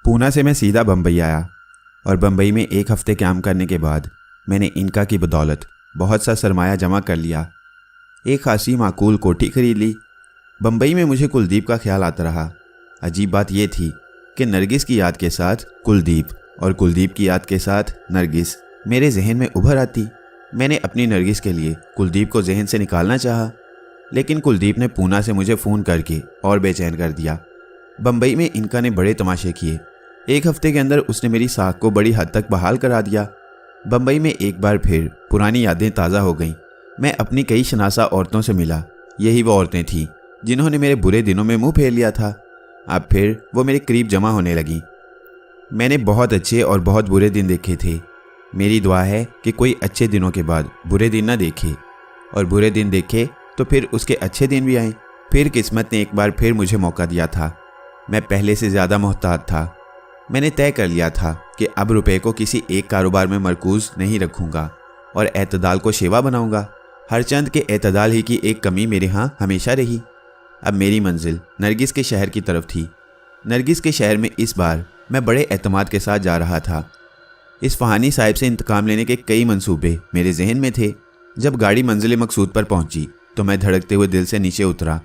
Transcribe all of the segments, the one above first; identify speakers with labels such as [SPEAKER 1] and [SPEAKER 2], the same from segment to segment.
[SPEAKER 1] पूना से मैं सीधा बम्बई आया और बम्बई में 1 हफ्ते काम करने के बाद मैंने इनका की बदौलत बहुत सा सरमाया जमा कर लिया। एक खासी माकूल कोठी खरीद ली। बम्बई में मुझे कुलदीप का ख्याल आता रहा। अजीब बात यह थी कि नरगिस की याद के साथ कुलदीप और कुलदीप की याद के साथ नरगिस मेरे जहन में उभर आती। मैंने अपनी नरगिस के लिए कुलदीप को जहन से निकालना चाहा, लेकिन कुलदीप ने पूना से मुझे फ़ोन करके और बेचैन कर दिया। बम्बई में इनका ने बड़े तमाशे किए। 1 हफ्ते के अंदर उसने मेरी साख को बड़ी हद तक बहाल करा दिया। बम्बई में एक बार फिर पुरानी यादें ताज़ा हो गईं। मैं अपनी कई शनासा औरतों से मिला। यही वो औरतें थीं जिन्होंने मेरे बुरे दिनों में मुंह फेर लिया था। अब फिर वो मेरे करीब जमा होने लगी। मैंने बहुत अच्छे और बहुत बुरे दिन देखे थे। मेरी दुआ है कि कोई अच्छे दिनों के बाद बुरे दिन ना देखे, और बुरे दिन देखे तो फिर उसके अच्छे दिन भी आए। फिर किस्मत ने एक बार फिर मुझे मौका दिया था। मैं पहले से ज़्यादा मोहतात था। मैंने तय कर लिया था कि अब रुपए को किसी एक कारोबार में मरकूज़ नहीं रखूँगा और एतदाल को शेवा बनाऊँगा। हर चंद के एतदाल ही की एक कमी मेरे यहाँ हमेशा रही। अब मेरी मंजिल नरगिस के शहर की तरफ थी। नरगिस के शहर में इस बार मैं बड़े एतमाद के साथ जा रहा था। इस फ़हानी साहिब से इंतकाम लेने के कई मंसूबे मेरे जहन में थे। जब गाड़ी मंजिल मकसूद पर पहुंची तो मैं धड़कते हुए दिल से नीचे उतरा।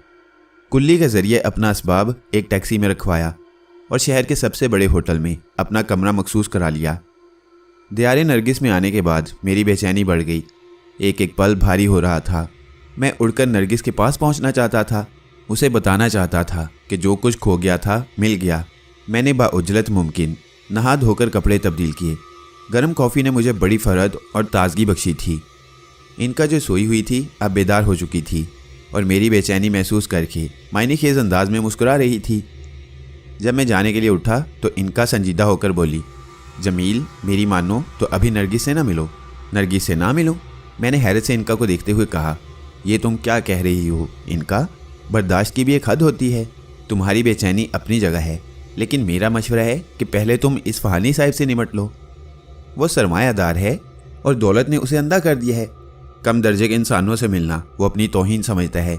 [SPEAKER 1] कुल्ली के ज़रिए अपना असबाब एक टैक्सी में रखवाया और शहर के सबसे बड़े होटल में अपना कमरा मखसूस करा लिया। दियारे नरगिस में आने के बाद मेरी बेचैनी बढ़ गई। एक एक पल भारी हो रहा था। मैं उड़कर नरगिस के पास पहुंचना चाहता था। उसे बताना चाहता था कि जो कुछ खो गया था मिल गया। मैंने बाउजलत मुमकिन नहा धोकर कपड़े तब्दील किए। गर्म कॉफ़ी ने मुझे बड़ी फरहत और ताजगी बख्शी थी। इनका जो सोई हुई थी अब बेदार हो चुकी थी और मेरी बेचैनी महसूस करके मायने खेज अंदाज में मुस्कुरा रही थी। जब मैं जाने के लिए उठा तो इनका संजीदा होकर बोली, जमील मेरी मानो तो अभी नरगिस से ना मिलो। नरगिस से ना मिलो? मैंने हैरत से इनका को देखते हुए कहा, ये तुम क्या कह रही हो इनका? बर्दाश्त की भी एक हद होती है। तुम्हारी बेचैनी अपनी जगह है, लेकिन मेरा मशवरा है कि पहले तुम इस फ़हानी साहिब से निमट लो। वो सरमायादार है और दौलत ने उसे अंधा कर दिया है। कम दर्जे के इंसानों से मिलना वो अपनी तौहीन समझता है।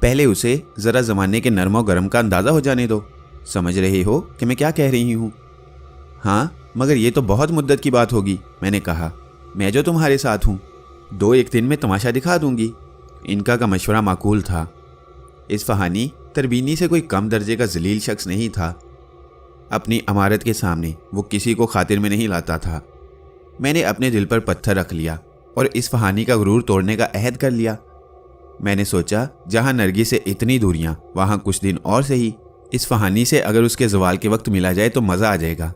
[SPEAKER 1] पहले उसे ज़रा ज़माने के नरम व गरम का अंदाज़ा हो जाने दो। समझ रहे हो कि मैं क्या कह रही हूँ? हाँ, मगर ये तो बहुत मुद्दत की बात होगी। मैंने कहा, मैं जो तुम्हारे साथ हूँ 2-1 दिन में तमाशा दिखा दूंगी। इनका का मशवरा माकूल था। इस फ़हानी तरबीनी से कोई कम दर्जे का जलील शख्स नहीं था। अपनी अमारत के सामने वो किसी को खातिर में नहीं लाता था। मैंने अपने दिल पर पत्थर रख लिया और इस फ़हानी का गुरूर तोड़ने का अहद कर लिया। मैंने सोचा, जहाँ नरगिस से इतनी दूरियाँ वहाँ कुछ दिन और सही। इस फ़हानी से अगर उसके ज़वाल के वक्त मिला जाए तो मज़ा आ जाएगा।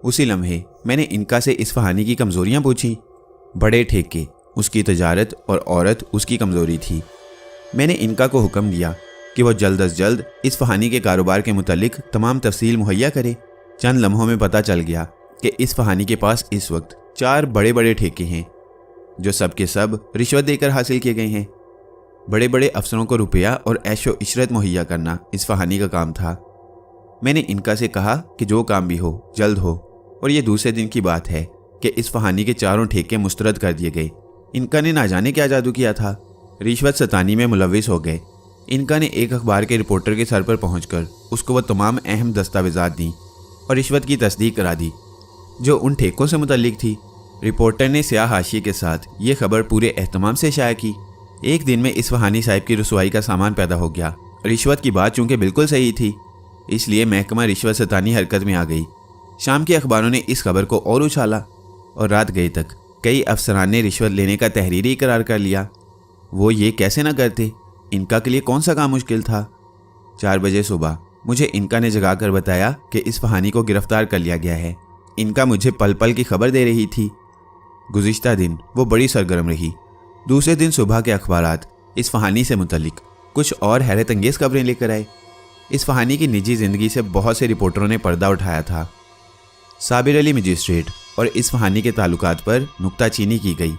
[SPEAKER 1] उसी लम्हे मैंने इनका से इस फ़हानी की कमज़ोरियाँ पूछी। बड़े ठेके उसकी तजारत और औरत उसकी कमज़ोरी थी। मैंने इनका को हुक्म दिया कि वह जल्द अज जल्द इस फ़हानी के कारोबार के मुतालिक तमाम तफसील मुहैया करे। चंद लम्हों में पता चल गया कि इस फ़हानी के पास इस वक्त 4 बड़े बड़े ठेके हैं जो सब के सब रिश्वत देकर हासिल किए गए हैं। बड़े बड़े अफसरों को रुपया और ऐशो इशरत मुहैया करना इस फ़हानी का काम था। मैंने इनका से कहा कि जो काम भी हो जल्द हो, और ये दूसरे दिन की बात है कि इस फ़हानी के 4 ठेके मुस्तरद कर दिए गए। इनका ने ना जाने क्या जादू किया था। रिश्वत सतानी में मुलविस हो गए। इनका ने एक अखबार के रिपोर्टर के सर पर पहुंचकर उसको वह तमाम अहम दस्तावेज़ात दी और रिश्वत की तस्दीक करा दी जो उन ठेकों से मुतल्लिक थी। रिपोर्टर ने स्याह हाशिए के साथ ये खबर पूरे एहतमाम से शाया की। एक दिन में इस फ़हानी साहिब की रसवाई का सामान पैदा हो गया। रिश्वत की बात चूँकि बिल्कुल सही थी, इसलिए महकमा रिश्वत सतानी हरकत में आ गई। शाम के अखबारों ने इस खबर को और उछाला और रात गए तक कई अफसरान ने रिश्वत लेने का तहरीरी इकरार कर लिया। वो ये कैसे ना करते? इनका के लिए कौन सा काम मुश्किल था? 4 बजे सुबह मुझे इनका ने जगा कर बताया कि इस फ़हानी को गिरफ्तार कर लिया गया है। इनका मुझे पल पल की खबर दे रही थी। गुज़िश्ता दिन वो बड़ी सरगर्म रही। दूसरे दिन सुबह के अखबारात इस फ़हानी से मुतल्लिक कुछ और हैरत अंगेज़ खबरें लेकर आए। इस फ़हानी की निजी ज़िंदगी से बहुत से रिपोर्टरों ने पर्दा उठाया था। साबिर अली मजिस्ट्रेट और इस फ़हानी के ताल्लुकात पर नुक्ताचीनी की गई।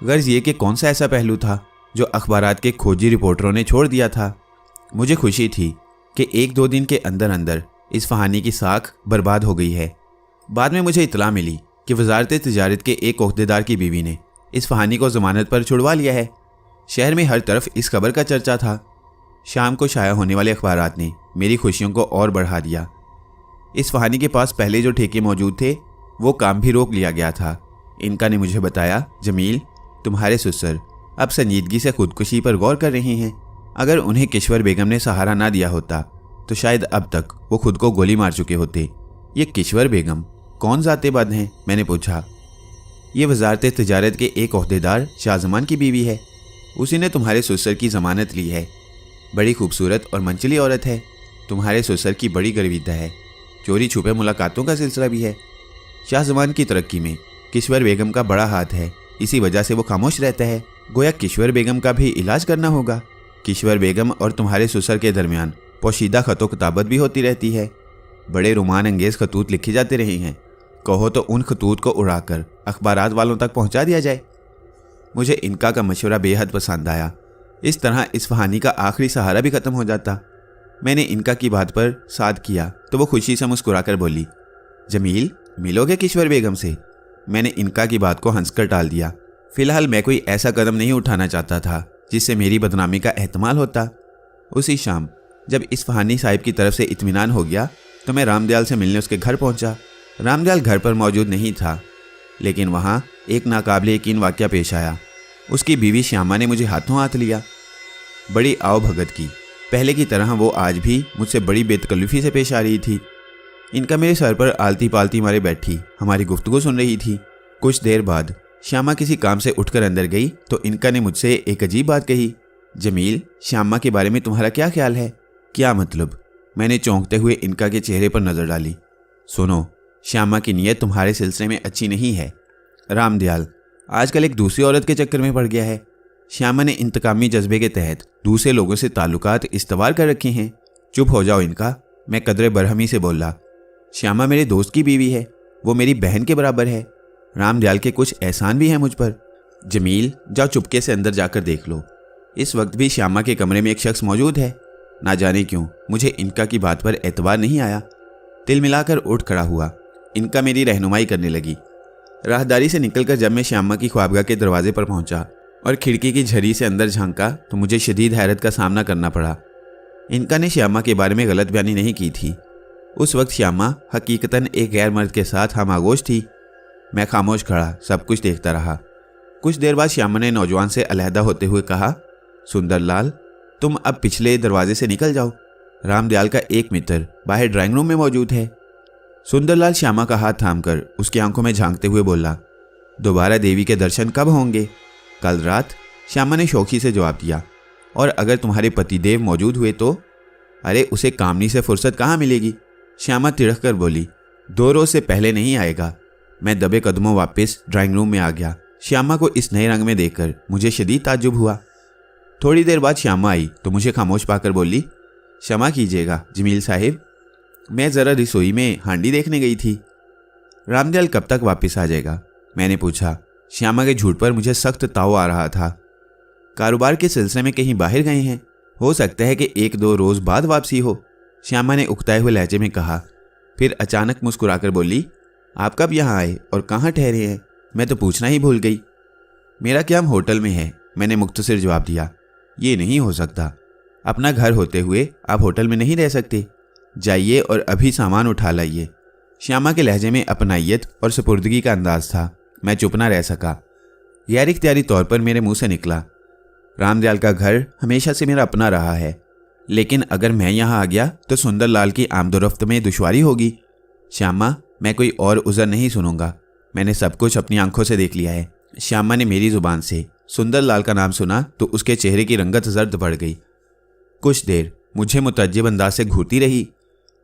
[SPEAKER 1] गर्ज ये कि कौन सा ऐसा पहलू था जो अखबारात के खोजी रिपोर्टरों ने छोड़ दिया था। मुझे खुशी थी कि 1-2 दिन के अंदर अंदर इस फ़हानी की साख बर्बाद हो गई है। बाद में मुझे इतला मिली कि वजारत तिजारत के एक ओहदेदार की बीवी ने इस फ़हानी को ज़मानत पर छुड़वा लिया है। शहर में हर तरफ इस खबर का चर्चा था। शाम को शाया होने वाले अखबारात ने मेरी खुशियों को और बढ़ा दिया। इस्फहानी के पास पहले जो ठेके मौजूद थे वो काम भी रोक लिया गया था। इनका ने मुझे बताया, जमील, तुम्हारे ससुर अब संजीदगी से खुदकुशी पर गौर कर रही हैं। अगर उन्हें किश्वर बेगम ने सहारा ना दिया होता तो शायद अब तक वो खुद को गोली मार चुके होते। ये किश्वर बेगम कौन जातेबंद हैं? मैंने पूछा। ये वजारत तिजारत के एक ओहदेदार शाहजमान की बीवी है। उसी ने तुम्हारे ससुर की ज़मानत ली है। बड़ी खूबसूरत और मंचली औरत है। तुम्हारे ससुर की बड़ी गर्विता है। चोरी छुपे मुलाकातों का सिलसिला भी है। शाहजमान की तरक्की में किश्वर बेगम का बड़ा हाथ है। इसी वजह से वो खामोश रहता है। गोया किश्वर बेगम का भी इलाज करना होगा। किश्वर बेगम और तुम्हारे ससुर के दरमियान पोशीदा खतो किताबत भी होती रहती है। बड़े रुमान अंगेज खतूत लिखे जाते रहे हैं। कहो तो उन खतूत को उड़ाकर अखबारात वालों तक पहुंचा दिया जाए। मुझे इनका का मशवरा बेहद पसंद आया। इस तरह इस्फहानी का आखिरी सहारा भी ख़त्म हो जाता। मैंने इनका की बात पर साथ किया तो वो खुशी से मुस्कुराकर बोली, जमील, मिलोगे किश्वर बेगम से? मैंने इनका की बात को हंसकर टाल दिया। फिलहाल मैं कोई ऐसा कदम नहीं उठाना चाहता था जिससे मेरी बदनामी का एहतमाल होता। उसी शाम जब इस्फहानी साहिब की तरफ से इत्मीनान हो गया तो मैं रामदयाल से मिलने उसके घर पहुंचा। रामदयाल घर पर मौजूद नहीं था, लेकिन वहाँ एक नाकाबिले यकीन वाक़या पेश आया। उसकी बीवी श्यामा ने मुझे हाथों हाथ लिया। बड़ी आओ भगत की। पहले की तरह वो आज भी मुझसे बड़ी बेतकल्लुफ़ी से पेश आ रही थी। इनका मेरे सर पर आलती पालती मारे बैठी हमारी गुफ्तगू सुन रही थी। कुछ देर बाद श्यामा किसी काम से उठकर अंदर गई तो इनका ने मुझसे एक अजीब बात कही, जमील, श्यामा के बारे में तुम्हारा क्या ख्याल है? क्या मतलब? मैंने चौंकते हुए इनका के चेहरे पर नज़र डाली। सुनो, श्यामा की नीयत तुम्हारे सिलसिले में अच्छी नहीं है। रामदयाल आजकल एक दूसरी औरत के चक्कर में पड़ गया है। श्यामा ने इंतकामी जज्बे के तहत दूसरे लोगों से ताल्लुकात इस्तवार कर रखे हैं। चुप हो जाओ इनका, मैं कदरे बरहमी से बोला। श्यामा मेरे दोस्त की बीवी है। वो मेरी बहन के बराबर है। रामदयाल के कुछ एहसान भी हैं मुझ पर। जमील, जाओ चुपके से अंदर जाकर देख लो। इस वक्त भी श्यामा के कमरे में एक शख्स मौजूद है। ना जाने क्यों मुझे इनका की बात पर एतबार नहीं आया। तिल मिलाकर उठ खड़ा हुआ। इनका मेरी रहनुमाई करने लगी। राहदारी से निकलकर जब मैं श्यामा की ख्वाबगाह के दरवाजे पर पहुंचा और खिड़की की झरी से अंदर झांका तो मुझे शदीद हैरत का सामना करना पड़ा। इनका ने श्यामा के बारे में गलत बयानी नहीं की थी। उस वक्त श्यामा हकीकतन एक गैर मर्द के साथ हमआगोश थी। मैं खामोश खड़ा सब कुछ देखता रहा। कुछ देर बाद श्यामा ने नौजवान से अलहदा होते हुए कहा, सुंदरलाल, तुम अब पिछले दरवाजे से निकल जाओ। रामदयाल का एक मित्र बाहर ड्राइंग रूम में मौजूद है। सुंदरलाल श्यामा का हाथ थामकर उसकी आंखों में झांकते हुए बोला, दोबारा देवी के दर्शन कब होंगे? कल रात, श्यामा ने शौकी से जवाब दिया। और अगर तुम्हारे पतिदेव मौजूद हुए तो? अरे उसे कामनी से फुर्सत कहाँ मिलेगी? श्यामा तिड़क कर बोली, 2 रोज से पहले नहीं आएगा। मैं दबे कदमों वापस ड्राइंग रूम में आ गया। श्यामा को इस नए रंग में देखकर मुझे शदीद ताज्जुब हुआ। थोड़ी देर बाद श्यामा आई तो मुझे खामोश पाकर बोली, क्षमा कीजिएगा जमील साहिब, मैं ज़रा रसोई में हांडी देखने गई थी। रामदयाल कब तक वापस आ जाएगा? मैंने पूछा। श्यामा के झूठ पर मुझे सख्त ताव आ रहा था। कारोबार के सिलसिले में कहीं बाहर गए हैं, हो सकता है कि 1-2 रोज़ बाद वापसी हो, श्यामा ने उकताए हुए लहजे में कहा। फिर अचानक मुस्कुराकर बोली, आप कब यहाँ आए और कहाँ ठहरे हैं? मैं तो पूछना ही भूल गई। मेरा क़याम होटल में है, मैंने मुख्तसर जवाब दिया। ये नहीं हो सकता, अपना घर होते हुए आप होटल में नहीं रह सकते। जाइए और अभी सामान उठा लाइए। श्यामा के लहजे में अपनाइयत और सुपुर्दगी का अंदाज था। मैं चुप ना रह सका। गैर इख्तियारी तौर पर मेरे मुंह से निकला, रामदयाल का घर हमेशा से मेरा अपना रहा है, लेकिन अगर मैं यहाँ आ गया तो सुंदरलाल की आमदोरफ्त में दुश्वारी होगी। श्यामा, मैं कोई और उज़र नहीं सुनूंगा। मैंने सब कुछ अपनी आंखों से देख लिया है। श्यामा ने मेरी ज़ुबान से सुंदरलाल का नाम सुना तो उसके चेहरे की रंगत जर्द बढ़ गई। कुछ देर मुझे मुतज्जिब अंदाज से घूरती रही,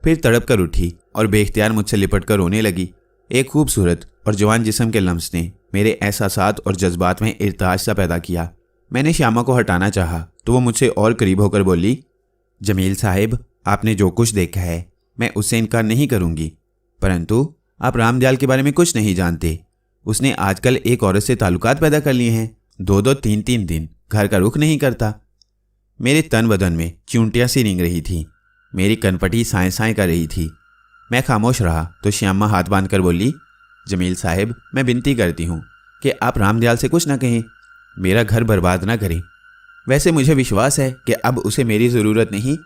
[SPEAKER 1] फिर तड़प कर उठी और बेख्तियार मुझसे लिपट कर रोने लगी। एक खूबसूरत और जवान जिस्म के लम्स ने मेरे एहसासात और जज्बात में इर्ताज सा पैदा किया। मैंने श्यामा को हटाना चाहा तो वो मुझसे और करीब होकर बोली, जमील साहिब, आपने जो कुछ देखा है मैं उससे इनकार नहीं करूँगी, परंतु आप रामदयाल के बारे में कुछ नहीं जानते। उसने आजकल एक औरत से ताल्लुकात पैदा कर लिए हैं। 2-2, 3-3 दिन घर का रुख नहीं करता। मेरे तन बदन में चूंटियाँ सी रेंग रही थी। मेरी कनपटी साएं साएं कर रही थी। मैं खामोश रहा तो श्यामा हाथ बांध कर बोली, जमील साहिब, मैं विनती करती हूँ कि आप रामदयाल से कुछ ना कहें, मेरा घर बर्बाद ना करें। वैसे मुझे विश्वास है कि अब उसे मेरी ज़रूरत नहीं,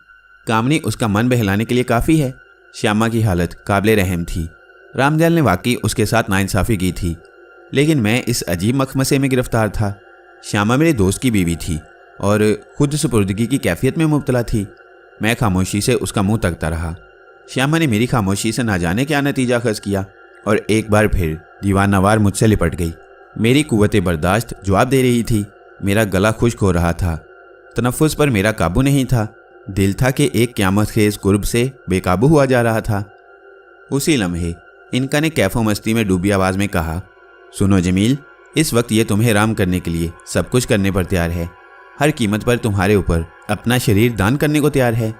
[SPEAKER 1] कामनी उसका मन बहलाने के लिए काफ़ी है। श्यामा की हालत काबिले रहम थी। रामदयाल ने वाकई उसके साथ नाइंसाफ़ी की थी, लेकिन मैं इस अजीब मखमसे में गिरफ्तार था। श्यामा मेरे दोस्त की बीवी थी और खुद सुपुर्दगी की कैफियत में मुब्तला थी। मैं खामोशी से उसका मुंह तकता रहा। श्यामा ने मेरी खामोशी से ना जाने क्या नतीजा अखज़ किया और एक बार फिर दीवानावार मुझसे लिपट गई। मेरी कुव्वत बर्दाश्त जवाब दे रही थी। मेरा गला खुश्क हो रहा था। तनफ़ुस पर मेरा काबू नहीं था। दिल था कि एक क़यामत खेज़ कुर्ब से बेकाबू हुआ जा रहा था। उसी लम्हे इनका ने कैफो मस्ती में डूबी आवाज़ में कहा, सुनो जमील, इस वक्त ये तुम्हें राम करने के लिए सब कुछ करने पर तैयार है। हर कीमत पर तुम्हारे ऊपर अपना शरीर दान करने को तैयार है।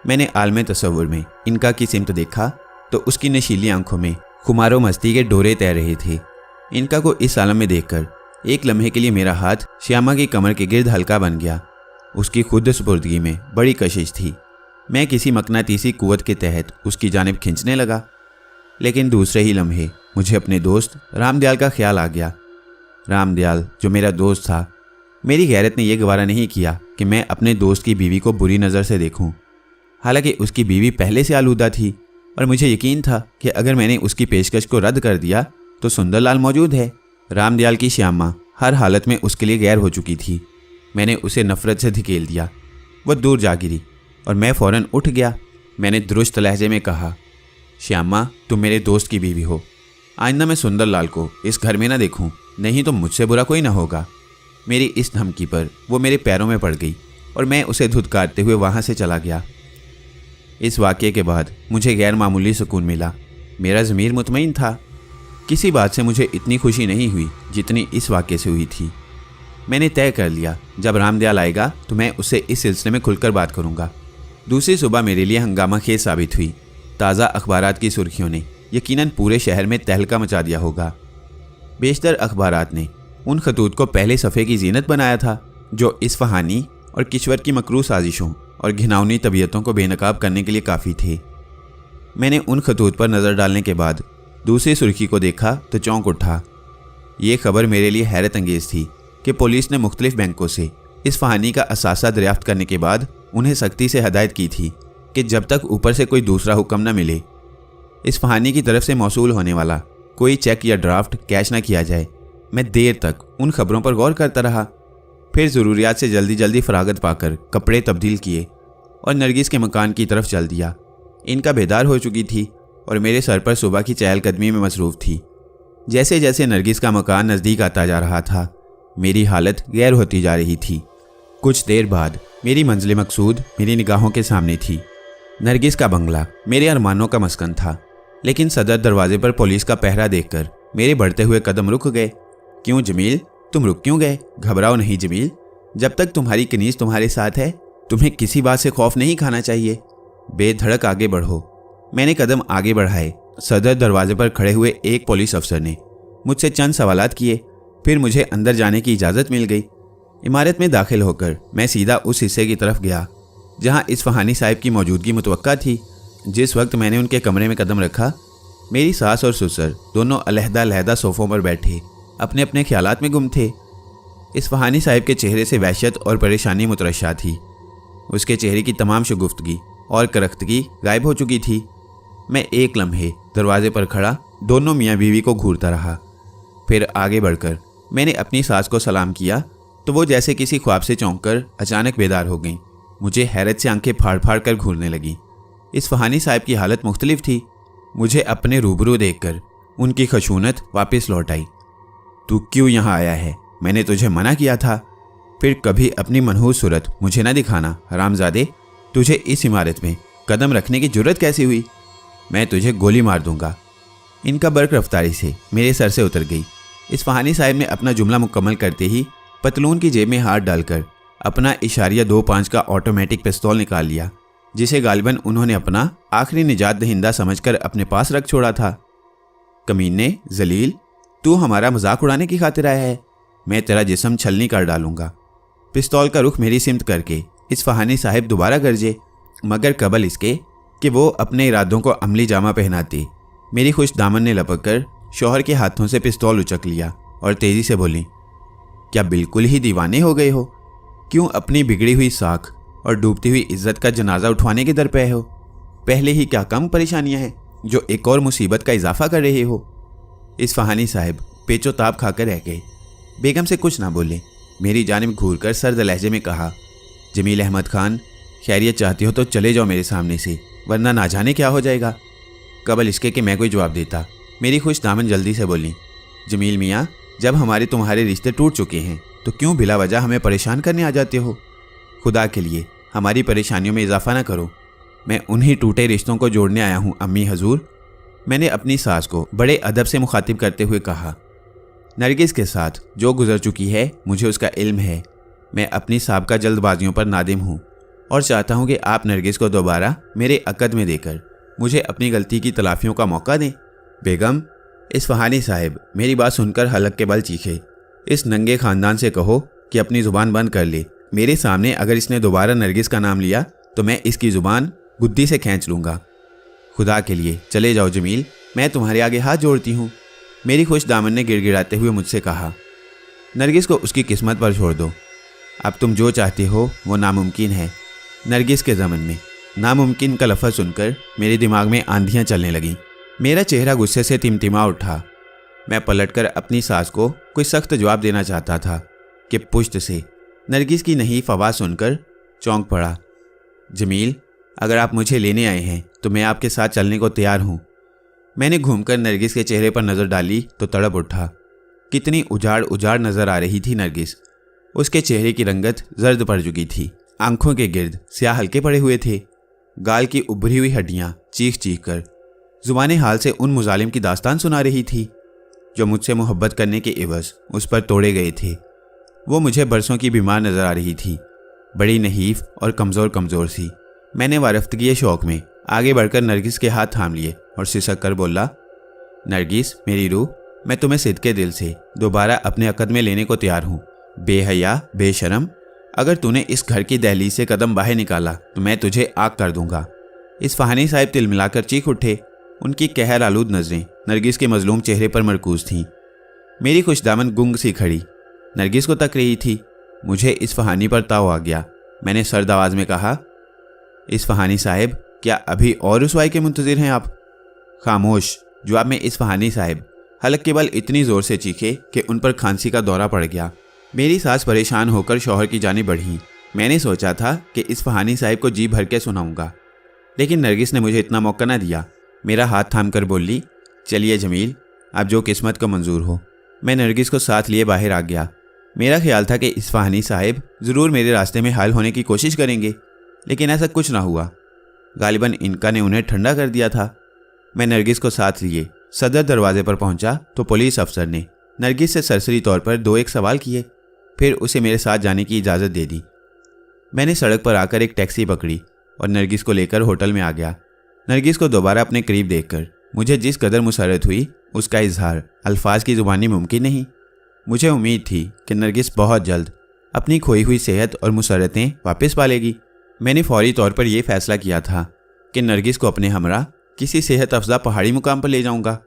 [SPEAKER 1] मैंने आलम तसव्वुर में इनका की सिमत देखा तो उसकी नशीली आंखों में खुमारो मस्ती के डोरे तैर रहे थे। इनका को इस आलम में देखकर एक लम्हे के लिए मेरा हाथ श्यामा की कमर के गिर्द हल्का बन गया। उसकी खुद सुपुर्दगी में बड़ी कशिश थी। मैं किसी मकनातीसी कुव्वत के तहत उसकी जानिब खींचने लगा, लेकिन दूसरे ही लम्हे मुझे अपने दोस्त रामदयाल का ख्याल आ गया। रामदयाल जो मेरा दोस्त था, मेरी गैरत ने यह गवारा नहीं किया कि मैं अपने दोस्त की बीवी को बुरी नज़र से देखूं। हालांकि उसकी बीवी पहले से आलूदा थी और मुझे यकीन था कि अगर मैंने उसकी पेशकश को रद्द कर दिया तो सुंदरलाल मौजूद है। रामदयाल की श्यामा हर हालत में उसके लिए गैर हो चुकी थी। मैंने उसे नफ़रत से धकेल दिया। वह दूर जा गिरी और मैं फ़ौरन उठ गया। मैंने दुरुस्त लहजे में कहा, श्यामा, तुम मेरे दोस्त की बीवी हो। आइंदा मैं सुंदरलाल को इस घर में ना देखूं, नहीं तो मुझसे बुरा कोई ना होगा। मेरी इस धमकी पर वो मेरे पैरों में पड़ गई और मैं उसे धुतकारते हुए वहाँ से चला गया। इस वाक़ये के बाद मुझे गैर मामूली सुकून मिला। मेरा ज़मीर मुतमईन था। किसी बात से मुझे इतनी खुशी नहीं हुई जितनी इस वाक़ये से हुई थी। मैंने तय कर लिया, जब रामदयाल आएगा तो मैं उससे इस सिलसिले में खुलकर बात करूँगा। दूसरी सुबह मेरे लिए हंगामा खेज साबित हुई। ताज़ा अखबारात की सुर्खियों ने यकीनन पूरे शहर में तहलका मचा दिया होगा। बेशतर अखबारात ने उन खतूत को पहले सफ़े की जीनत बनाया था जो इस्फ़हानी और किश्वर की मकरू साजिशों और घिनौनी तबीयतों को बेनकाब करने के लिए काफ़ी थे। मैंने उन खतूत पर नज़र डालने के बाद दूसरी सुर्खी को देखा तो चौंक उठा। ये खबर मेरे लिए हैरत अंगेज़ थी कि पुलिस ने मुख्तलिफ बैंकों से इस्फ़हानी का असासा दरियाफ्त करने के बाद उन्हें सख्ती से हदायत की थी कि जब तक ऊपर से कोई दूसरा हुक्म न मिले, इस्फ़हानी की तरफ से मौसूल होने वाला कोई चेक या ड्राफ्ट कैश न किया जाए। मैं देर तक उन खबरों पर गौर करता रहा। फिर ज़रूरियात से जल्दी जल्दी फरागत पाकर कपड़े तब्दील किए और नरगिस के मकान की तरफ चल दिया। इनका बेदार हो चुकी थी और मेरे सर पर सुबह की चहलकदमी में मसरूफ़ थी। जैसे जैसे नरगिस का मकान नज़दीक आता जा रहा था, मेरी हालत गैर होती जा रही थी। कुछ देर बाद मेरी मंजिल मकसूद मेरी निगाहों के सामने थी। नरगिस का बंगला मेरे अरमानों का मस्कन था, लेकिन सदर दरवाजे पर पुलिस का पहरा देखकर मेरे बढ़ते हुए कदम रुक गए। क्यों जमील, तुम रुक क्यों गए? घबराओ नहीं जमील, जब तक तुम्हारी कनीज़ तुम्हारे साथ है तुम्हें किसी बात से खौफ नहीं खाना चाहिए। बेधड़क आगे बढ़ो। मैंने कदम आगे बढ़ाए। सदर दरवाजे पर खड़े हुए एक पुलिस अफसर ने मुझसे चंद सवालात किए, फिर मुझे अंदर जाने की इजाज़त मिल गई। इमारत में दाखिल होकर मैं सीधा उस हिस्से की तरफ गया जहां इस्फ़हानी साहिब की मौजूदगी मुतवक्का थी। जिस वक्त मैंने उनके कमरे में कदम रखा, मेरी सास और ससुर दोनों अलहदा-अलहदा सोफ़ों पर बैठे अपने अपने ख्यालात में गुम थे। इस्फ़हानी साहिब के चेहरे से वहशत और परेशानी मुतरशा थी। उसके चेहरे की तमाम शगुफ्तगी और करख्तगी गायब हो चुकी थी। मैं एक लम्हे दरवाजे पर खड़ा दोनों मियाँ बीवी को घूरता रहा। फिर आगे बढ़कर मैंने अपनी सास को सलाम किया तो वो जैसे किसी ख्वाब से चौंक कर अचानक बेदार हो गई। मुझे हैरत से आंखें फाड़ फाड़ कर घूरने लगी। इस्फ़हानी साहिब की हालत मुख्तलिफ थी। मुझे अपने रूबरू देखकर उनकी खशूनत वापस लौट आई। तू क्यों यहाँ आया है? मैंने तुझे मना किया था। फिर कभी अपनी मनहूस सूरत मुझे न दिखाना हरामजादे। तुझे इस इमारत में कदम रखने की जुर्रत कैसी हुई? मैं तुझे गोली मार दूंगा। इनका बर्क रफ्तारी से मेरे सर से उतर गई। इस्फ़हानी साहिब ने अपना जुमला मुकम्मल करते ही पतलून की जेब में हाथ डालकर अपना इशारिया 2.5 का ऑटोमेटिक पिस्तौल निकाल लिया, जिसे गालिबन उन्होंने अपना आखिरी निजात दहिंदा समझकर अपने पास रख छोड़ा था। कमीने, जलील, तू हमारा मजाक उड़ाने की खातिर आया है? मैं तेरा जिस्म छलनी कर डालूंगा। पिस्तौल का रुख मेरी सिमत करके इस्फ़हानी साहिब दोबारा गरजे, मगर कबल इसके कि वो अपने इरादों को अमली जामा पहनाती। मेरी खुश दामन ने लपक कर शौहर के हाथों से पिस्तौल उचक लिया और तेज़ी से बोली, क्या बिल्कुल ही दीवाने हो गए हो? क्यों अपनी बिगड़ी हुई साख और डूबती हुई इज्जत का जनाजा उठवाने के दर पे हो? पहले ही क्या कम परेशानियां हैं जो एक और मुसीबत का इजाफा कर रहे हो। इस्फहानी साहब पेचोताब खाकर रह गए। बेगम से कुछ ना बोले। मेरी जानिब घूरकर सर्द लहजे में कहा, जमील अहमद खान, खैरियत चाहती हो तो चले जाओ मेरे सामने से, वरना ना जाने क्या हो जाएगा। कबल इसके कि मैं कोई जवाब देता, मेरी खुश दामन जल्दी से बोली, जमील मियाँ, जब हमारे तुम्हारे रिश्ते टूट चुके हैं तो क्यों बिला वजह हमें परेशान करने आ जाते हो। खुदा के लिए हमारी परेशानियों में इजाफा ना करो। मैं उन्हीं टूटे रिश्तों को जोड़ने आया हूँ अम्मी हजूर। मैंने अपनी सास को बड़े अदब से मुखातिब करते हुए कहा, नरगिस के साथ जो गुजर चुकी है मुझे उसका इल्म है। मैं अपनी साबका जल्दबाजियों पर नादिम हूँ और चाहता हूँ कि आप नरगिस को दोबारा मेरे अकद में देकर मुझे अपनी गलती की तलाफियों का मौका दें। बेगम, इस्फहानी साहब मेरी बात सुनकर हलक के बल चीखे, इस नंगे खानदान से कहो कि अपनी ज़ुबान बंद कर ले। मेरे सामने अगर इसने दोबारा नरगिस का नाम लिया तो मैं इसकी ज़ुबान गुद्दी से खींच लूँगा। खुदा के लिए चले जाओ जमील, मैं तुम्हारे आगे हाथ जोड़ती हूँ। मेरी खुश दामन ने गिड़गिड़ाते हुए मुझसे कहा, नरगिस को उसकी किस्मत पर छोड़ दो। अब तुम जो चाहते हो वो नामुमकिन है। नरगिस के ज़मन में नामुमकिन का लफ्ज़ सुनकर मेरे दिमाग में आंधियाँ चलने लगीं। मेरा चेहरा गुस्से से तिमतिमा उठा। मैं पलटकर अपनी सास को कोई सख्त जवाब देना चाहता था कि पुश्त से नरगिस की नहीफ आवाज़ सुनकर चौंक पड़ा। जमील, अगर आप मुझे लेने आए हैं तो मैं आपके साथ चलने को तैयार हूँ। मैंने घूमकर नरगिस के चेहरे पर नज़र डाली तो तड़प उठा। कितनी उजाड़ उजाड़ नज़र आ रही थी नरगिस। उसके चेहरे की रंगत जर्द पड़ चुकी थी। आंखों के गिर्द स्याह हल्के पड़े हुए थे। गाल की उभरी हुई हड्डियाँ चीख चीख कर ज़ुबान हाल से उन मुजालिम की दास्तान सुना रही थी जो मुझसे मोहब्बत करने के एवज़ उस पर तोड़े गए थे। वो मुझे बरसों की बीमार नज़र आ रही थी, बड़ी नहीफ और कमज़ोर कमज़ोर सी। मैंने वारफ्तगी शौक़ में आगे बढ़कर नरगिस के हाथ थाम लिए और सिसक कर बोला, नरगिस मेरी रूह, मैं तुम्हें सिद्के दिल से दोबारा अपने अकद में लेने को तैयार हूँ। बेहया बेशरम, अगर तूने इस घर की दहलीज से कदम बाहर निकाला तो मैं तुझे आग कर दूंगा। इस्फहानी साहब तिलमिलाकर चीख उठे। उनकी कहर आलूद नजरें नरगिस के मजलूम चेहरे पर मरकूज थीं। मेरी खुशदामन गुंग सी खड़ी नरगिस को तक रही थी। मुझे इस्फहानी पर ताव आ गया। मैंने सर्द आवाज़ में कहा, इस्फहानी साहब, क्या अभी और रुसवाई के मुंतज़िर हैं आप? खामोश, जवाब में इस्फहानी साहब हलक के बल इतनी ज़ोर से चीखे कि उन पर खांसी का दौरा पड़ गया। मेरी सास परेशान होकर शौहर की जानिब बढ़ी। मैंने सोचा था कि इस्फहानी साहब को जी भर के सुनाऊंगा, लेकिन नरगिस ने मुझे इतना मौका न दिया। मेरा हाथ थाम कर बोली, चलिए जमील, आप जो किस्मत को मंजूर हो। मैं नरगिस को साथ लिए बाहर आ गया। मेरा ख्याल था कि इस्फहानी साहब ज़रूर मेरे रास्ते में हाल होने की कोशिश करेंगे, लेकिन ऐसा कुछ ना हुआ। गालिबन इनका ने उन्हें ठंडा कर दिया था। मैं नरगिस को साथ लिए सदर दरवाजे पर पहुंचा तो पुलिस अफसर ने नरगिस से सरसरी तौर पर 2-1 सवाल किए, फिर उसे मेरे साथ जाने की इजाज़त दे दी। मैंने सड़क पर आकर एक टैक्सी पकड़ी और नरगिस को लेकर होटल में आ गया। नरगिस को दोबारा अपने करीब देखकर मुझे जिस कदर मुसरत हुई उसका इजहार अल्फाज की ज़ुबानी मुमकिन नहीं। मुझे उम्मीद थी कि नरगिस बहुत जल्द अपनी खोई हुई सेहत और मुसरतें वापस पालेगी। मैंने फौरी तौर पर यह फ़ैसला किया था कि नरगिस को अपने हमरा किसी सेहत अफजा पहाड़ी मुकाम पर ले जाऊंगा,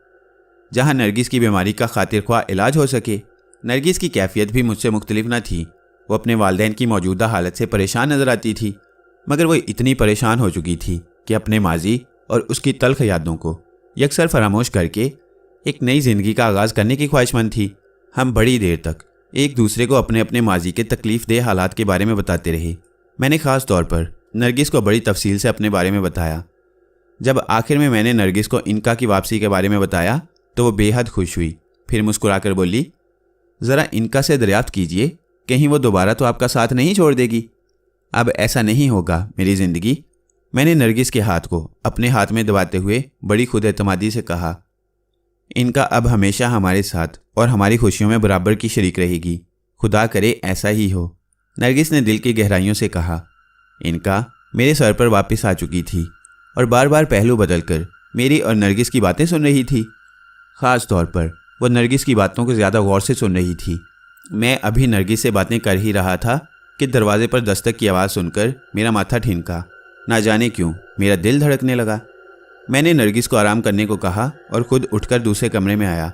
[SPEAKER 1] जहां नरगिस की बीमारी का खातिर ख्वाह इलाज हो सके। नरगिस की कैफियत भी मुझसे मुख्तलिफ न थी। वो अपने वालिदैन की मौजूदा हालत से परेशान नज़र आती थी, मगर वो इतनी परेशान हो चुकी थी कि अपने माजी और उसकी तल्ख यादों को यकसर फरामोश करके एक नई ज़िंदगी का आगाज़ करने की ख्वाहिशमंद थी। हम बड़ी देर तक एक दूसरे को अपने अपने माजी के तकलीफ़ देह हालात के बारे में बताते रहे। मैंने ख़ास तौर पर नरगिस को बड़ी तफसील से अपने बारे में बताया। जब आखिर में मैंने नरगिस को इनका की वापसी के बारे में बताया तो वो बेहद खुश हुई। फिर मुस्कुराकर बोली, ज़रा इनका से दरियाफ्त कीजिए, कहीं वो दोबारा तो आपका साथ नहीं छोड़ देगी। अब ऐसा नहीं होगा मेरी ज़िंदगी। मैंने नरगिस के हाथ को अपने हाथ में दबाते हुए बड़ी खुद एतमादी से कहा, इनका अब हमेशा हमारे साथ और हमारी खुशियों में बराबर की शरीक रहेगी। खुदा करे ऐसा ही हो। नरगिस ने दिल की गहराइयों से कहा। इनका मेरे सर पर वापस आ चुकी थी और बार बार पहलू बदलकर मेरी और नरगिस की बातें सुन रही थी। ख़ास तौर पर वो नरगिस की बातों को ज़्यादा गौर से सुन रही थी। मैं अभी नरगिस से बातें कर ही रहा था कि दरवाजे पर दस्तक की आवाज़ सुनकर मेरा माथा ठिनका। ना जाने क्यों मेरा दिल धड़कने लगा। मैंने नरगिस को आराम करने को कहा और ख़ुद उठकर दूसरे कमरे में आया।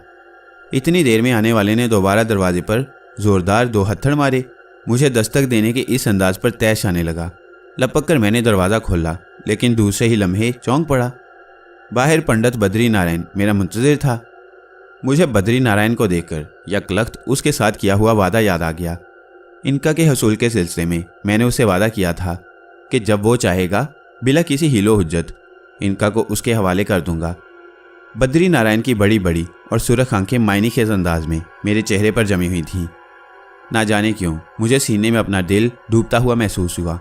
[SPEAKER 1] इतनी देर में आने वाले ने दोबारा दरवाजे पर ज़ोरदार 2 हत्थड़ मारे। मुझे दस्तक देने के इस अंदाज पर तैश आने लगा। लपक कर मैंने दरवाज़ा खोला, लेकिन दूसरे ही लम्हे चौंक पड़ा। बाहर पंडित बद्री नारायण मेरा मुंतजिर था। मुझे बद्री नारायण को देखकर यकलख्त उसके साथ किया हुआ वादा याद आ गया। इनका के हसूल के सिलसिले में मैंने उससे वादा किया था कि जब वो चाहेगा बिला किसी हीलो हुज्जत इनका को उसके हवाले कर दूंगा। बद्री नारायण की बड़ी बड़ी और सुरख आंखें मायनी खेज अंदाज में मेरे चेहरे पर जमी हुई थीं। ना जाने क्यों मुझे सीने में अपना दिल डूबता हुआ महसूस हुआ।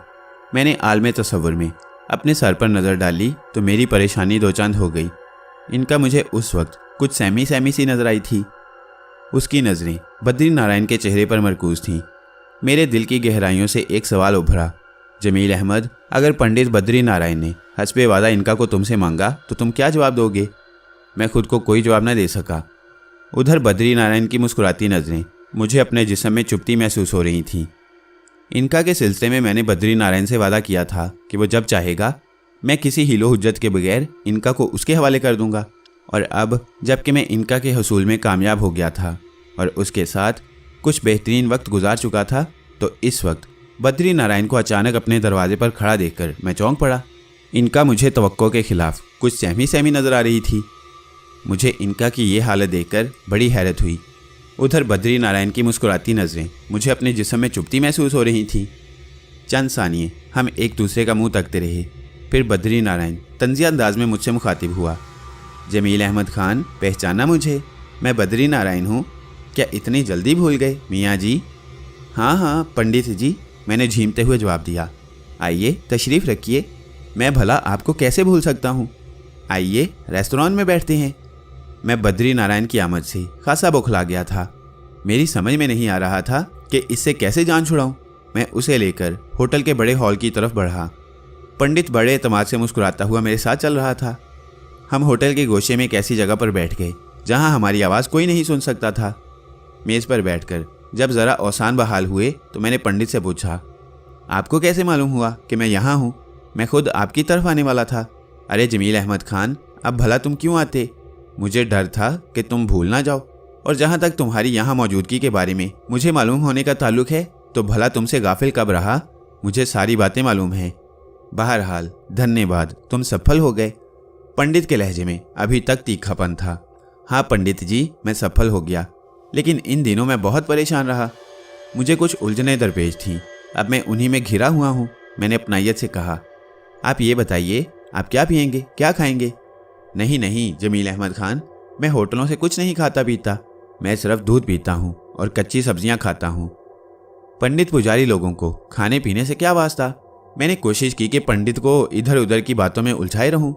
[SPEAKER 1] मैंने आलमे तसव्वुर में अपने सर पर नज़र डाली तो मेरी परेशानी दो चंद हो गई। इनका मुझे उस वक्त कुछ सहमी सहमी सी नजर आई थी। उसकी नज़रें बद्री नारायण के चेहरे पर मरकूज थीं। मेरे दिल की गहराइयों से एक सवाल उभरा, जमील अहमद, अगर पंडित बद्री नारायण ने हस्बे वादा इनका को तुमसे मांगा तो तुम क्या जवाब दोगे? मैं खुद को कोई जवाब न दे सका। उधर बद्री नारायण की मुस्कुराती नज़रें मुझे अपने जिस्म में चुभती महसूस हो रही थीं। इनका के सिलसिले में मैंने बद्री नारायण से वादा किया था कि वो जब चाहेगा मैं किसी हीलो हुज्जत के बगैर इनका को उसके हवाले कर दूंगा। और अब जबकि मैं इनका के हसूल में कामयाब हो गया था और उसके साथ कुछ बेहतरीन वक्त गुजार चुका था, तो इस वक्त बद्री नारायण को अचानक अपने दरवाजे पर खड़ा देखकर मैं चौंक पड़ा। इनका मुझे तवक्को के खिलाफ कुछ सहमी सहमी नज़र आ रही थी। मुझे इनका की ये हालत देखकर बड़ी हैरत हुई। उधर बद्री नारायण की मुस्कुराती नज़रें मुझे अपने जिस्म में चुभती महसूस हो रही थीं। चंद सानिये हम एक दूसरे का मुंह तकते रहे। फिर बद्री नारायण तंज़िया अंदाज में मुझसे मुखातिब हुआ, जमील अहमद खान, पहचाना मुझे? मैं बद्री नारायण हूँ। क्या इतनी जल्दी भूल गए मियाँ जी? हाँ पंडित जी, मैंने झीमते हुए जवाब दिया। आइए तशरीफ़ रखिए, मैं भला आपको कैसे भूल सकता हूँ। आइए रेस्तरां में बैठते हैं। मैं बद्री नारायण की आमद से खासा बौखला गया था। मेरी समझ में नहीं आ रहा था कि इससे कैसे जान छुड़ाऊं। मैं उसे लेकर होटल के बड़े हॉल की तरफ बढ़ा। पंडित बड़े एतमाद से मुस्कुराता हुआ मेरे साथ चल रहा था। हम होटल के गोशे में एक ऐसी जगह पर बैठ गए जहां हमारी आवाज़ कोई नहीं सुन सकता था। मेज़ पर बैठकर जब ज़रा औसान बहाल हुए तो मैंने पंडित से पूछा, आपको कैसे मालूम हुआ कि मैं यहाँ हूँ? मैं खुद आपकी तरफ आने वाला था। अरे जमील अहमद खान, अब भला तुम क्यों आते? मुझे डर था कि तुम भूल ना जाओ, और जहाँ तक तुम्हारी यहाँ मौजूदगी के बारे में मुझे मालूम होने का ताल्लुक है तो भला तुमसे गाफिल कब रहा? मुझे सारी बातें मालूम हैं। बहरहाल धन्यवाद, तुम सफल हो गए। पंडित के लहजे में अभी तक तीखापन था। हाँ पंडित जी, मैं सफल हो गया, लेकिन इन दिनों मैं बहुत परेशान रहा। मुझे कुछ उलझनें दरपेश थीं। अब मैं उन्हीं में घिरा हुआ हूँ। मैंने अपनायत से कहा, आप ये बताइए, आप क्या पिएंगे, क्या खाएंगे? नहीं जमील अहमद खान, मैं होटलों से कुछ नहीं खाता पीता। मैं सिर्फ दूध पीता हूँ और कच्ची सब्जियाँ खाता हूँ। पंडित पुजारी लोगों को खाने पीने से क्या वास्ता? मैंने कोशिश की कि पंडित को इधर उधर की बातों में उलझाए रहूं,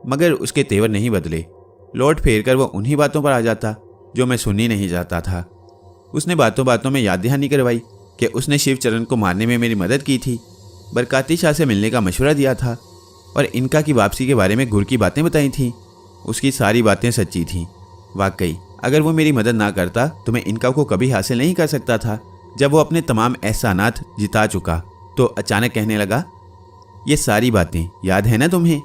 [SPEAKER 1] मगर उसके तेवर नहीं बदले। लौट फेर कर वो उन्हीं बातों पर आ जाता जो मैं सुननी नहीं चाहता था। उसने बातों बातों में याद दहानी करवाई कि उसने शिवचरण को मारने में मेरी मदद की थी, बरकाती शाह से मिलने का मशवरा दिया था और इनका की वापसी के बारे में गुर की बातें बताई थीं। उसकी सारी बातें सच्ची थीं। वाकई अगर वो मेरी मदद ना करता तो मैं इनका को कभी हासिल नहीं कर सकता था। जब वो अपने तमाम एहसानात जिता चुका तो अचानक कहने लगा, ये सारी बातें याद है ना तुम्हें?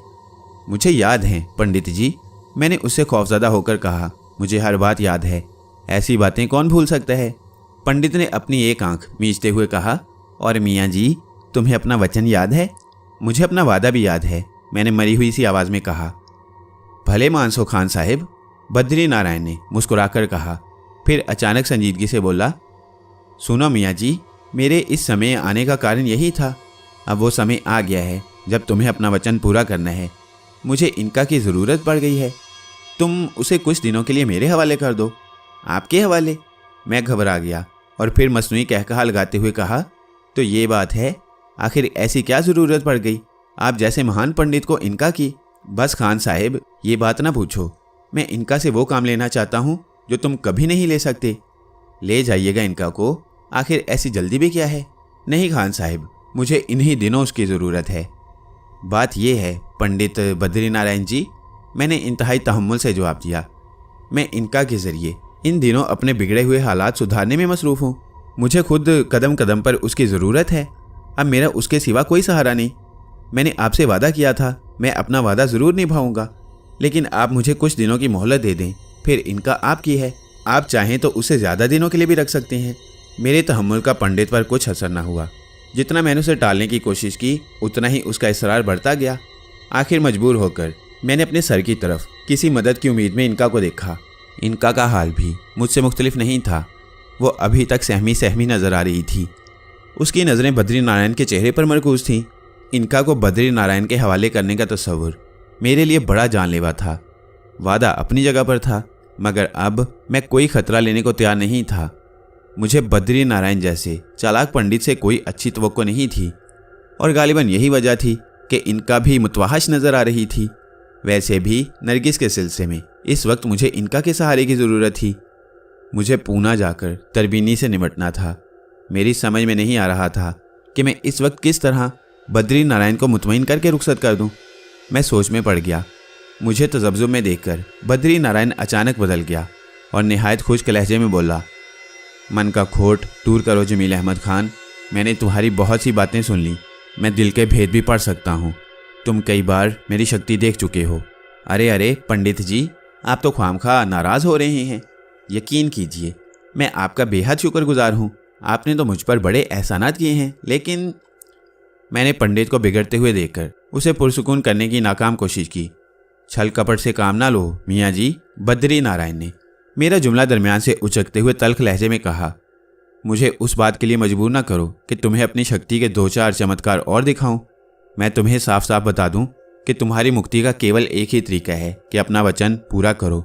[SPEAKER 1] मुझे याद हैं पंडित जी, मैंने उससे खौफजदा होकर कहा। मुझे हर बात याद है, ऐसी बातें कौन भूल सकता है? पंडित ने अपनी एक आंख मींचते हुए कहा, और मियाँ जी, तुम्हें अपना वचन याद है? मुझे अपना वादा भी याद है, मैंने मरी हुई सी आवाज़ में कहा। भले मानसो खान साहिब, बद्री नारायण ने मुस्कुराकर कहा। फिर अचानक संजीदगी से बोला, सुनो मियाँ जी, मेरे इस समय आने का कारण यही था। अब वो समय आ गया है जब तुम्हें अपना वचन पूरा करना है। मुझे इनका की ज़रूरत पड़ गई है। तुम उसे कुछ दिनों के लिए मेरे हवाले कर दो। आपके हवाले? मैं घबरा गया और फिर मसनूई कहकहा लगाते हुए कहा, तो ये बात है, आखिर ऐसी क्या ज़रूरत पड़ गई आप जैसे महान पंडित को इनका की? बस खान साहिब, ये बात ना पूछो। मैं इनका से वो काम लेना चाहता हूँ जो तुम कभी नहीं ले सकते। ले जाइएगा इनका को, आखिर ऐसी जल्दी भी क्या है? नहीं खान साहिब, मुझे इन्हीं दिनों उसकी ज़रूरत है। बात यह है पंडित बद्री नारायण जी, मैंने इंतहाई तहम्मुल से जवाब दिया, मैं इनका के ज़रिए इन दिनों अपने बिगड़े हुए हालात सुधारने में मसरूफ़ हूँ। मुझे खुद कदम कदम पर उसकी ज़रूरत है। अब मेरा उसके सिवा कोई सहारा नहीं। मैंने आपसे वादा किया था, मैं अपना वादा ज़रूर निभाऊंगा, लेकिन आप मुझे कुछ दिनों की मोहलत दे दें, फिर इनका आपकी है। आप चाहें तो उसे ज़्यादा दिनों के लिए भी रख सकते हैं। मेरे तहम्मुल का पंडित पर कुछ असर न हुआ। जितना मैंने उसे टालने की कोशिश की उतना ही उसका इसरार बढ़ता गया। आखिर मजबूर होकर मैंने अपने सर की तरफ किसी मदद की उम्मीद में इनका को देखा। इनका का हाल भी मुझसे मुख्तलिफ नहीं था। वो अभी तक सहमी सहमी नजर आ रही थी। उसकी नज़रें बद्री नारायण के चेहरे पर मरकूज थीं। इनका को बद्री नारायण के हवाले करने का तस्वुर मेरे लिए बड़ा जानलेवा था। वादा अपनी जगह पर था, मगर अब मैं कोई खतरा लेने को तैयार नहीं था। मुझे बद्री नारायण जैसे चालाक पंडित से कोई अच्छी तवक्को नहीं थी, और गालिबन यही वजह थी कि इनका भी मुतवहश नज़र आ रही थी। वैसे भी नरगिस के सिलसिले में इस वक्त मुझे इनका के सहारे की ज़रूरत थी। मुझे पूना जाकर तरबीनी से निमटना था। मेरी समझ में नहीं आ रहा था कि मैं इस वक्त किस तरह बद्री नारायण को मुतमईन करके रुखसत कर दूं। मैं सोच में पड़ गया। मुझे तजब्जुब में देखकर बद्री नारायण अचानक बदल गया और निहायत खुश्क लहजे में बोला, मन का खोट दूर करो जमील अहमद खान। मैंने तुम्हारी बहुत सी बातें सुन ली। मैं दिल के भेद भी पढ़ सकता हूँ। तुम कई बार मेरी शक्ति देख चुके हो। अरे पंडित जी, आप तो ख्वामखा नाराज़ हो रहे हैं। यकीन कीजिए, मैं आपका बेहद शुक्रगुजार हूँ। आपने तो मुझ पर बड़े एहसानात किए हैं, लेकिन मैंने पंडित को बिगड़ते हुए देखकर उसे पुरसुकून करने की नाकाम कोशिश की। छल कपट से काम ना लो मियाँ जी, बद्री नारायण ने मेरा जुमला दरमियान से उचकते हुए तल्ख लहजे में कहा। मुझे उस बात के लिए मजबूर ना करो कि तुम्हें अपनी शक्ति के 2-4 चमत्कार और दिखाऊं। मैं तुम्हें साफ साफ बता दूं कि तुम्हारी मुक्ति का केवल एक ही तरीका है कि अपना वचन पूरा करो।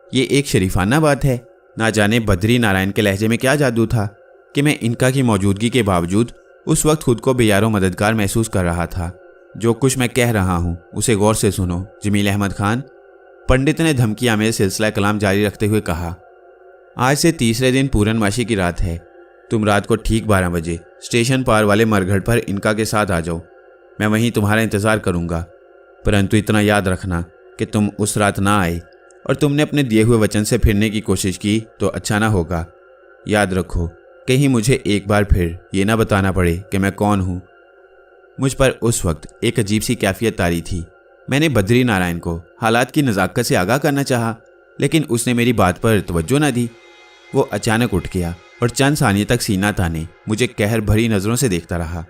[SPEAKER 1] ये एक शरीफाना बात है। ना जाने बद्री नारायण के लहजे में क्या जादू था कि मैं इनका की मौजूदगी के बावजूद उस वक्त खुद को बेयारो मददगार महसूस कर रहा था। जो कुछ मैं कह रहा हूँ उसे गौर से सुनो जमील अहमद खान। पंडित ने धमकी में सिलसिला कलाम जारी रखते हुए कहा। आज से तीसरे दिन पूरनमाशी की रात है। तुम रात को ठीक 12 बजे स्टेशन पार वाले मरघट पर इनका के साथ आ जाओ। मैं वहीं तुम्हारा इंतज़ार करूँगा। परंतु इतना याद रखना कि तुम उस रात ना आए और तुमने अपने दिए हुए वचन से फिरने की कोशिश की तो अच्छा ना होगा। याद रखो, कहीं मुझे एक बार फिर ये ना बताना पड़े कि मैं कौन हूँ। मुझ पर उस वक्त एक अजीब सी कैफियत तारी थी। मैंने बद्री नारायण को हालात की नज़ाकत से आगाह करना चाहा, लेकिन उसने मेरी बात पर तवज्जो न दी। वो अचानक उठ गया और चंद सानिये तक सीना ताने मुझे कहर भरी नज़रों से देखता रहा।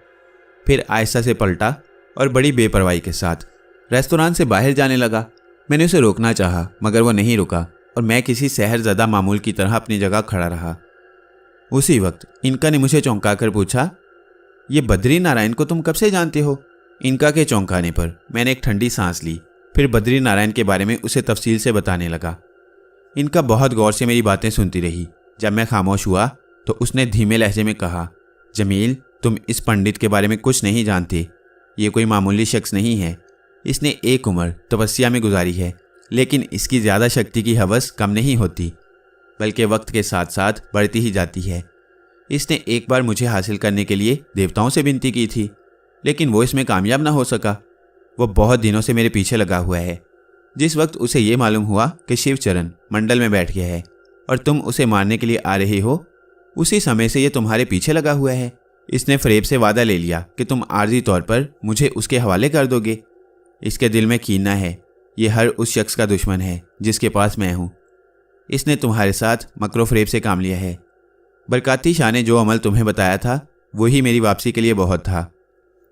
[SPEAKER 1] फिर आहिस्ता से पलटा और बड़ी बेपरवाही के साथ रेस्तोरां से बाहर जाने लगा। मैंने उसे रोकना चाहा, मगर वो नहीं रुका और मैं किसी सहरज़दा मामूल की तरह अपनी जगह खड़ा रहा। उसी वक्त इनका ने मुझे चौंका कर पूछा, ये बद्री नारायण को तुम कब से जानते हो? इनका के चौंकाने पर मैंने एक ठंडी सांस ली। फिर बद्री नारायण के बारे में उसे तफसील से बताने लगा। इनका बहुत गौर से मेरी बातें सुनती रही। जब मैं खामोश हुआ तो उसने धीमे लहजे में कहा, जमील, तुम इस पंडित के बारे में कुछ नहीं जानते। ये कोई मामूली शख्स नहीं है। इसने एक उम्र तपस्या में गुजारी है, लेकिन इसकी ज़्यादा शक्ति की हवस कम नहीं होती, बल्कि वक्त के साथ साथ बढ़ती ही जाती है। इसने एक बार मुझे हासिल करने के लिए देवताओं से विनती की थी, लेकिन वो इसमें कामयाब ना हो सका। वो बहुत दिनों से मेरे पीछे लगा हुआ है। जिस वक्त उसे ये मालूम हुआ कि शिवचरण मंडल में बैठ गया है और तुम उसे मारने के लिए आ रहे हो, उसी समय से ये तुम्हारे पीछे लगा हुआ है। इसने फरेब से वादा ले लिया कि तुम आर्जी तौर पर मुझे उसके हवाले कर दोगे। इसके दिल में कीना है। ये हर उस शख्स का दुश्मन है जिसके पास मैं हूँ। इसने तुम्हारे साथ मकरो फरेब से काम लिया है। बरकाती शाह ने जो अमल तुम्हें बताया था वही मेरी वापसी के लिए बहुत था।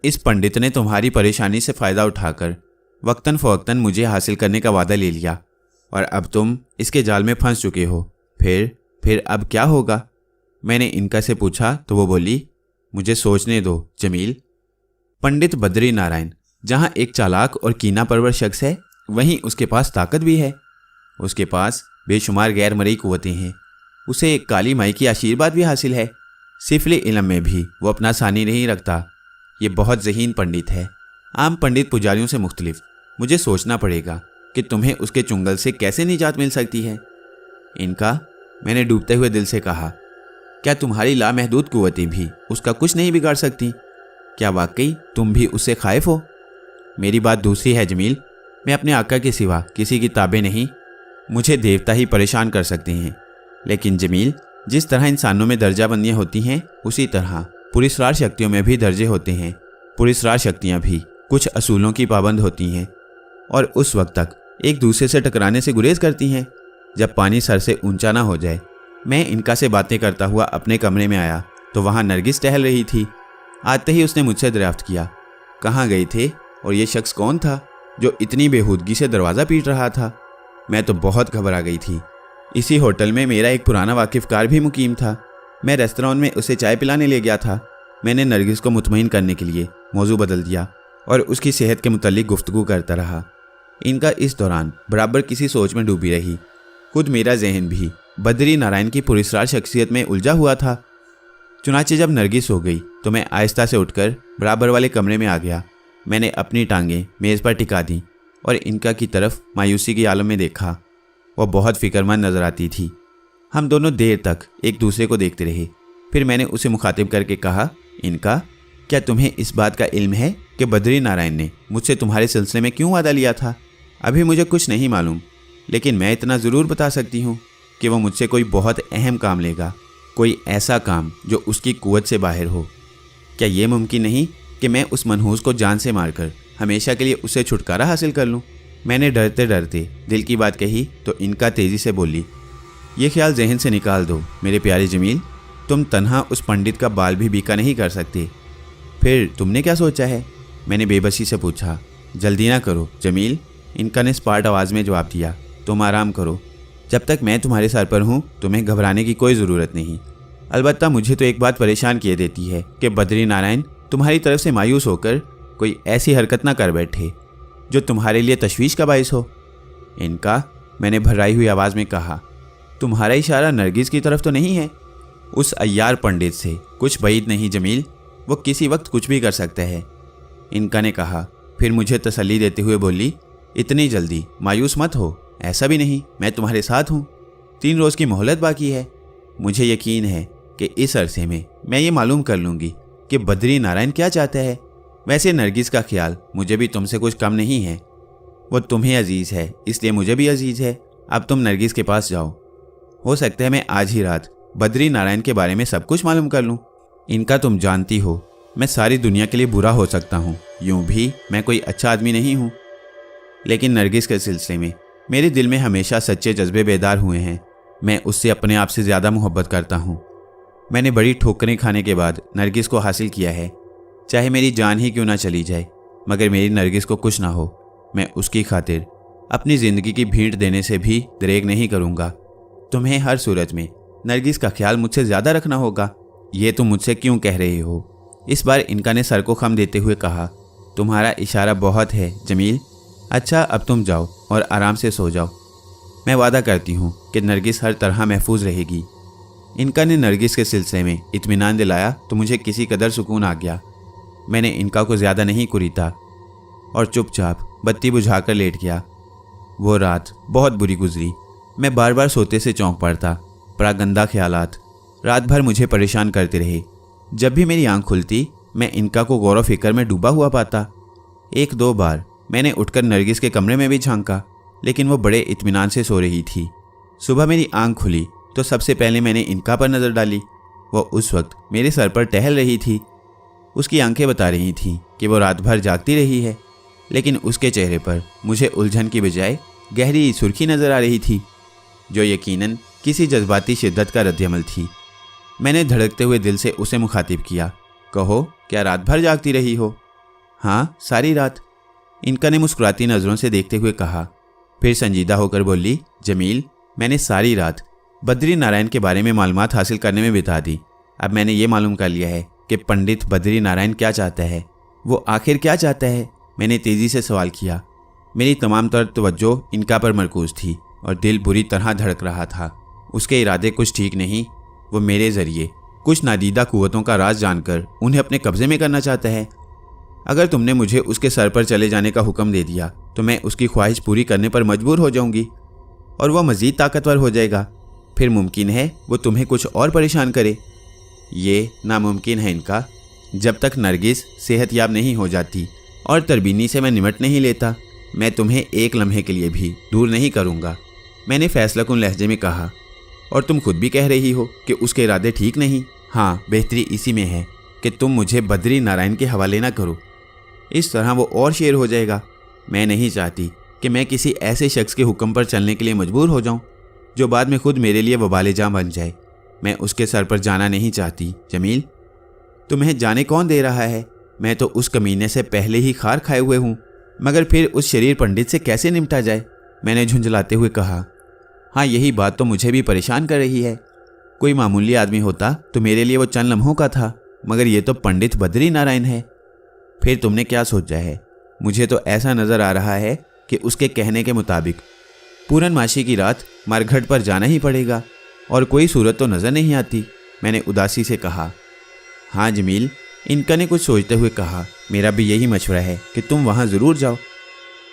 [SPEAKER 1] इस पंडित ने तुम्हारी परेशानी से फ़ायदा उठाकर वक्तन फ़वक्तन मुझे हासिल करने का वादा ले लिया, और अब तुम इसके जाल में फंस चुके हो। फिर अब क्या होगा? मैंने इनका से पूछा तो वो बोली, मुझे सोचने दो जमील। पंडित बद्री नारायण जहाँ एक चालाक और कीना परवर शख्स है, वहीं उसके पास ताकत भी है। उसके पास बेशुमार गैर मरई कुव्वतें हैं। उसे एक काली माई की आशीर्वाद भी हासिल है। सिफली इल्म में भी वो अपना सानी नहीं रखता। ये बहुत ज़हीन पंडित है, आम पंडित पुजारियों से मुख्तलिफ। मुझे सोचना पड़ेगा कि तुम्हें उसके चुंगल से कैसे निजात मिल सकती है। इनका, मैंने डूबते हुए दिल से कहा, क्या तुम्हारी लामहदूद कुव्वतें भी उसका कुछ नहीं बिगाड़ सकती? क्या वाकई तुम भी उससे खाइफ हो? मेरी बात दूसरी है जमील। मैं अपने आका के सिवा किसी की ताबे नहीं। मुझे देवता ही परेशान कर सकते हैं, लेकिन जमील, जिस तरह इंसानों में दर्जाबंदियाँ होती हैं, उसी तरह पुरस्कार शक्तियों में भी दर्जे होते हैं। पुरस्कार शक्तियाँ भी कुछ असूलों की पाबंद होती हैं और उस वक्त तक एक दूसरे से टकराने से गुरेज करती हैं जब पानी सर से ऊंचा ना हो जाए। मैं इनका से बातें करता हुआ अपने कमरे में आया तो वहाँ नरगिस टहल रही थी। आते ही उसने मुझसे दरियाफ्त किया, कहाँ गए थे और ये शख्स कौन था जो इतनी बेहूदगी से दरवाज़ा पीट रहा था। मैं तो बहुत घबरा गई थी। इसी होटल में मेरा एक पुराना वाकिफ़कार भी मुकीम था। मैं रेस्तरां में उसे चाय पिलाने ले गया था। मैंने नरगिस को मुतमईन करने के लिए मौजू बदल दिया और उसकी सेहत के मुतल्लिक गुफ्तगू करता रहा। इनका इस दौरान बराबर किसी सोच में डूबी रही। खुद मेरा जहन भी बद्री नारायण की पुरस्कार शख्सियत में उलझा हुआ था। चुनाचे जब नरगिस हो गई तो मैं आहिस्ता से उठकर बराबर वाले कमरे में आ गया। मैंने अपनी टांगें मेज़ पर टिका दी और इनका की तरफ मायूसी के आलम में देखा। वह बहुत फिक्रमंद नजर आती थी। हम दोनों देर तक एक दूसरे को देखते रहे। फिर मैंने उसे मुखातिब करके कहा, इनका, क्या तुम्हें इस बात का इल्म है कि बद्री नारायण ने मुझसे तुम्हारे सिलसिले में क्यों वादा लिया था? अभी मुझे कुछ नहीं मालूम, लेकिन मैं इतना ज़रूर बता सकती हूँ कि वह मुझसे कोई बहुत अहम काम लेगा, कोई ऐसा काम जो उसकी कुव्वत से बाहर हो। क्या ये मुमकिन नहीं कि मैं उस मनहूस को जान से मारकर हमेशा के लिए उससे छुटकारा हासिल कर लूँ? मैंने डरते डरते दिल की बात कही तो इनका तेज़ी से बोली, ये ख्याल जहन से निकाल दो मेरे प्यारे जमील, तुम तन्हा उस पंडित का बाल भी बीका नहीं कर सकते। फिर तुमने क्या सोचा है? मैंने बेबसी से पूछा। जल्दी ना करो जमील, इनका ने स्पार्ट आवाज़ में जवाब दिया, तुम आराम करो। जब तक मैं तुम्हारे सर पर हूँ तुम्हें घबराने की कोई ज़रूरत नहीं। अलबत्ता मुझे तो एक बात परेशान किए देती है कि बद्री नारायण तुम्हारी तरफ से मायूस होकर कोई ऐसी हरकत ना कर बैठे जो तुम्हारे लिए तशवीश का बाइस हो। इनका, मैंने भर्राई हुई आवाज़ में कहा, तुम्हारा इशारा नरगिस की तरफ तो नहीं है? उस अय्यार पंडित से कुछ बैद नहीं जमील, वो किसी वक्त कुछ भी कर सकता है। इनका ने कहा। फिर मुझे तसल्ली देते हुए बोली, इतनी जल्दी मायूस मत हो, ऐसा भी नहीं, मैं तुम्हारे साथ हूँ। 3 रोज़ की मोहलत बाकी है। मुझे यकीन है कि इस अरसे में मैं ये मालूम कर लूँगी कि बद्री नारायण क्या चाहता है। वैसे नरगिस का ख्याल मुझे भी तुमसे कुछ कम नहीं है। वो तुम्हें अजीज़ है, इसलिए मुझे भी अजीज़ है। अब तुम नरगिस के पास जाओ। हो सकता है मैं आज ही रात बद्री नारायण के बारे में सब कुछ मालूम कर लूँ। इनका, तुम जानती हो मैं सारी दुनिया के लिए बुरा हो सकता हूँ, यूँ भी मैं कोई अच्छा आदमी नहीं हूँ, लेकिन नरगिस के सिलसिले में मेरे दिल में हमेशा सच्चे जज्बे बेदार हुए हैं। मैं उससे अपने आप से ज़्यादा मोहब्बत करता हूँ। मैंने बड़ी ठोकरें खाने के बाद नरगिस को हासिल किया है। चाहे मेरी जान ही क्यों ना चली जाए, मगर मेरी नरगिस को कुछ ना हो, मैं उसकी खातिर अपनी ज़िंदगी की भीड़ देने से भी दरेग नहीं करूँगा। तुम्हें हर सूरत में नरगिस का ख्याल मुझसे ज़्यादा रखना होगा। ये तुम मुझसे क्यों कह रही हो? इस बार इनका ने सर को खम देते हुए कहा, तुम्हारा इशारा बहुत है जमील। अच्छा, अब तुम जाओ और आराम से सो जाओ। मैं वादा करती हूँ कि नरगिस हर तरह महफूज रहेगी। इनका ने नरगिस के सिलसिले में इत्मीनान दिलाया तो मुझे किसी कदर सुकून आ गया। मैंने इनका को ज़्यादा नहीं कुरीता और चुपचाप बत्ती बुझाकर लेट गया। वो रात बहुत बुरी गुजरी। मैं बार बार सोते से चौंक पड़ता। बड़ा गंदा ख्यालात रात भर मुझे परेशान करते रहे। जब भी मेरी आंख खुलती मैं इनका को गौर फिक्र में डूबा हुआ पाता। 1-2 बार मैंने उठकर नरगिस के कमरे में भी झांका, लेकिन वो बड़े इत्मीनान से सो रही थी। सुबह मेरी आंख खुली तो सबसे पहले मैंने इनका पर नज़र डाली। वो उस वक्त मेरे सर पर टहल रही थी। उसकी आंखें बता रही थीं कि वो रात भर जागती रही है, लेकिन उसके चेहरे पर मुझे उलझन की बजाय गहरी सुर्खी नज़र आ रही थी, जो यकीनन किसी जज्बाती शिद्दत का रद्दअमल थी। मैंने धड़कते हुए दिल से उसे मुखातिब किया, कहो, क्या रात भर जागती रही हो? हाँ, सारी रात। इनका ने मुस्कुराती नज़रों से देखते हुए कहा। फिर संजीदा होकर बोली, जमील, मैंने सारी रात बद्री नारायण के बारे में मालूमात हासिल करने में बिता दी। अब मैंने ये मालूम कर लिया है कि पंडित बद्री नारायण क्या चाहता है। वो आखिर क्या चाहता है? मैंने तेज़ी से सवाल किया। मेरी तमाम तर तवज्जो इनका पर मरकूज़ थी और दिल बुरी तरह धड़क रहा था। उसके इरादे कुछ ठीक नहीं। वो मेरे ज़रिए कुछ नादीदा कुव्वतों का राज जानकर उन्हें अपने कब्ज़े में करना चाहता है। अगर तुमने मुझे उसके सर पर चले जाने का हुक्म दे दिया तो मैं उसकी ख्वाहिश पूरी करने पर मजबूर हो जाऊंगी और वह मज़ीद ताकतवर हो जाएगा। फिर मुमकिन है वो तुम्हें कुछ और परेशान करे। ये नामुमकिन है इनका। जब तक नरगिस सेहतयाब नहीं हो जाती और तरबीनी से मैं निमट नहीं लेता, मैं तुम्हें एक लम्हे के लिए भी दूर नहीं करूँगा। मैंने फैसलाकुन लहजे में कहा। और तुम खुद भी कह रही हो कि उसके इरादे ठीक नहीं। हाँ, बेहतरी इसी में है कि तुम मुझे बद्री नारायण के हवाले ना करो। इस तरह वो और शेर हो जाएगा। मैं नहीं चाहती कि मैं किसी ऐसे शख्स के हुक्म पर चलने के लिए मजबूर हो जाऊं जो बाद में खुद मेरे लिए वबाले जां बन जाए। मैं उसके सर पर जाना नहीं चाहती जमील। तुम्हें जाने कौन दे रहा है, मैं तो उस कमीने से पहले ही खार खाए हुए हूँ, मगर फिर उस शरीर पंडित से कैसे निपटा जाए, मैंने झुंझलाते हुए कहा। हाँ, यही बात तो मुझे भी परेशान कर रही है। कोई मामूली आदमी होता तो मेरे लिए वो चंद लम्हों का था, मगर ये तो पंडित बद्री नारायण है। फिर तुमने क्या सोचा है? मुझे तो ऐसा नज़र आ रहा है कि उसके कहने के मुताबिक पूर्णमासी की रात मरघट पर जाना ही पड़ेगा, और कोई सूरत तो नज़र नहीं आती, मैंने उदासी से कहा। हाँ जमील, इनका ने कुछ सोचते हुए कहा, मेरा भी यही मशवरा है कि तुम वहाँ ज़रूर जाओ।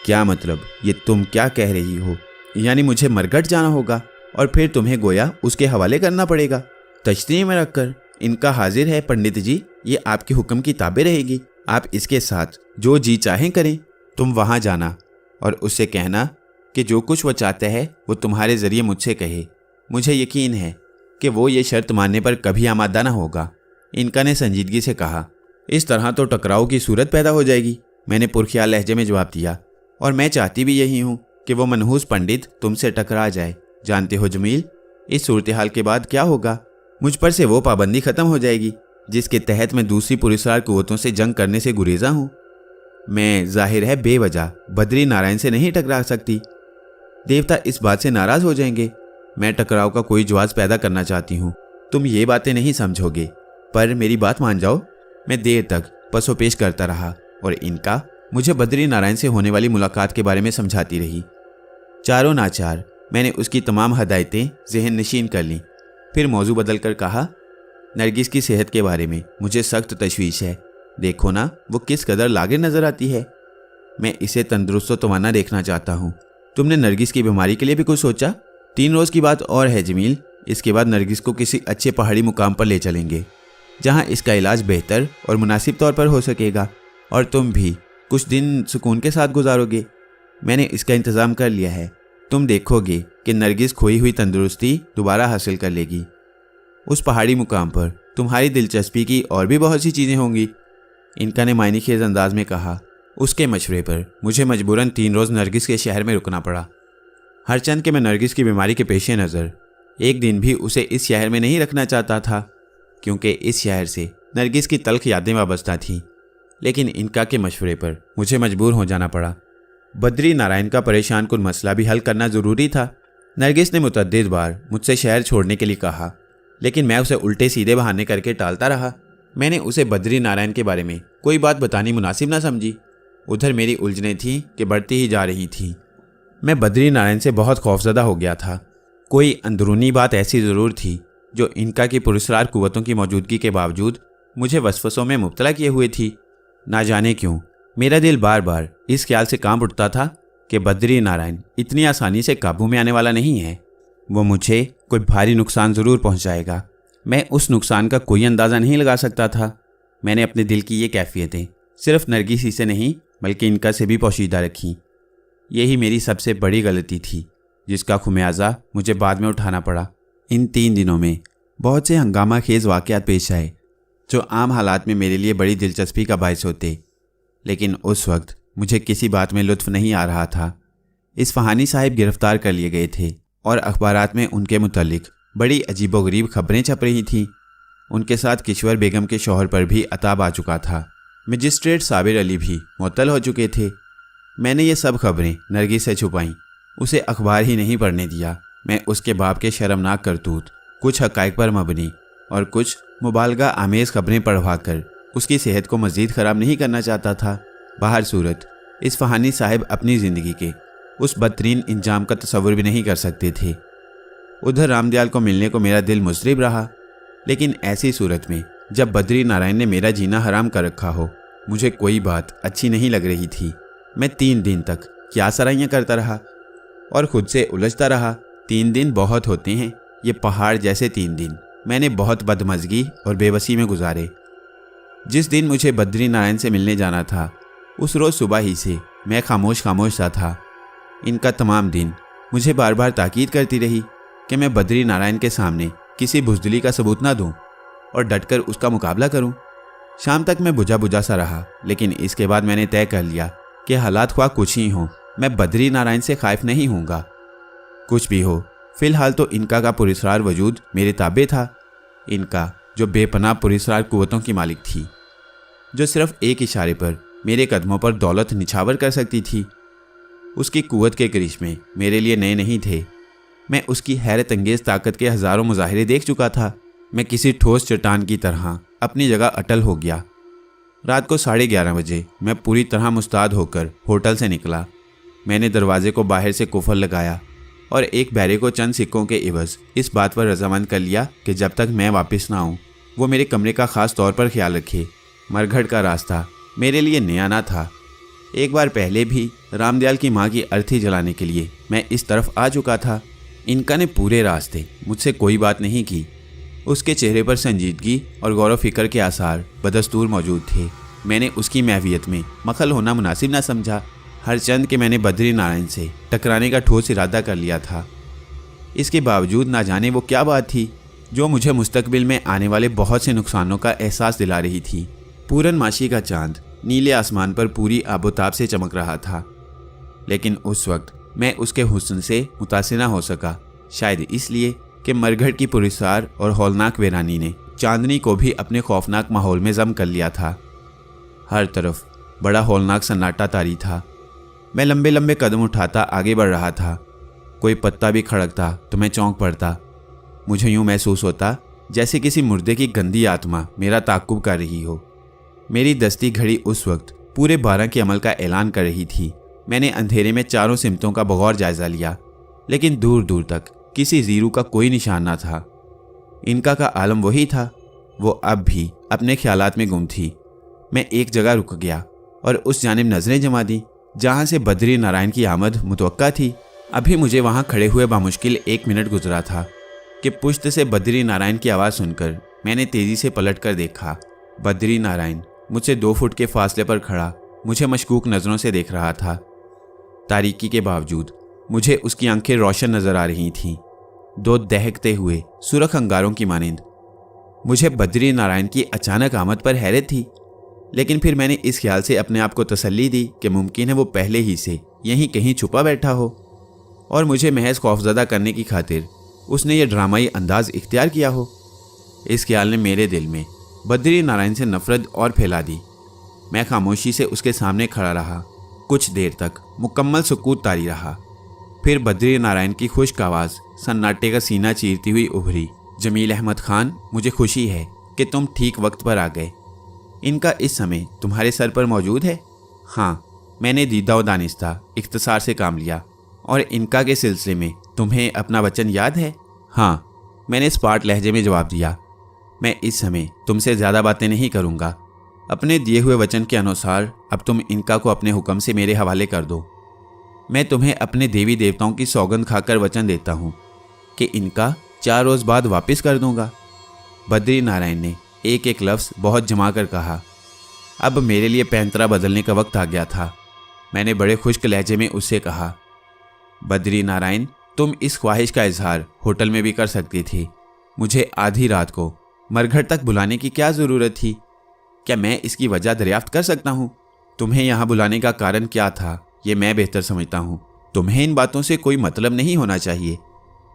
[SPEAKER 1] क्या मतलब, ये तुम क्या कह रही हो? यानी मुझे मरघट जाना होगा और फिर तुम्हें गोया उसके हवाले करना पड़ेगा, तश्तरी में रखकर। इनका हाजिर है पंडित जी, ये आपके हुक्म की ताबे रहेगी, आप इसके साथ जो जी चाहें करें। तुम वहाँ जाना और उससे कहना कि जो कुछ वो चाहता है वो तुम्हारे ज़रिए मुझसे कहे। मुझे यकीन है कि वो ये शर्त मानने पर कभी आमादा ना होगा, इनका ने संजीदगी से कहा। इस तरह तो टकराव की सूरत पैदा हो जाएगी, मैंने पुरख्याल लहजे में जवाब दिया, और मैं चाहती भी यही हूँ कि वो मनहूस पंडित तुमसे टकरा जाए। जानते हो जमील, इस सूरत हाल के बाद क्या होगा? मुझ पर से वो पाबंदी ख़त्म हो जाएगी जिसके तहत मैं दूसरी पुरस्कार कुव्वतों से जंग करने से गुरेजा हूँ। मैं जाहिर है बेवजह बद्री नारायण से नहीं टकरा सकती। देवता इस बात से नाराज़ हो जाएंगे। मैं टकराव का कोई जवाब पैदा करना चाहती हूँ। तुम ये बातें नहीं समझोगे, पर मेरी बात मान जाओ। मैं देर तक पसोपेश करता रहा और इनका मुझे बद्री नारायण से होने वाली मुलाकात के बारे में समझाती रही। चारों नाचार मैंने उसकी तमाम हदायतें जहन नशीन कर लीं। फिर मौजू बदल कर कहा, नरगिस की सेहत के बारे में मुझे सख्त तशवीश है। देखो ना, वो किस कदर लागिर नज़र आती है। मैं इसे तंदुरुस्त तवाना देखना चाहता हूँ। तुमने नरगिस की बीमारी के लिए भी कुछ सोचा? 3 रोज़ की बात और है जमील, इसके बाद नरगिस को किसी अच्छे पहाड़ी मुकाम पर ले चलेंगे जहाँ इसका इलाज बेहतर और मुनासिब तौर पर हो सकेगा, और तुम भी कुछ दिन सुकून के साथ गुजारोगे। मैंने इसका इंतज़ाम कर लिया है। तुम देखोगे कि नरगिस खोई हुई तंदुरुस्ती दोबारा हासिल कर लेगी। उस पहाड़ी मुकाम पर तुम्हारी दिलचस्पी की और भी बहुत सी चीज़ें होंगी, इनका ने मायने खेज अंदाज में कहा। उसके मशवरे पर मुझे मजबूरन 3 रोज़ नरगिस के शहर में रुकना पड़ा। हरचंद के मैं नरगिस की बीमारी के पेश नज़र एक दिन भी उसे इस शहर में नहीं रखना चाहता था, क्योंकि इस शहर से नरगिस की तल्ख यादें वाबस्ता थीं। लेकिन इनका के मशवरे पर मुझे मजबूर हो जाना पड़ा। बद्री नारायण का परेशान कुन मसला भी हल करना ज़रूरी था। नरगिस ने मुतअद्दिद बार मुझसे शहर छोड़ने के लिए कहा, लेकिन मैं उसे उल्टे सीधे बहाने करके टालता रहा। मैंने उसे बद्री नारायण के बारे में कोई बात बतानी मुनासिब ना समझी। उधर मेरी उलझनें थीं कि बढ़ती ही जा रही थीं। मैं बद्री नारायण से बहुत खौफजदा हो गया था। कोई अंदरूनी बात ऐसी ज़रूर थी जो इनका की पुरस्कार कुव्वतों की मौजूदगी के बावजूद मुझे वसवसों में मुब्तला किए हुए थी। ना जाने क्यों मेरा दिल बार बार इस ख्याल से कांप उठता था कि बद्री नारायण इतनी आसानी से काबू में आने वाला नहीं है। वो मुझे कोई भारी नुकसान ज़रूर पहुंचाएगा। मैं उस नुकसान का कोई अंदाज़ा नहीं लगा सकता था। मैंने अपने दिल की ये कैफियतें सिर्फ नरगिस ही से नहीं बल्कि इनका से भी पोशीदा रखीं। यही मेरी सबसे बड़ी गलती थी, जिसका खुमियाजा मुझे बाद में उठाना पड़ा। इन 3 दिनों में बहुत से हंगामा खेज वाक़यात पेश आए जो आम हालात में मेरे लिए बड़ी दिलचस्पी का बायस होते, लेकिन उस वक्त मुझे किसी बात में लुत्फ़ नहीं आ रहा था। इस्फहानी साहिब गिरफ्तार कर लिए गए थे और अखबारात में उनके मुतल्लिक बड़ी अजीबोगरीब खबरें छप रही थीं। उनके साथ किश्वर बेगम के शौहर पर भी अताब आ चुका था। मजिस्ट्रेट साबिर अली भी मुअत्तल हो चुके थे। मैंने ये सब खबरें नरगिस से छुपाईं, उसे अखबार ही नहीं पढ़ने दिया। मैं उसके बाप के शर्मनाक करतूत, कुछ हक़ाइक़ पर मबनी और कुछ मुबालगा आमेज़ खबरें पढ़वा कर उसकी सेहत को मज़ीद ख़राब नहीं करना चाहता था। बाहर सूरत इस्फहानी साहिब अपनी ज़िंदगी के उस बदतरीन इंजाम का तसव्वुर भी नहीं कर सकते थे। उधर रामदयाल को मिलने को मेरा दिल मुस्तरिब रहा, लेकिन ऐसी सूरत में जब बद्री नारायण ने मेरा जीना हराम कर रखा हो, मुझे कोई बात अच्छी नहीं लग रही थी। मैं 3 दिन तक क्या सराइयाँ करता रहा और ख़ुद से उलझता रहा। 3 दिन बहुत होते हैं, ये पहाड़ जैसे 3 दिन मैंने बहुत बदमज़गी और बेबसी में गुजारे। जिस दिन मुझे बद्री नारायण से मिलने जाना था, उस रोज़ सुबह ही से मैं खामोश सा था। इनका तमाम दिन मुझे बार बार ताकीद करती रही कि मैं बद्री नारायण के सामने किसी बुज़दिली का सबूत ना दूं और डटकर उसका मुकाबला करूं। शाम तक मैं बुझा सा रहा, लेकिन इसके बाद मैंने तय कर लिया कि हालात ख्वाह कुछ ही हों, मैं बद्री नारायण से खाइफ नहीं हूँगा। कुछ भी हो, फ़िलहाल तो इनका का पुरस्कार वजूद मेरे ताबे था। इनका जो बेपनाह पुरस्कार कुव्वतों की मालिक थी, जो सिर्फ एक इशारे पर मेरे कदमों पर दौलत निछावर कर सकती थी। उसकी कुव्वत के करिश्मे मेरे लिए नए नहीं थे। मैं उसकी हैरत अंगेज ताकत के हज़ारों मुजाहिरे देख चुका था। मैं किसी ठोस चट्टान की तरह अपनी जगह अटल हो गया। रात को 11:30 बजे मैं पूरी तरह मुस्ताद होकर होटल से निकला। मैंने दरवाजे को बाहर से कुफल लगाया और एक बैरे को चंद सिक्कों के एवज इस बात पर रजामंद कर लिया कि जब तक मैं वापस ना आऊँ वो मेरे कमरे का ख़ास तौर पर ख्याल रखे। मरघट का रास्ता मेरे लिए नया ना था। एक बार पहले भी रामदयाल की माँ की अर्थी जलाने के लिए मैं इस तरफ आ चुका था। इनका ने पूरे रास्ते मुझसे कोई बात नहीं की। उसके चेहरे पर संजीदगी और गौरव फिक्र के आसार बदस्तूर मौजूद थे। मैंने उसकी महवियत में मखल होना मुनासिब ना समझा। हर चंद के मैंने बद्री नारायण से टकराने का ठोस इरादा कर लिया था। इसके बावजूद ना जाने वो क्या बात थी जो मुझे मुस्तकबिल में आने वाले बहुत से नुकसानों का एहसास दिला रही थी। पूरनमाशी का चांद नीले आसमान पर पूरी आबोताब से चमक रहा था, लेकिन उस वक्त मैं उसके हुस्न से मुतासिर ना हो सका। शायद इसलिए कि मरघट की पुरस्कार और हौलनाक वीरानी ने चांदनी को भी अपने खौफनाक माहौल में जम कर लिया था। हर तरफ बड़ा हौलनाक सन्नाटा तारी था। मैं लंबे लंबे कदम उठाता आगे बढ़ रहा था। कोई पत्ता भी खड़कता तो मैं चौंक पड़ता। मुझे यूं महसूस होता जैसे किसी मुर्दे की गंदी आत्मा मेरा ताक़ुब कर रही हो। मेरी दस्ती घड़ी उस वक्त पूरे 12 के अमल का ऐलान कर रही थी। मैंने अंधेरे में चारों सिमतों का बगौर जायजा लिया, लेकिन दूर दूर तक किसी जीरू का कोई निशान ना था। इनका का आलम वही था। वो अब भी अपने ख्यालात में गुम थी। मैं एक जगह रुक गया और उस जानिब नजरें जमा दी जहां से बद्री नारायण की आमद मुतवक्का थी। अभी मुझे वहां खड़े हुए बामुश्किल 1 मिनट गुजरा था कि पुश्त से बद्री नारायण की आवाज़ सुनकर मैंने तेजी से पलट कर देखा। बद्री नारायण मुझसे 2 फुट के फासले पर खड़ा मुझे मशकूक नज़रों से देख रहा था। तारीकी के बावजूद मुझे उसकी आंखें रोशन नजर आ रही थीं, 2 दहकते हुए सुरख अंगारों की मानिंद। मुझे बद्री नारायण की अचानक आमद पर हैरत थी, लेकिन फिर मैंने इस ख्याल से अपने आप को तसल्ली दी कि मुमकिन है वो पहले ही से यहीं कहीं छुपा बैठा हो और मुझे महज खौफजदा करने की खातिर उसने ये ड्रामाई अंदाज इख्तियार किया हो। इस ख्याल ने मेरे दिल में बद्री नारायण से नफरत और फैला दी। मैं खामोशी से उसके सामने खड़ा रहा। कुछ देर तक मुकम्मल सुकूत तारी रहा। फिर बद्री नारायण की खुश्क आवाज़ सन्नाटे का सीना चीरती हुई उभरी। जमील अहमद खान, मुझे खुशी है कि तुम ठीक वक्त पर आ गए। इनका इस समय तुम्हारे सर पर मौजूद है? हाँ, मैंने दीदा व दानिस्ता इख्तिसार से काम लिया। और इनका के सिलसिले में तुम्हें अपना वचन याद है? हाँ, मैंने स्पार्ट लहजे में जवाब दिया। मैं इस समय तुमसे ज़्यादा बातें नहीं करूँगा। अपने दिए हुए वचन के अनुसार अब तुम इनका को अपने हुक्म से मेरे हवाले कर दो। मैं तुम्हें अपने देवी देवताओं की सौगंध खाकर वचन देता हूँ कि इनका 4 रोज़ बाद वापस कर दूंगा। बद्री नारायण ने एक एक लफ्ज़ बहुत जमा कर कहा। अब मेरे लिए पैंतरा बदलने का वक्त आ गया था। मैंने बड़े खुश्क लहजे में उससे कहा, बद्री नारायण, तुम इस ख्वाहिश का इजहार होटल में भी कर सकती थी। मुझे आधी रात को मरघट तक बुलाने की क्या ज़रूरत थी? क्या मैं इसकी वजह दरियाफ्त कर सकता हूँ? तुम्हें यहाँ बुलाने का कारण क्या था ये मैं बेहतर समझता हूँ। तुम्हें इन बातों से कोई मतलब नहीं होना चाहिए।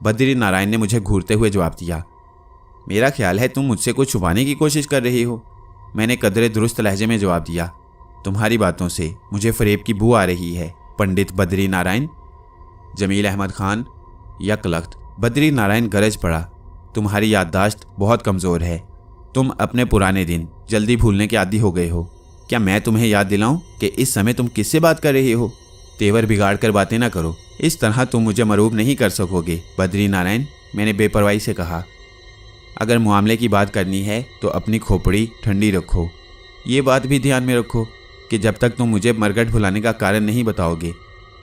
[SPEAKER 1] बद्री नारायण ने मुझे घूरते हुए जवाब दिया। मेरा ख्याल है तुम मुझसे कुछ छुपाने की कोशिश कर रही हो। मैंने कदरे दुरुस्त लहजे में जवाब दिया। तुम्हारी बातों से मुझे फरेब की बू आ रही है पंडित बद्री नारायण। जमील अहमद खान, यकलख्त बद्री नारायण गरज पड़ा। तुम्हारी याददाश्त बहुत कमज़ोर है। तुम अपने पुराने दिन जल्दी भूलने के आदी हो गए हो। क्या मैं तुम्हें याद दिलाऊं कि इस समय तुम किससे बात कर रही हो? तेवर बिगाड़ कर बातें ना करो। इस तरह तुम मुझे मरूब नहीं कर सकोगे बद्री नारायण, मैंने बेपरवाही से कहा। अगर मामले की बात करनी है तो अपनी खोपड़ी ठंडी रखो। ये बात भी ध्यान में रखो कि जब तक तुम मुझे मरघट भुलाने का कारण नहीं बताओगे,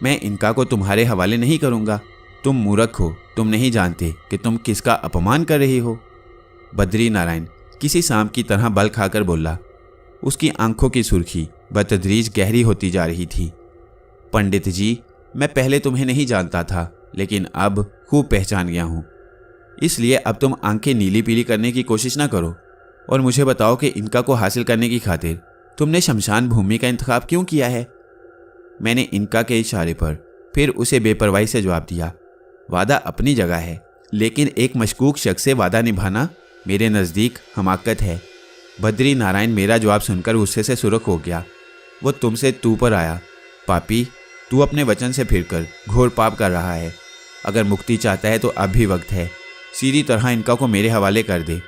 [SPEAKER 1] मैं इनका को तुम्हारे हवाले नहीं करूँगा। तुम मूर्ख हो, तुम नहीं जानते कि तुम किसका अपमान कर रही हो। बद्री नारायण किसी सांप की तरह बल खाकर बोला। उसकी आंखों की सुर्खी बतदरीज गहरी होती जा रही थी। पंडित जी, मैं पहले तुम्हें नहीं जानता था, लेकिन अब खूब पहचान गया हूँ। इसलिए अब तुम आंखें नीली पीली करने की कोशिश ना करो और मुझे बताओ कि इनका को हासिल करने की खातिर तुमने शमशान भूमि का इंतखाब क्यों किया है? मैंने इनका के इशारे पर फिर उसे बेपरवाही से जवाब दिया। वादा अपनी जगह है, लेकिन एक मशकूक शख्स से वादा निभाना मेरे नज़दीक हमाकत है। बद्री नारायण मेरा जवाब सुनकर गुस्से से सुर्ख हो गया। वो तुमसे तू पर आया। पापी, तू अपने वचन से फिरकर घोर पाप कर रहा है। अगर मुक्ति चाहता है तो अब भी वक्त है। सीधी तरह इनका को मेरे हवाले कर दे।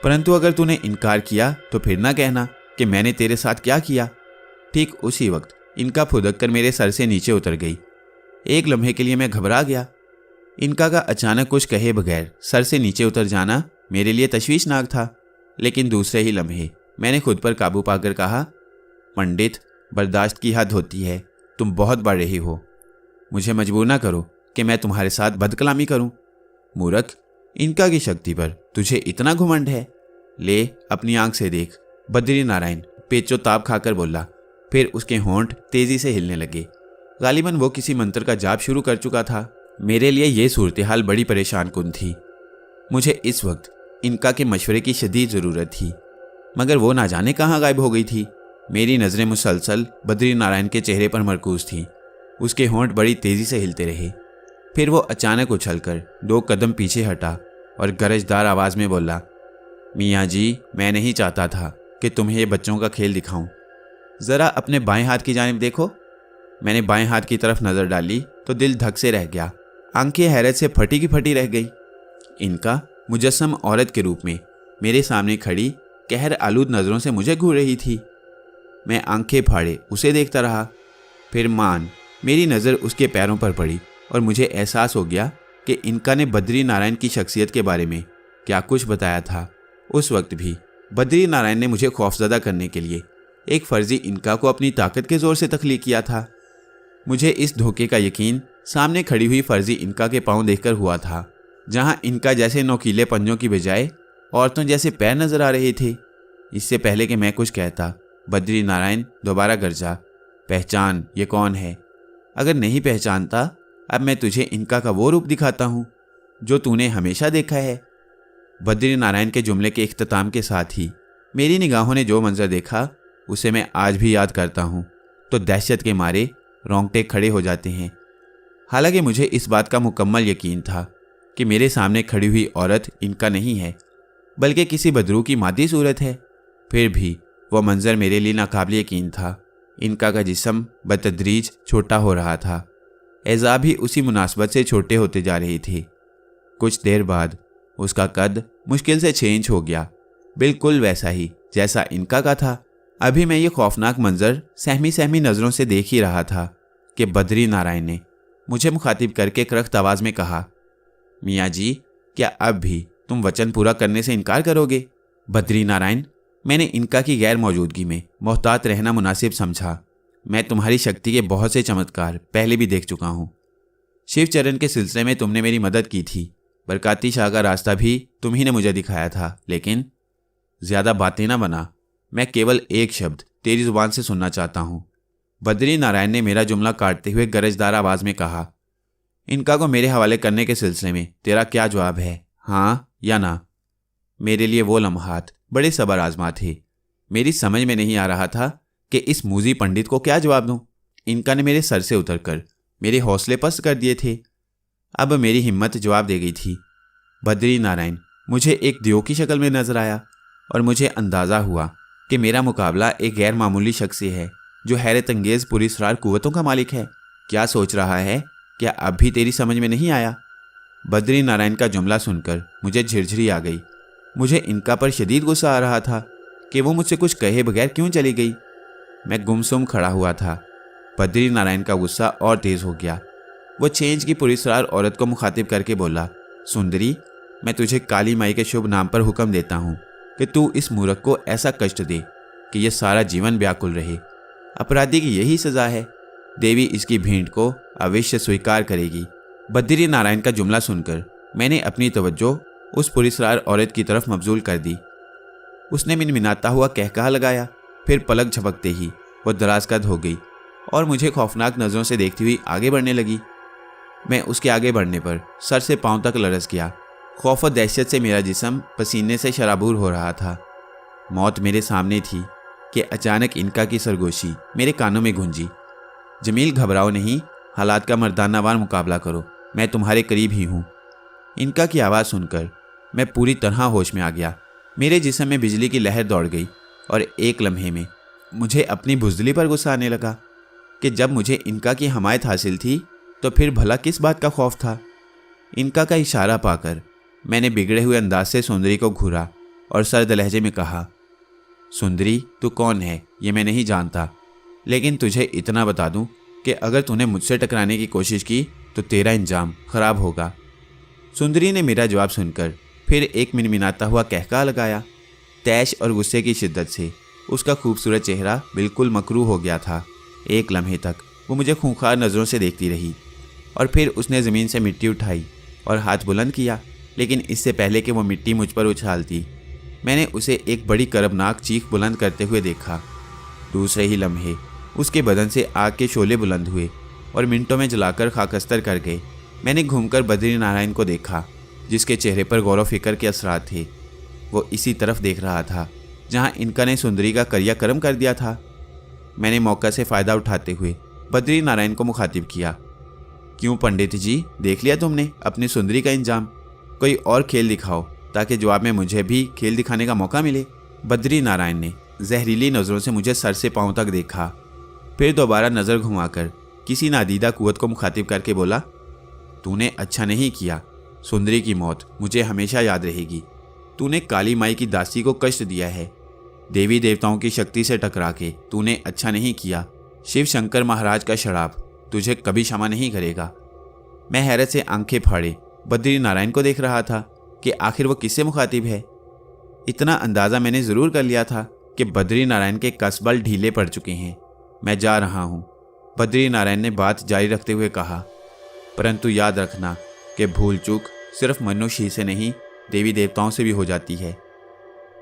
[SPEAKER 1] परंतु अगर तूने इनकार किया तो फिर ना कहना कि मैंने तेरे साथ क्या किया। ठीक उसी वक्त इनका फुदक कर मेरे सर से नीचे उतर गई। एक लम्हे के लिए मैं घबरा गया। इनका का अचानक कुछ कहे बगैर सर से नीचे उतर जाना मेरे लिए तशवीशनाक था। लेकिन दूसरे ही लम्हे मैंने खुद पर काबू पाकर कहा, पंडित, बर्दाश्त की हद होती है। तुम बहुत बढ़ रही हो। मुझे मजबूर ना करो कि मैं तुम्हारे साथ बदकलामी करूं। मूर्ख, इनका की शक्ति पर तुझे इतना घुमंड है। ले अपनी आंख से देख। बद्री नारायण पेचो ताप खाकर बोला। फिर उसके होंठ तेजी से हिलने लगे। गालिबन वो किसी मंत्र का जाप शुरू कर चुका था। मेरे लिए ये सूरत हाल बड़ी परेशान कुन थी। मुझे इस वक्त इनका के मशवरे की शदीद ज़रूरत थी, मगर वो ना जाने कहाँ गायब हो गई थी। मेरी नज़रें मुसलसल बद्री नारायण के चेहरे पर मरकूज थीं। उसके होंठ बड़ी तेज़ी से हिलते रहे। फिर वो अचानक उछलकर 2 कदम पीछे हटा और गरजदार आवाज़ में बोला, मियाँ जी, मैं नहीं चाहता था कि तुम्हें ये बच्चों का खेल दिखाऊं। ज़रा अपने बाएं हाथ की जानिब देखो। मैंने बाएं हाथ की तरफ नज़र डाली तो दिल धक से रह गया। आंखें हैरत से फटी की फटी रह गई। इनका मुजस्सम औरत के रूप में मेरे सामने खड़ी कहर आलूद नज़रों से मुझे घूर रही थी। मैं आंखें फाड़े उसे देखता रहा। फिर मेरी नज़र उसके पैरों पर पड़ी और मुझे एहसास हो गया कि इनका ने बद्री नारायण की शख्सियत के बारे में क्या कुछ बताया था। उस वक्त भी बद्री नारायण ने मुझे खौफजदा करने के लिए एक फर्जी इनका को अपनी ताकत के ज़ोर से तख्लीक किया था। मुझे इस धोखे का यकीन सामने खड़ी हुई फर्जी इनका के पांव देखकर हुआ था, जहां इनका जैसे नोकीले पंजों की बजाय औरतों जैसे पैर नजर आ रहे थे। इससे पहले कि मैं कुछ कहता, बद्री नारायण दोबारा गरजा, पहचान, ये कौन है? अगर नहीं पहचानता, अब मैं तुझे इनका का वो रूप दिखाता हूँ जो तूने हमेशा देखा है। बद्री नारायण के जुमले के इख्तिताम के साथ ही मेरी निगाहों ने जो मंजर देखा उसे मैं आज भी याद करता हूँ तो दहशत के मारे रोंगटे खड़े हो जाते हैं। हालांकि मुझे इस बात का मुकम्मल यकीन था कि मेरे सामने खड़ी हुई औरत इनका नहीं है, बल्कि किसी बदरू की मादी सूरत है। फिर भी वह मंजर मेरे लिए नाकाबिल यकीन था। इनका का जिस्म बतदरीज छोटा हो रहा था। एज़ा भी उसी मुनासबत से छोटे होते जा रहे थे। कुछ देर बाद उसका कद मुश्किल से 6 इंच हो गया, बिल्कुल वैसा ही जैसा इनका का था। अभी मैं ये खौफनाक मंजर सहमी सहमी नज़रों से देख ही रहा था कि बद्री नारायण ने मुझे मुखातिब करके करख्त आवाज़ में कहा, मियाँ जी, क्या अब भी तुम वचन पूरा करने से इनकार करोगे? बद्री नारायण, मैंने इनका की गैर मौजूदगी में मोहतात रहना मुनासिब समझा। मैं तुम्हारी शक्ति के बहुत से चमत्कार पहले भी देख चुका हूँ। शिव चरण के सिलसिले में तुमने मेरी मदद की थी। बरकाती शाह का रास्ता भी तुम ही ने मुझे दिखाया था। लेकिन ज़्यादा बातें ना बना, मैं केवल एक शब्द तेरी ज़ुबान से सुनना चाहता हूँ। बद्री नारायण ने मेरा जुमला काटते हुए गरजदार आवाज़ में कहा, इनका को मेरे हवाले करने के सिलसिले में तेरा क्या जवाब है, हाँ या ना? मेरे लिए वो लम्हात बड़े सबर आजमा थे। मेरी समझ में नहीं आ रहा था कि इस मूजी पंडित को क्या जवाब दूं। इनका ने मेरे सर से उतरकर मेरे हौसले पस्त कर दिए थे। अब मेरी हिम्मत जवाब दे गई थी। बद्री नारायण मुझे एक दियो की शक्ल में नजर आया और मुझे अंदाज़ा हुआ कि मेरा मुकाबला एक गैर मामूली शख्स से है जो हैरत अंगेज़ पुरस्कार कुव्वतों का मालिक है। क्या सोच रहा है? क्या अब भी तेरी समझ में नहीं आया? बद्री नारायण का जुमला सुनकर मुझे झिरझिरी आ गई। मुझे इनका पर शदीद गुस्सा आ रहा था कि वो मुझसे कुछ कहे बगैर क्यों चली गई। मैं गुमसुम खड़ा हुआ था। बद्री नारायण का गुस्सा और तेज़ हो गया। वो 6 इंच की पुरस्कार औरत को मुखातिब करके बोला, सुंदरी, मैं तुझे काली माई के शुभ नाम पर हुक्म देता हूँ कि तू इस मूर्ख को ऐसा कष्ट दे कि यह सारा जीवन व्याकुल रहे। अपराधी की यही सज़ा है। देवी इसकी भेंट को अवश्य स्वीकार करेगी। बद्री नारायण का जुमला सुनकर मैंने अपनी तवज्जो उस पुरस्कार औरत की तरफ मबजूल कर दी। उसने मिनमिनाता हुआ कहकहा लगाया। फिर पलक झपकते ही वो दराजकद हो गई और मुझे खौफनाक नज़रों से देखती हुई आगे बढ़ने लगी। मैं उसके आगे बढ़ने पर सर से पांव तक लरस गया। खौफ और दहशत से मेरा जिस्म पसीने से शराबूर हो रहा था। मौत मेरे सामने थी कि अचानक इनका की सरगोशी मेरे कानों में गूंजी, जमील, घबराओ नहीं, हालात का मर्दानावार मुकाबला करो, मैं तुम्हारे करीब ही हूँ। इनका की आवाज़ सुनकर मैं पूरी तरह होश में आ गया। मेरे जिस्म में बिजली की लहर दौड़ गई और एक लम्हे में मुझे अपनी बुज़दिली पर गुस्सा आने लगा कि जब मुझे इनका की हमायत हासिल थी तो फिर भला किस बात का खौफ था। इनका का इशारा पाकर मैंने बिगड़े हुए अंदाज से सुंदरी को घूरा और सर्द लहजे में कहा, सुंदरी तू कौन है ये मैं नहीं जानता, लेकिन तुझे इतना बता दूं कि अगर तूने मुझसे टकराने की कोशिश की तो तेरा इंजाम खराब होगा। सुंदरी ने मेरा जवाब सुनकर फिर एक मिनमिनाता हुआ कहका लगाया। तैश और गुस्से की शिद्दत से उसका खूबसूरत चेहरा बिल्कुल मकरूह हो गया था। एक लम्हे तक वो मुझे खूंखार नज़रों से देखती रही और फिर उसने ज़मीन से मिट्टी उठाई और हाथ बुलंद किया, लेकिन इससे पहले कि वो मिट्टी मुझ पर उछालती मैंने उसे एक बड़ी करबनाक चीख बुलंद करते हुए देखा। दूसरे ही लम्हे उसके बदन से आग के शोले बुलंद हुए और मिनटों में जलाकर खाकस्तर कर गए। मैंने घूमकर बद्री नारायण को देखा जिसके चेहरे पर गौर फिक्र के असरात थे। वो इसी तरफ देख रहा था जहां इनका ने सुंदरी का करिया कर्म कर दिया था। मैंने मौका से फ़ायदा उठाते हुए बद्री नारायण को मुखातिब किया, क्यों पंडित जी, देख लिया तुमने अपनी सुंदरी का इंजाम? कोई और खेल दिखाओ ताकि जवाब में मुझे भी खेल दिखाने का मौका मिले। बद्री नारायण ने जहरीली नज़रों से मुझे सर से पांव तक देखा, फिर दोबारा नज़र घुमाकर किसी नादीदा कुव्वत को मुखातिब करके बोला, तूने अच्छा नहीं किया। सुंदरी की मौत मुझे हमेशा याद रहेगी। तूने काली माई की दासी को कष्ट दिया है। देवी देवताओं की शक्ति से टकरा के तूने अच्छा नहीं किया। शिव शंकर महाराज का शराब तुझे कभी क्षमा नहीं करेगा। मैं हैरत से आंखें फाड़े बद्री नारायण को देख रहा था कि आखिर वो किससे मुखातिब है। इतना अंदाज़ा मैंने ज़रूर कर लिया था कि बद्री नारायण के कसबल ढीले पड़ चुके हैं। मैं जा रहा हूँ, बद्री नारायण ने बात जारी रखते हुए कहा, परंतु याद रखना कि भूल चूक सिर्फ मनुष्य ही से नहीं देवी देवताओं से भी हो जाती है।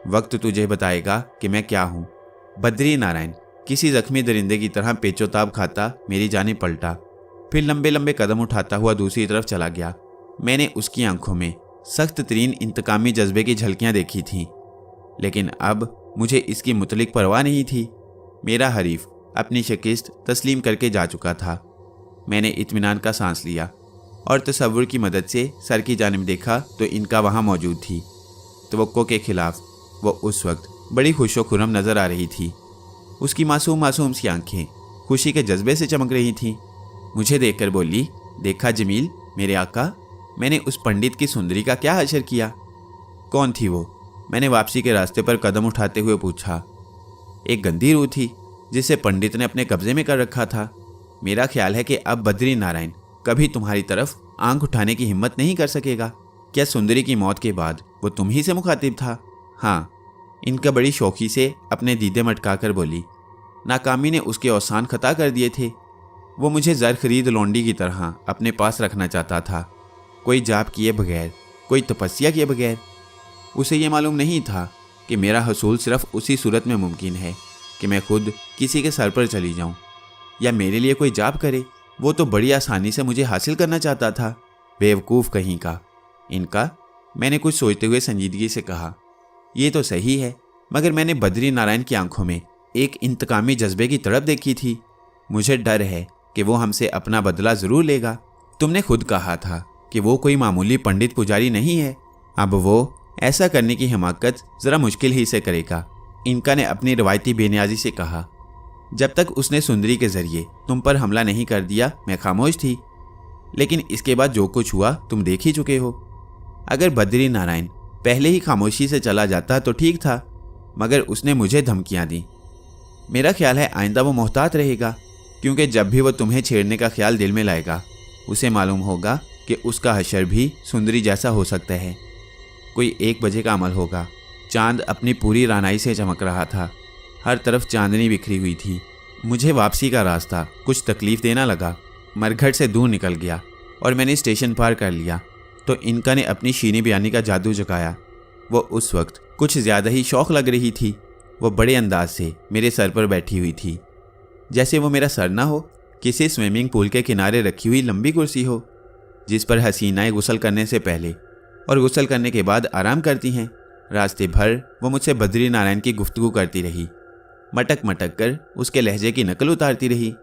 [SPEAKER 1] वक्त तुझे बताएगा कि मैं क्या हूँ। बद्री नारायण किसी जख्मी दरिंदे की तरह पेचोताब खाता मेरी जानिब पलटा, फिर लंबे लंबे कदम उठाता हुआ दूसरी तरफ चला गया। मैंने उसकी आंखों में सख्त तरीन इंतकामी जज्बे की झलकियाँ देखी थीं, लेकिन अब मुझे इसकी मुतलिक परवाह नहीं थी। मेरा हरीफ अपनी शिकस्त तस्लीम करके जा चुका था। मैंने इत्मीनान का सांस लिया और तसव्वुर की मदद से सर की जानिब देखा तो इनका वहाँ मौजूद थी। तवक्को के खिलाफ वो उस वक्त बड़ी खुशो खुरम नज़र आ रही थी। उसकी मासूम मासूम सी आंखें खुशी के जज्बे से चमक रही थीं। मुझे देखकर बोली, देखा जमील मेरे आका, मैंने उस पंडित की सुंदरी का क्या हशर किया। कौन थी वो? मैंने वापसी के रास्ते पर कदम उठाते हुए पूछा। एक गंदी रूह थी जिसे पंडित ने अपने कब्जे में कर रखा था। मेरा ख्याल है कि अब बद्री नारायण कभी तुम्हारी तरफ आंख उठाने की हिम्मत नहीं कर सकेगा। क्या सुंदरी की मौत के बाद वो तुम ही से मुखातिब था? हाँ, इनका बड़ी शौकी से अपने दीदे मटकाकर बोली। नाकामी ने उसके औसान खता कर दिए थे। वो मुझे ज़र खरीद लौंडी की तरह अपने पास रखना चाहता था, कोई जाप किए बगैर, कोई तपस्या किए बगैर। उसे ये मालूम नहीं था कि मेरा हसूल सिर्फ उसी सूरत में मुमकिन है कि मैं खुद किसी के सर पर चली जाऊं या मेरे लिए कोई जाप करे। वो तो बड़ी आसानी से मुझे हासिल करना चाहता था। बेवकूफ़ कहीं का। इनका, मैंने कुछ सोचते हुए संजीदगी से कहा, ये तो सही है, मगर मैंने बद्री नारायण की आंखों में एक इंतकामी जज्बे की तड़प देखी थी। मुझे डर है कि वो हमसे अपना बदला ज़रूर लेगा। तुमने खुद कहा था कि वो कोई मामूली पंडित पुजारी नहीं है। अब वो ऐसा करने की हिमाकत ज़रा मुश्किल ही से करेगा। इनका ने अपनी रवायती बेनियाजी से कहा। जब तक उसने सुंदरी के ज़रिए तुम पर हमला नहीं कर दिया मैं खामोश थी, लेकिन इसके बाद जो कुछ हुआ तुम देख ही चुके हो। अगर बद्री नारायण पहले ही खामोशी से चला जाता तो ठीक था, मगर उसने मुझे धमकियां दी। मेरा ख्याल है आइंदा वो मोहतात रहेगा, क्योंकि जब भी वो तुम्हें छेड़ने का ख्याल दिल में लाएगा उसे मालूम होगा कि उसका हशर भी सुंदरी जैसा हो सकता है। कोई 1 बजे का अमल होगा। चांद अपनी पूरी रानाई से चमक रहा था। हर तरफ चांदनी बिखरी हुई थी। मुझे वापसी का रास्ता कुछ तकलीफ़ देना लगा। मरघट से दूर निकल गया और मैंने स्टेशन पार कर लिया तो इनका ने अपनी शीनी बयानी का जादू जगाया। वो उस वक्त कुछ ज़्यादा ही शौक़ लग रही थी। वो बड़े अंदाज से मेरे सर पर बैठी हुई थी, जैसे वो मेरा सर ना हो, किसी स्विमिंग पूल के किनारे रखी हुई लंबी कुर्सी हो जिस पर हसीनाएं गुस्ल करने से पहले और गुस्ल करने के बाद आराम करती हैं। रास्ते भर वो मुझसे बद्री नारायण की गुफ्तगू करती रही, मटक मटक कर उसके लहजे की नकल उतारती रही।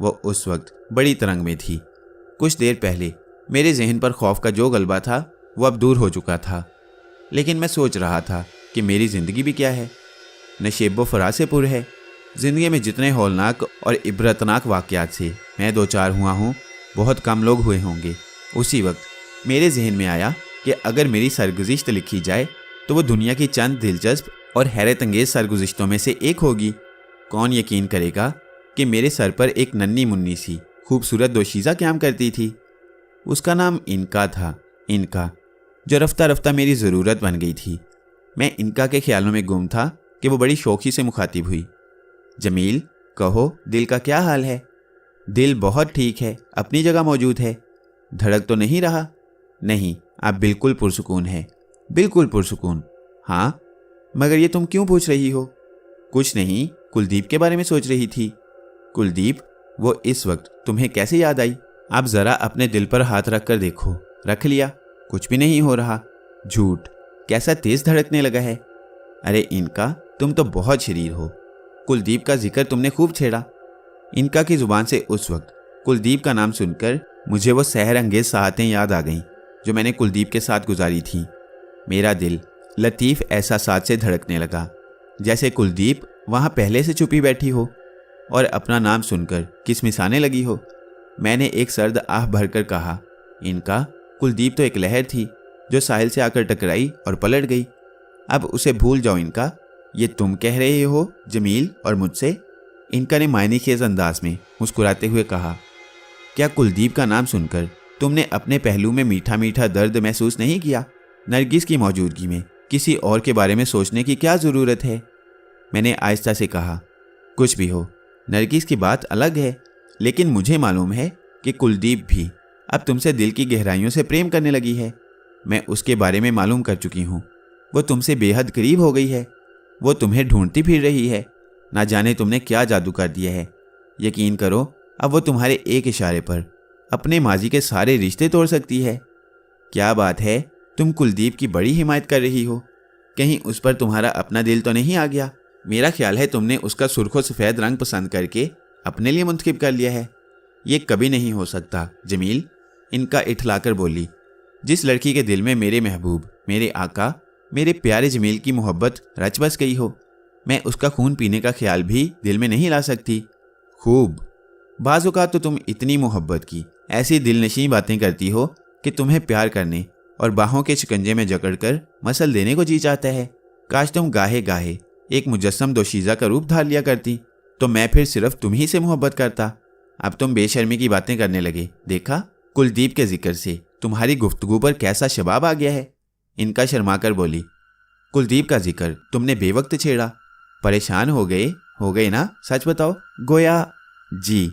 [SPEAKER 1] वो उस वक्त बड़ी तरंग में थी। कुछ देर पहले मेरे जहन पर खौफ का जो गलबा था वो अब दूर हो चुका था। लेकिन मैं सोच रहा था कि मेरी ज़िंदगी भी क्या है, नशेबो फराज से पुर है। ज़िंदगी में जितने हौलनाक और इबरतनाक वाक़यात से मैं दो चार हुआ हूँ, बहुत कम लोग हुए होंगे। उसी वक्त मेरे जहन में आया कि अगर मेरी सरगुज़िश्त लिखी जाए तो वो दुनिया की चंद दिलचस्प और हैरत अंगेज़ सरगुज़िश्तों में से एक होगी। कौन यकीन करेगा कि मेरे सर पर एक नन्ही मुन्नी सी खूबसूरत दोशीज़ा क़याम करती थी। उसका नाम इनका था, इनका, जो रफ्ता रफ्ता मेरी ज़रूरत बन गई थी। मैं इनका के ख्यालों में गुम था कि वो बड़ी शौक़ी से मुखातिब हुई। जमील, कहो दिल का क्या हाल है? दिल बहुत ठीक है, अपनी जगह मौजूद है। धड़क तो नहीं रहा? नहीं, आप बिल्कुल पुरसुकून है, बिल्कुल पुरसुकून। हाँ, मगर ये तुम क्यों पूछ रही हो? कुछ नहीं, कुलदीप के बारे में सोच रही थी। कुलदीप? वो इस वक्त तुम्हें कैसे याद आई? आप ज़रा अपने दिल पर हाथ रख कर देखो। रख लिया? कुछ भी नहीं हो रहा। झूठ, कैसा तेज़ धड़कने लगा है। अरे इनका, तुम तो बहुत शरीर हो। कुलदीप का जिक्र तुमने खूब छेड़ा। इनका की ज़ुबान से उस वक्त कुलदीप का नाम सुनकर मुझे वो सहर अंगेज़ साहतें याद आ गईं जो मैंने कुलदीप के साथ गुजारी थी। मेरा दिल लतीफ़ एहसासात से धड़कने लगा, जैसे कुलदीप वहाँ पहले से छुपी बैठी हो और अपना नाम सुनकर किसमिसाने लगी हो। मैंने एक सर्द आह भरकर कहा, इनका, कुलदीप तो एक लहर थी जो साहिल से आकर टकराई और पलट गई। अब उसे भूल जाओ इनका। ये तुम कह रहे हो जमील और मुझसे? इनका ने मायने खेज अंदाज में मुस्कुराते हुए कहा, क्या कुलदीप का नाम सुनकर तुमने अपने पहलू में मीठा मीठा दर्द महसूस नहीं किया? नरगिस की मौजूदगी में किसी और के बारे में सोचने की क्या ज़रूरत है? मैंने आहिस्ता से कहा, कुछ भी हो, नरगिस की बात अलग है, लेकिन मुझे मालूम है कि कुलदीप भी अब तुमसे दिल की गहराइयों से प्रेम करने लगी है। मैं उसके बारे में मालूम कर चुकी हूँ। वो तुमसे बेहद करीब हो गई है। वो तुम्हें ढूंढती फिर रही है। ना जाने तुमने क्या जादू कर दिया है। यकीन करो, अब वो तुम्हारे एक इशारे पर अपने माजी के सारे रिश्ते तोड़ सकती है। क्या बात है, तुम कुलदीप की बड़ी हिमायत कर रही हो। कहीं उस पर तुम्हारा अपना दिल तो नहीं आ गया? मेरा ख्याल है तुमने उसका सुर्ख सफ़ेद रंग पसंद करके अपने लिए मुंतखब कर लिया है। ये कभी नहीं हो सकता जमील, इनका इठलाकर बोली। जिस लड़की के दिल में मेरे महबूब, मेरे आका, मेरे प्यारे जमील की मोहब्बत रच बस गई हो, मैं उसका खून पीने का ख्याल भी दिल में नहीं ला सकती। खूब, बाज़-औक़ात तो तुम इतनी मोहब्बत की ऐसी दिलनशीं बातें करती हो कि तुम्हें प्यार करने और बाहों के शिकंजे में जकड़कर मसल देने को जी चाहता है। काश तुम गाहे गाहे एक मुजस्सम दोशीज़ा का रूप धार लिया करती, तो मैं फिर सिर्फ तुम ही से मोहब्बत करता। अब तुम बेशर्मी की बातें करने लगे। देखा, कुलदीप के जिक्र से तुम्हारी गुफ्तगू पर कैसा शबाब आ गया है। इनका शर्माकर बोली, कुलदीप का जिक्र तुमने बेवक्त छेड़ा। परेशान हो गए ना? सच बताओ। गोया जी,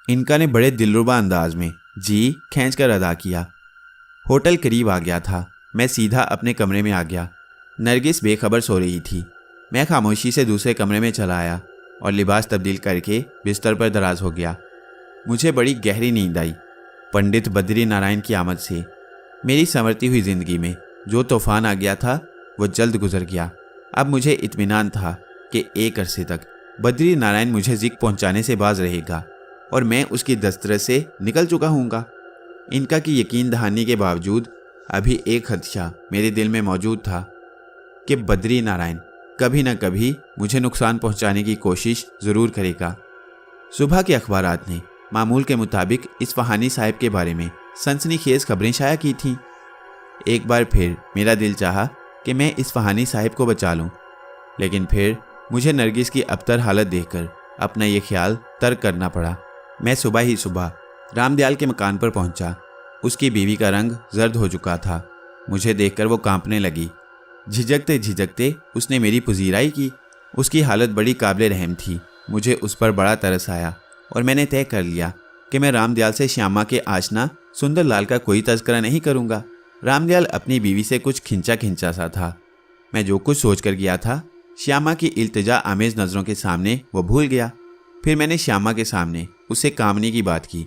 [SPEAKER 1] इनका ने बड़े दिलरुबा अंदाज में जी खींचकर अदा किया। होटल करीब आ गया था। मैं सीधा अपने कमरे में आ गया। नरगिस बेखबर सो रही थी। मैं खामोशी से दूसरे कमरे में चला आया और लिबास तब्दील करके बिस्तर पर दराज हो गया। मुझे बड़ी गहरी नींद आई। पंडित बद्री नारायण की आमद से मेरी संवरती हुई ज़िंदगी में जो तूफ़ान आ गया था वो जल्द गुजर गया। अब मुझे इत्मीनान था कि एक अरसे तक बद्री नारायण मुझे ज़िक पहुंचाने से बाज रहेगा और मैं उसकी दस्तरस से निकल चुका हूँगा। इनका की यकीन दहानी के बावजूद अभी एक खदशा मेरे दिल में मौजूद था कि बद्री नारायण कभी न कभी मुझे नुकसान पहुंचाने की कोशिश ज़रूर करेगा। सुबह के अखबारात ने मामूल के मुताबिक इस्फहानी साहिब के बारे में सनसनीखेज़ खबरें शाया की थीं। एक बार फिर मेरा दिल चाहा कि मैं इस्फहानी साहिब को बचा लूं, लेकिन फिर मुझे नरगिस की अबतर हालत देखकर अपना ये ख्याल तर्क करना पड़ा। मैं सुबह ही सुबह रामदयाल के मकान पर पहुंचा। उसकी बीवी का रंग जर्द हो चुका था। मुझे देखकर वो कांपने लगी। झिझकते झिझकते उसने मेरी पुजीराई की। उसकी हालत बड़ी काबिल रहम थी। मुझे उस पर बड़ा तरस आया और मैंने तय कर लिया कि मैं रामदयाल से श्यामा के आशना सुंदरलाल का कोई तज़किरा नहीं करूँगा। रामदयाल अपनी बीवी से कुछ खिंचा खिंचा सा था। मैं जो कुछ सोच कर गया था, श्यामा की इल्तिजा आमेज नज़रों के सामने वो भूल गया। फिर मैंने श्यामा के सामने उससे कामनी की बात की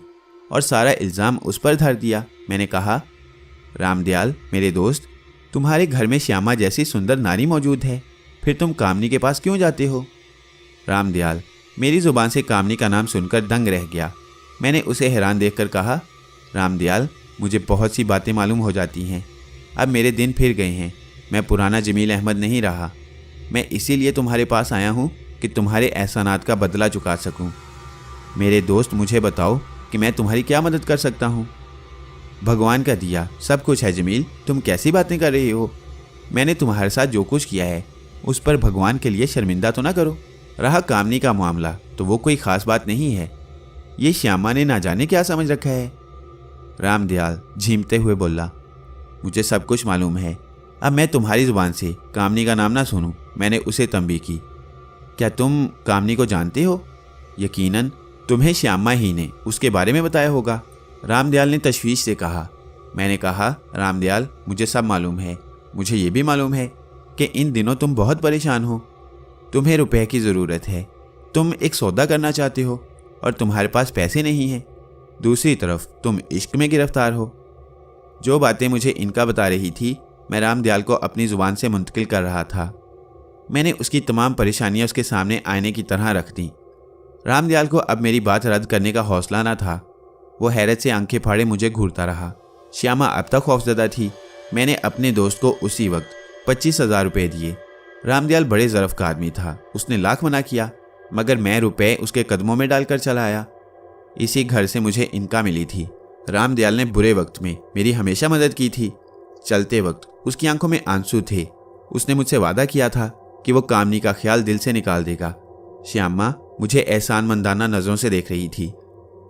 [SPEAKER 1] और सारा इल्ज़ाम उस पर धर दिया। मैंने कहा, रामदयाल मेरे दोस्त, तुम्हारे घर में श्यामा जैसी सुंदर नारी मौजूद है, फिर तुम कामनी के पास क्यों जाते हो? रामदयाल मेरी ज़ुबान से कामनी का नाम सुनकर दंग रह गया। मैंने उसे हैरान देखकर कहा, रामदयाल मुझे बहुत सी बातें मालूम हो जाती हैं। अब मेरे दिन फिर गए हैं। मैं पुराना जमील अहमद नहीं रहा। मैं इसीलिए तुम्हारे पास आया हूँ कि तुम्हारे एहसानात का बदला चुका सकूँ। मेरे दोस्त, मुझे बताओ कि मैं तुम्हारी क्या मदद कर सकता हूँ। भगवान का दिया सब कुछ है जमील, तुम कैसी बातें कर रही हो। मैंने तुम्हारे साथ जो कुछ किया है उस पर भगवान के लिए शर्मिंदा तो ना करो। रहा कामनी का मामला तो वो कोई ख़ास बात नहीं है। ये श्यामा ने ना जाने क्या समझ रखा है। रामदयाल झीमते हुए बोला, मुझे सब कुछ मालूम है। अब मैं तुम्हारी ज़ुबान से कामनी का नाम ना सुनूं। मैंने उसे तंबीह की, क्या तुम कामनी को जानते हो? यकीनन तुम्हें श्यामा ही ने उसके बारे में बताया होगा। रामदयाल ने तशवीश से कहा। मैंने कहा, रामदयाल मुझे सब मालूम है। मुझे ये भी मालूम है कि इन दिनों तुम बहुत परेशान हो। तुम्हें रुपए की ज़रूरत है। तुम एक सौदा करना चाहते हो और तुम्हारे पास पैसे नहीं हैं। दूसरी तरफ तुम इश्क में गिरफ्तार हो। जो बातें मुझे इनका बता रही थी मैं रामदयाल को अपनी ज़ुबान से मुंतकिल कर रहा था। मैंने उसकी तमाम परेशानियां उसके सामने आईने की तरह रख दी। रामदयाल को अब मेरी बात रद्द करने का हौसला ना था। वो हैरत से आंखें फाड़े मुझे घूरता रहा। श्यामा अब तक खौफजदा थी। मैंने अपने दोस्त को उसी वक्त 25,000 रुपये दिए। रामदयाल बड़े ज़रफ़ का आदमी था। उसने लाख मना किया, मगर मैं रुपए उसके कदमों में डालकर चला आया। इसी घर से मुझे इनका मिली थी। रामदयाल ने बुरे वक्त में मेरी हमेशा मदद की थी। चलते वक्त उसकी आंखों में आंसू थे। उसने मुझसे वादा किया था कि वो कामनी का ख्याल दिल से निकाल देगा। श्यामा मुझे एहसानमंदाना नज़रों से देख रही थी।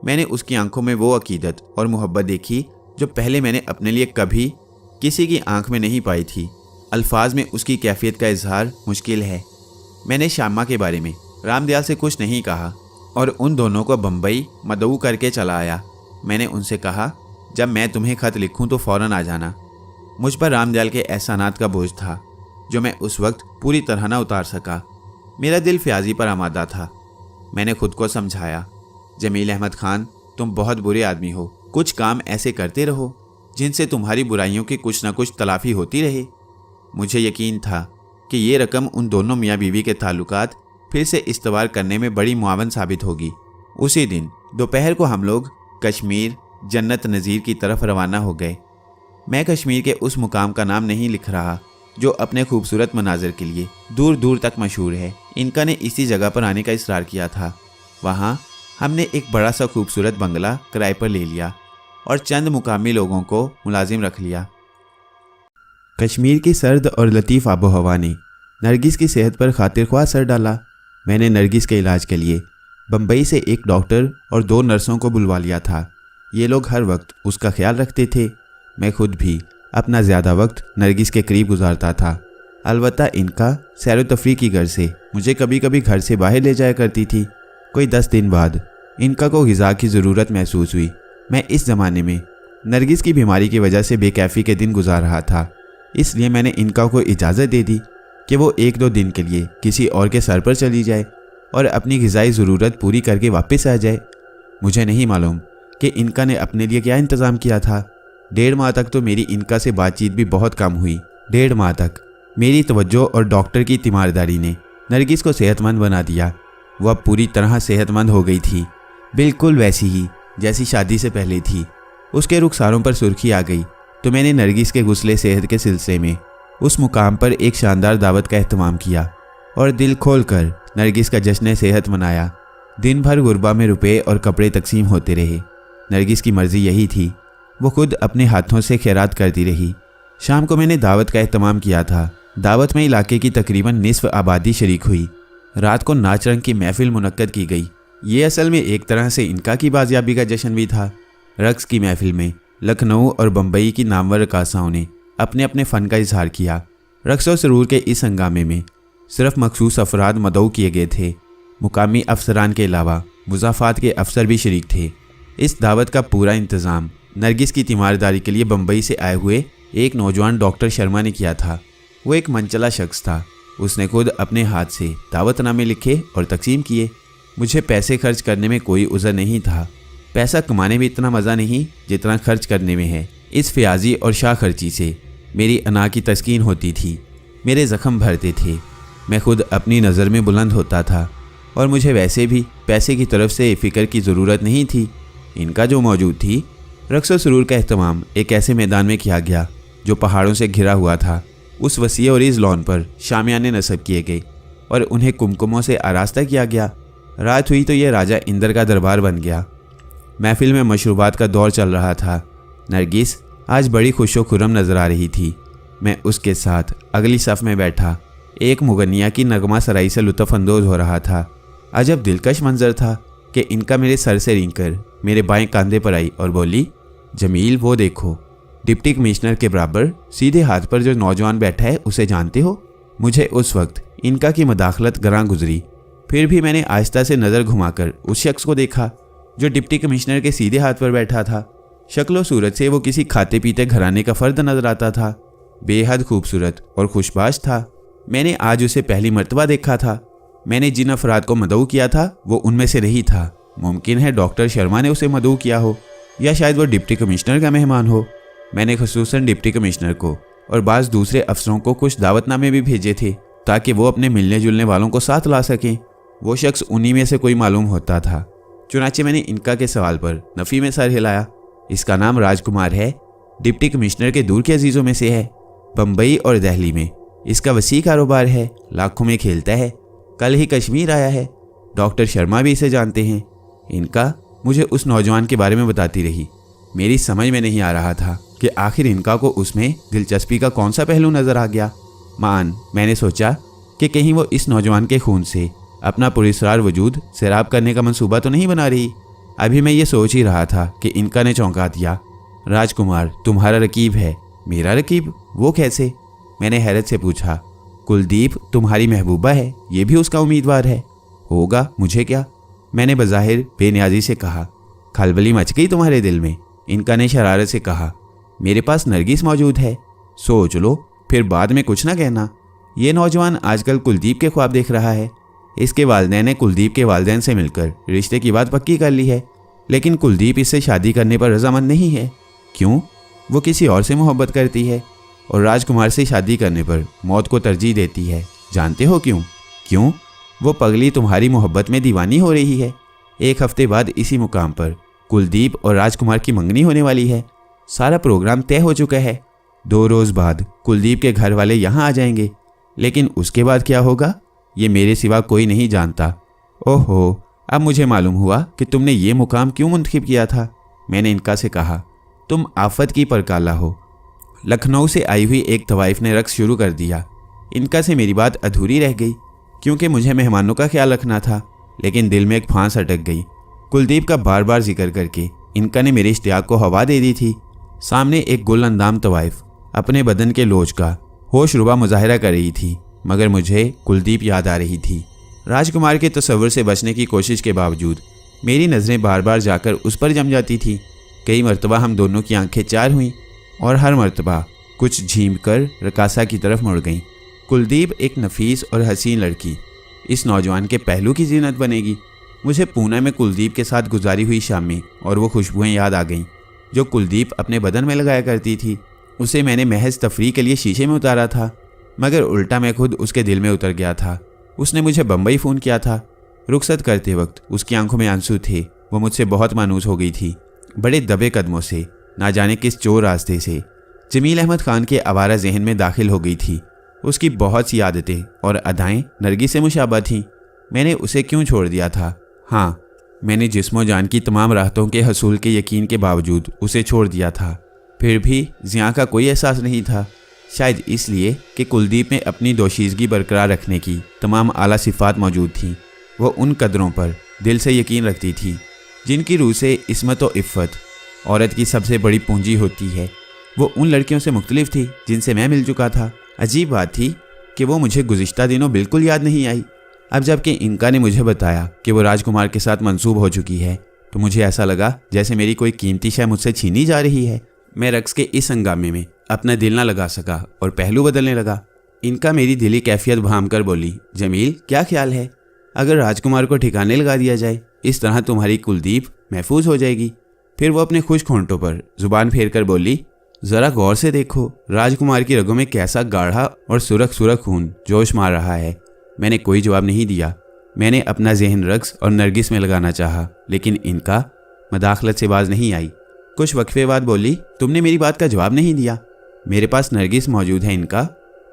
[SPEAKER 1] मैंने उसकी आंखों में वो अकीदत और मोहब्बत देखी जो पहले मैंने अपने लिए कभी किसी की आंख में नहीं पाई थी। अल्फाज में उसकी कैफियत का इजहार मुश्किल है। मैंने श्यामा के बारे में रामदयाल से कुछ नहीं कहा और उन दोनों को बम्बई मदऊ करके चला आया। मैंने उनसे कहा, जब मैं तुम्हें ख़त लिखूं तो फ़ौरन आ जाना। मुझ पर रामदयाल के एहसानात का बोझ था जो मैं उस वक्त पूरी तरह न उतार सका। मेरा दिल फ्याजी पर आमादा था। मैंने खुद को समझाया, जमील अहमद खान, तुम बहुत बुरे आदमी हो। कुछ काम ऐसे करते रहो जिनसे तुम्हारी बुराइयों की कुछ न कुछ तलाफ़ी होती रहे। मुझे यकीन था कि ये रकम उन दोनों मियाँ बीवी के ताल्लुकात फिर से इस्तवार करने में बड़ी मुआवन साबित होगी। उसी दिन दोपहर को हम लोग कश्मीर जन्नत नज़ीर की तरफ रवाना हो गए। मैं कश्मीर के उस मुकाम का नाम नहीं लिख रहा जो अपने खूबसूरत मनाजर के लिए दूर दूर तक मशहूर है। इनका ने इसी जगह पर आने का इसरार किया था। वहाँ हमने एक बड़ा सा खूबसूरत बंगला किराए पर ले लिया और चंद मुकामी लोगों को मुलाजिम रख लिया। कश्मीर की सर्द और लतीफ़ आबो हवा ने नरगिस की सेहत पर खातिर ख्वाह असर डाला। मैंने नरगिस के इलाज के लिए बम्बई से एक डॉक्टर और 2 नर्सों को बुलवा लिया था। ये लोग हर वक्त उसका ख्याल रखते थे। मैं खुद भी अपना ज़्यादा वक्त नरगिस के करीब गुजारता था। अलबत्ता इनका सैर तफरी की गर्ज से मुझे कभी कभी घर से बाहर ले जाया करती थी। कोई 10 दिन बाद इनका को ग़िज़ा की ज़रूरत महसूस हुई। मैं इस ज़माने में नरगिस की बीमारी की वजह से बेकैफ़ी के दिन गुजार रहा था। इसलिए मैंने इनका को इजाज़त दे दी कि वो 1-2 दिन के लिए किसी और के सर पर चली जाए और अपनी ग़िज़ाई ज़रूरत पूरी करके वापस आ जाए। मुझे नहीं मालूम कि इनका ने अपने लिए क्या इंतज़ाम किया था। 1.5 माह तक तो मेरी इनका से बातचीत भी बहुत कम हुई। 1.5 माह तक मेरी तवज्जो और डॉक्टर की तीमारदारी ने नरगिस को सेहतमंद बना दिया। वह पूरी तरह सेहतमंद हो गई थी, बिल्कुल वैसी ही जैसी शादी से पहले थी। उसके रुखसारों पर सुर्खी आ गई तो मैंने नरगिस के गुस्ले सेहत के सिलसिले में उस मुकाम पर एक शानदार दावत का एहतमाम किया और दिल खोल कर नरगिस का जश्न सेहत मनाया। दिन भर गुरबा में रुपए और कपड़े तकसीम होते रहे। नरगिस की मर्ज़ी यही थी, वो खुद अपने हाथों से खैरात करती रही। शाम को मैंने दावत का एहतमाम किया था। दावत में इलाके की तकरीबन निसफ आबादी शरीक हुई। रात को नाच रंग की महफिल मुनक्कद की गई। ये असल में एक तरह से इनका की बाजियाबी का जश्न भी था। रक्स की महफिल में लखनऊ और बम्बई की नामवर रकासाओं ने अपने अपने फ़न का इजहार किया। रक्स और सरूर के इस हंगामे में सिर्फ मखसूस अफराद मदऊ किए गए थे। मुकामी अफसरान के अलावा मुज़ाफ़ात के अफसर भी शरीक थे। इस दावत का पूरा इंतज़ाम नरगिस की तीमारदारी के लिए बम्बई से आए हुए एक नौजवान डॉक्टर शर्मा ने किया था। वो एक मनचला शख्स था। उसने खुद अपने हाथ से दावतनामे लिखे और तकसीम किए। मुझे पैसे खर्च करने में कोई उज़र नहीं था। पैसा कमाने में इतना मज़ा नहीं जितना खर्च करने में है। इस फ्याजी और शाह खर्ची से मेरी अना की तस्कीन होती थी। मेरे ज़ख्म भरते थे। मैं खुद अपनी नज़र में बुलंद होता था और मुझे वैसे भी पैसे की तरफ से फ़िक्र की ज़रूरत नहीं थी। इनका जो मौजूद थी। रक्स और सुरूर का एहतमाम एक ऐसे मैदान में किया गया जो पहाड़ों से घिरा हुआ था। उस वसीय और इस लॉन पर शामियाने नस्ब किए गए और उन्हें कुमकुमों से आरास्ता किया गया। रात हुई तो यह राजा इंद्र का दरबार बन गया। महफिल में मशरूबात का दौर चल रहा था। नरगिस आज बड़ी खुशो खुर्रम नजर आ रही थी। मैं उसके साथ अगली सफ़ में बैठा एक मुगनिया की नगमा सराई से लुत्फ़ अंदोज़ हो रहा था। अजब दिलकश मंजर था कि इनका मेरे सर से रेंगकर मेरे बाएं कंधे पर आई और बोली, जमील वो देखो, डिप्टी कमिश्नर के बराबर सीधे हाथ पर जो नौजवान बैठा है उसे जानते हो? मुझे उस वक्त इनका की मदाखलत गरां गुजरी। फिर भी मैंने आहिस्ता से नज़र घुमाकर उस शख्स को देखा जो डिप्टी कमिश्नर के सीधे हाथ पर बैठा था। शक्ल सूरत से वो किसी खाते पीते घराने का फर्द नजर आता था। बेहद खूबसूरत और खुशबाश था। मैंने आज उसे पहली मर्तबा देखा था। मैंने जिन अफराद को मदऊ किया था वो उनमें से नहीं था। मुमकिन है डॉक्टर शर्मा ने उसे मदऊ किया हो या शायद वो डिप्टी कमिश्नर का मेहमान हो। मैंने खुसूसन डिप्टी कमिश्नर को और बाज़ दूसरे अफसरों को कुछ दावतनामे भी भेजे थे ताकि वो अपने मिलने जुलने वालों को साथ ला सकें। वो शख्स उन्हीं में से कोई मालूम होता था। चुनाचे मैंने इनका के सवाल पर नफ़ी में सर हिलाया। इसका नाम राजकुमार है, डिप्टी कमिश्नर के दूर के अजीज़ों में से है। बम्बई और दिल्ली में इसका वसी कारोबार है, लाखों में खेलता है। कल ही कश्मीर आया है। डॉक्टर शर्मा भी इसे जानते हैं। इनका मुझे उस नौजवान के बारे में बताती रही। मेरी समझ में नहीं आ रहा था कि आखिर इनका को उसमें दिलचस्पी का कौन सा पहलू नज़र आ गया। मैंने सोचा कि कहीं वो इस नौजवान के खून से अपना पुरस्कार वजूद सैराब करने का मंसूबा तो नहीं बना रही। अभी मैं ये सोच ही रहा था कि इनका ने चौंका दिया। राजकुमार तुम्हारा रकीब है। मेरा रकीब? वो कैसे? मैंने हैरत से पूछा। कुलदीप तुम्हारी महबूबा है, ये भी उसका उम्मीदवार है। होगा, मुझे क्या? मैंने बज़ाहिर बेनियाजी से कहा। खलबली मच गई तुम्हारे दिल में? इनका ने शरारत से कहा। मेरे पास नरगिस मौजूद है, सोच लो, फिर बाद में कुछ ना कहना। ये नौजवान आजकल कुलदीप के ख्वाब देख रहा है। इसके वालिदैन ने कुलदीप के वालिदैन से मिलकर रिश्ते की बात पक्की कर ली है, लेकिन कुलदीप इससे शादी करने पर रजामंद नहीं है। क्यों? वो किसी और से मोहब्बत करती है और राजकुमार से शादी करने पर मौत को तरजीह देती है। जानते हो क्यों? क्यों? वो पगली तुम्हारी मोहब्बत में दीवानी हो रही है। 1 हफ्ते बाद इसी मुकाम पर कुलदीप और राजकुमार की मंगनी होने वाली है। सारा प्रोग्राम तय हो चुका है। 2 रोज़ बाद कुलदीप के घर वाले यहाँ आ जाएंगे, लेकिन उसके बाद क्या होगा ये मेरे सिवा कोई नहीं जानता। ओहो, अब मुझे मालूम हुआ कि तुमने ये मुकाम क्यों मुंतखब किया था। मैंने इनका से कहा, तुम आफत की परकाला हो। लखनऊ से आई हुई एक तवाइफ ने रक्स शुरू कर दिया। इनका से मेरी बात अधूरी रह गई क्योंकि मुझे मेहमानों का ख्याल रखना था, लेकिन दिल में एक फांस अटक गई। कुलदीप का बार बार जिक्र करके इनका ने मेरे इश्तियाक को हवा दे दी थी। सामने एक गुल अंदाम तवाइफ अपने बदन के लोच का होश रुबा मुजाहिरा कर रही थी, मगर मुझे कुलदीप याद आ रही थी। राजकुमार के तस्वुर से बचने की कोशिश के बावजूद मेरी नज़रें बार बार जाकर उस पर जम जाती थी। कई मरतबा हम दोनों की आंखें चार हुईं और हर मरतबा कुछ झीम कर रकासा की तरफ मुड़ गईं। कुलदीप एक नफीस और हसीन लड़की इस नौजवान के पहलू की जीनत बनेगी। मुझे पूना में कुलदीप के साथ गुजारी हुई शामें और वो खुशबुएं याद आ गईं जो कुलदीप अपने बदन में लगाया करती थी। उसे मैंने महज तफरीह के लिए शीशे में उतारा था, मगर उल्टा मैं खुद उसके दिल में उतर गया था। उसने मुझे बम्बई फ़ोन किया था। रुखसत करते वक्त उसकी आंखों में आंसू थे। वो मुझसे बहुत मानूस हो गई थी। बड़े दबे कदमों से ना जाने किस चोर रास्ते से जमील अहमद खान के आवारा जहन में दाखिल हो गई थी। उसकी बहुत सी आदतें और अदाएँ नरगिस से मुशाबा थीं। मैंने उसे क्यों छोड़ दिया था? हाँ, मैंने जिस्मो जान की तमाम राहतों के हसूल के यकीन के बावजूद उसे छोड़ दिया था। फिर भी ज़िया का कोई एहसास नहीं था, शायद इसलिए कि कुलदीप में अपनी दोशीज़गी बरकरार रखने की तमाम आला सिफ़ात मौजूद थीं। वो उन कदरों पर दिल से यकीन रखती थी जिनकी रूह से इस्मत व इफ़्फ़त औरत की सबसे बड़ी पूंजी होती है। वो उन लड़कियों से मुख्तलिफ थी जिनसे मैं मिल चुका था। अजीब बात थी कि वो मुझे गुज़िश्ता दिनों बिल्कुल याद नहीं आई। अब जबकि इनका ने मुझे बताया कि वो राजकुमार के साथ मंसूब हो चुकी है, तो मुझे ऐसा लगा जैसे मेरी कोई कीमती शय मुझसे छीनी जा रही है। मैं रक्स के इस हंगामे में अपना दिल ना लगा सका और पहलू बदलने लगा। इनका मेरी दिली कैफियत भाम कर बोली, जमील क्या ख्याल है अगर राजकुमार को ठिकाने लगा दिया जाए? इस तरह तुम्हारी कुलदीप महफूज हो जाएगी। फिर वो अपने खुश होंठों पर जुबान फेर कर बोली, ज़रा गौर से देखो राजकुमार की रगों में कैसा गाढ़ा और सुरख सुरख खून जोश मार रहा है। मैंने कोई जवाब नहीं दिया। मैंने अपना जहन रक्स और नरगिस में लगाना चाहा, लेकिन इनका मदाखलत से बाज नहीं आई। कुछ वक्फे बाद बोली, तुमने मेरी बात का जवाब नहीं दिया। मेरे पास नरगिस मौजूद है इनका।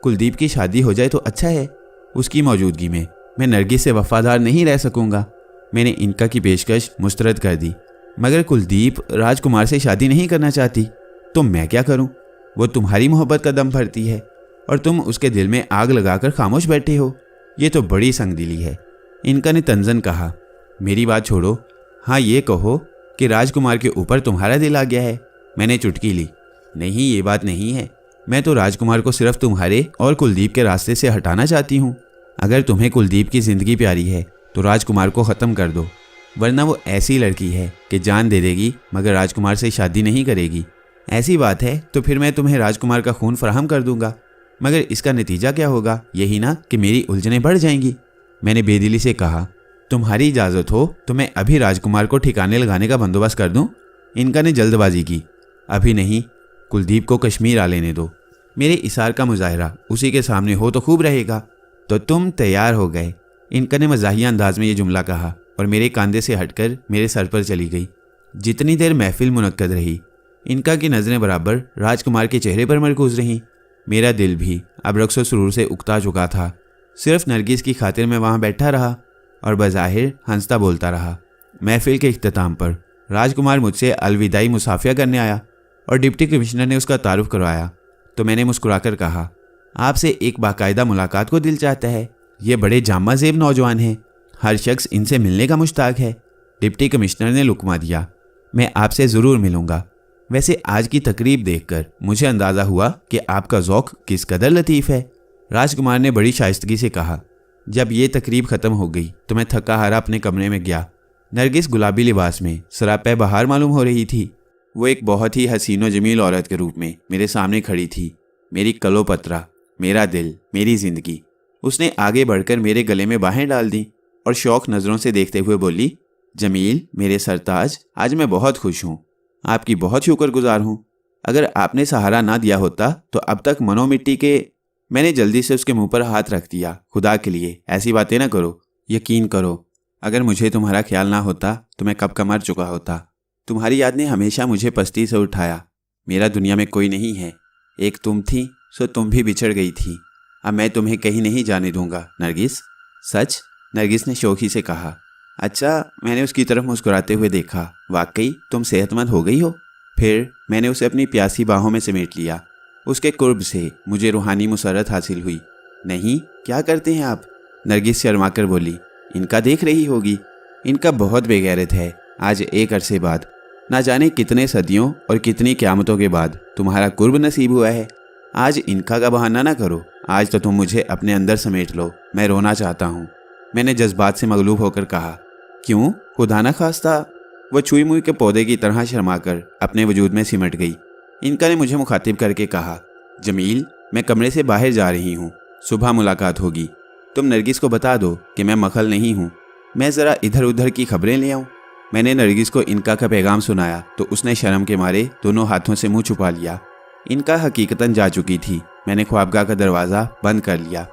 [SPEAKER 1] कुलदीप की शादी हो जाए तो अच्छा है। उसकी मौजूदगी में मैं नरगिस से वफादार नहीं रह सकूंगा। मैंने इनका की पेशकश मुस्तरद कर दी। मगर कुलदीप राजकुमार से शादी नहीं करना चाहती तो मैं क्या करूं? वो तुम्हारी मोहब्बत का दम भरती है और तुम उसके दिल में आग लगाकर खामोश बैठे हो। ये तो बड़ी संगदिली है। इनका ने तंजन कहा। मेरी बात छोड़ो, हाँ ये कहो कि राजकुमार के ऊपर तुम्हारा दिल आ गया है। मैंने चुटकी ली। नहीं, ये बात नहीं है। मैं तो राजकुमार को सिर्फ तुम्हारे और कुलदीप के रास्ते से हटाना चाहती हूँ। अगर तुम्हें कुलदीप की ज़िंदगी प्यारी है तो राजकुमार को ख़त्म कर दो, वरना वो ऐसी लड़की है कि जान दे देगी मगर राजकुमार से शादी नहीं करेगी। ऐसी बात है तो फिर मैं तुम्हें राजकुमार का खून फराहम कर दूंगा, मगर इसका नतीजा क्या होगा? यही ना कि मेरी उलझनें बढ़ जाएंगी। मैंने बेदिली से कहा। तुम्हारी इजाज़त हो तो मैं अभी राजकुमार को ठिकाने लगाने का बंदोबस्त कर दूं? इनका ने जल्दबाजी की। अभी नहीं, कुलदीप को कश्मीर आ लेने दो। मेरे इसार का मुजाहरा उसी के सामने हो तो खूब रहेगा। तो तुम तैयार हो गए? इनका ने मज़ाहिया अंदाज में ये जुमला कहा और मेरे कंधे से हटकर मेरे सर पर चली गई। जितनी देर महफिल मुनक्कद रही, इनका की नज़रें बराबर राजकुमार के चेहरे पर मरकूज रहीं। मेरा दिल भी अब रक्सो सुरूर से उकता चुका था। सिर्फ नरगिस की खातिर मैं वहाँ बैठा रहा और बज़ाहिर हंसता बोलता रहा। महफिल के इख्तिताम पर राजकुमार मुझसे अलविदाई मुसाफिया करने आया और डिप्टी कमिश्नर ने उसका तारुफ करवाया तो मैंने मुस्कुराकर कहा, आपसे एक बाकायदा मुलाकात को दिल चाहता है। ये बड़े जामा ज़ेब नौजवान हैं, हर शख्स इनसे मिलने का मुश्ताक है। डिप्टी कमिश्नर ने लुकमा दिया। मैं आपसे ज़रूर मिलूँगा। वैसे आज की तकरीब देखकर मुझे अंदाज़ा हुआ कि आपका ज़ौक़ किस कदर लतीफ़ है। राजकुमार ने बड़ी शाइस्तगी से कहा। जब ये तकरीब ख़त्म हो गई तो मैं थका हारा अपने कमरे में गया। नरगिस गुलाबी लिबास में सरापे बहार मालूम हो रही थी। वो एक बहुत ही हसीन व जमील औरत के रूप में मेरे सामने खड़ी थी। मेरी कलोपत्रा, मेरा दिल, मेरी ज़िंदगी। उसने आगे बढ़कर मेरे गले में बाहें डाल दी और शौक़ नज़रों से देखते हुए बोली, जमील मेरे सरताज, आज मैं बहुत खुश हूँ। आपकी बहुत शुक्रगुजार हूँ। अगर आपने सहारा ना दिया होता तो अब तक मनो मिट्टी के। मैंने जल्दी से उसके मुंह पर हाथ रख दिया। खुदा के लिए ऐसी बातें ना करो। यकीन करो, अगर मुझे तुम्हारा ख्याल ना होता तो मैं कब का मर चुका होता। तुम्हारी याद ने हमेशा मुझे पस्ती से उठाया। मेरा दुनिया में कोई नहीं है। एक तुम थी, सो तुम भी बिछड़ गई थी। अब मैं तुम्हें कहीं नहीं जाने दूंगा नरगिस। सच? नरगिस ने शौकी से कहा। अच्छा, मैंने उसकी तरफ मुस्कुराते हुए देखा। वाकई तुम सेहतमंद हो गई हो। फिर मैंने उसे अपनी प्यासी बाहों में समेट लिया। उसके कुर्ब से मुझे रूहानी मुसरत हासिल हुई। नहीं, क्या करते हैं आप? नरगिस शर्मा कर बोली। इनका देख रही होगी, इनका बहुत बेगैरत है। आज एक अरसे बाद, ना जाने कितने सदियों और कितनी क़यामतों के बाद तुम्हारा कुर्ब नसीब हुआ है। आज इनका का बहाना ना करो। आज तो तुम मुझे अपने अंदर समेट लो। मैं रोना चाहता हूँ। मैंने जज्बात से मगलूब होकर कहा। क्यों? खुदा ना खास्ता। वह छुई मुई के पौधे की तरह शर्माकर अपने वजूद में सिमट गई। इनका ने मुझे मुखातिब करके कहा, जमील मैं कमरे से बाहर जा रही हूँ, सुबह मुलाकात होगी। तुम नरगिस को बता दो कि मैं मखल नहीं हूँ। मैं ज़रा इधर उधर की खबरें ले आऊँ। मैंने नरगिस को इनका का पैगाम सुनाया तो उसने शर्म के मारे दोनों हाथों से मुंह छुपा लिया। इनका हकीकतन जा चुकी थी। मैंने ख्वाबगाह का दरवाज़ा बंद कर लिया।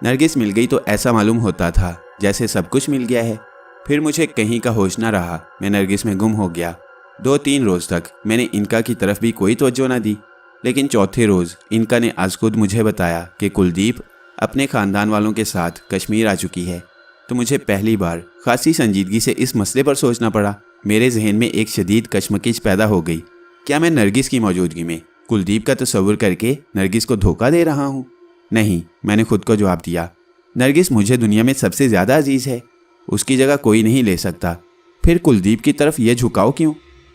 [SPEAKER 1] नरगिस मिल गई तो ऐसा मालूम होता था जैसे सब कुछ मिल गया है। फिर मुझे कहीं का होश ना रहा। मैं नरगिस में गुम हो गया। 2-3 रोज़ तक मैंने इनका की तरफ भी कोई तवज्जो ना दी, लेकिन चौथे रोज़ इनका ने आज खुद मुझे बताया कि कुलदीप अपने ख़ानदान वालों के साथ कश्मीर आ चुकी है। तो मुझे पहली बार खासी संजीदगी से इस मसले पर सोचना पड़ा। मेरे जहन में एक शदीद कशमकश पैदा हो गई। क्या मैं नरगिस की मौजूदगी में कुलदीप का तस्वुर करके नरगिस को धोखा दे रहा हूँ? नहीं, मैंने खुद को जवाब दिया। नरगिस मुझे दुनिया में सबसे ज़्यादा अजीज़ है। उसकी जगह कोई नहीं ले सकता। फिर कुलदीप की तरफ यह झुकाव क्यों?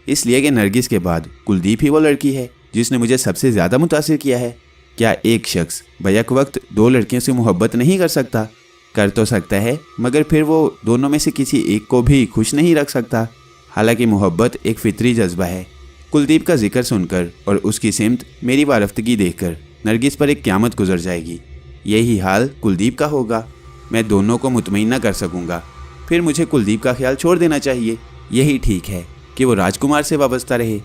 [SPEAKER 1] इसलिए कि नरगिस के बाद कुलदीप ही वो लड़की है जिसने मुझे सबसे ज़्यादा मुतासिर किया है। क्या एक शख्स बैक वक्त 2 लड़कियों से मोहब्बत नहीं कर सकता? कर तो सकता है, मगर फिर वो दोनों में से किसी एक को भी खुश नहीं रख सकता। हालांकि मोहब्बत एक फितरी जज्बा है। कुलदीप का जिक्र सुनकर और उसकी सिमत मेरी वारफ्तगी देखकर नरगिस पर एक क़यामत गुजर जाएगी। यही हाल कुलदीप का होगा। मैं दोनों को मुतमईन न कर सकूँगा। फिर मुझे कुलदीप का ख्याल छोड़ देना चाहिए। यही ठीक है कि वो राजकुमार से वाबस्ता रहे।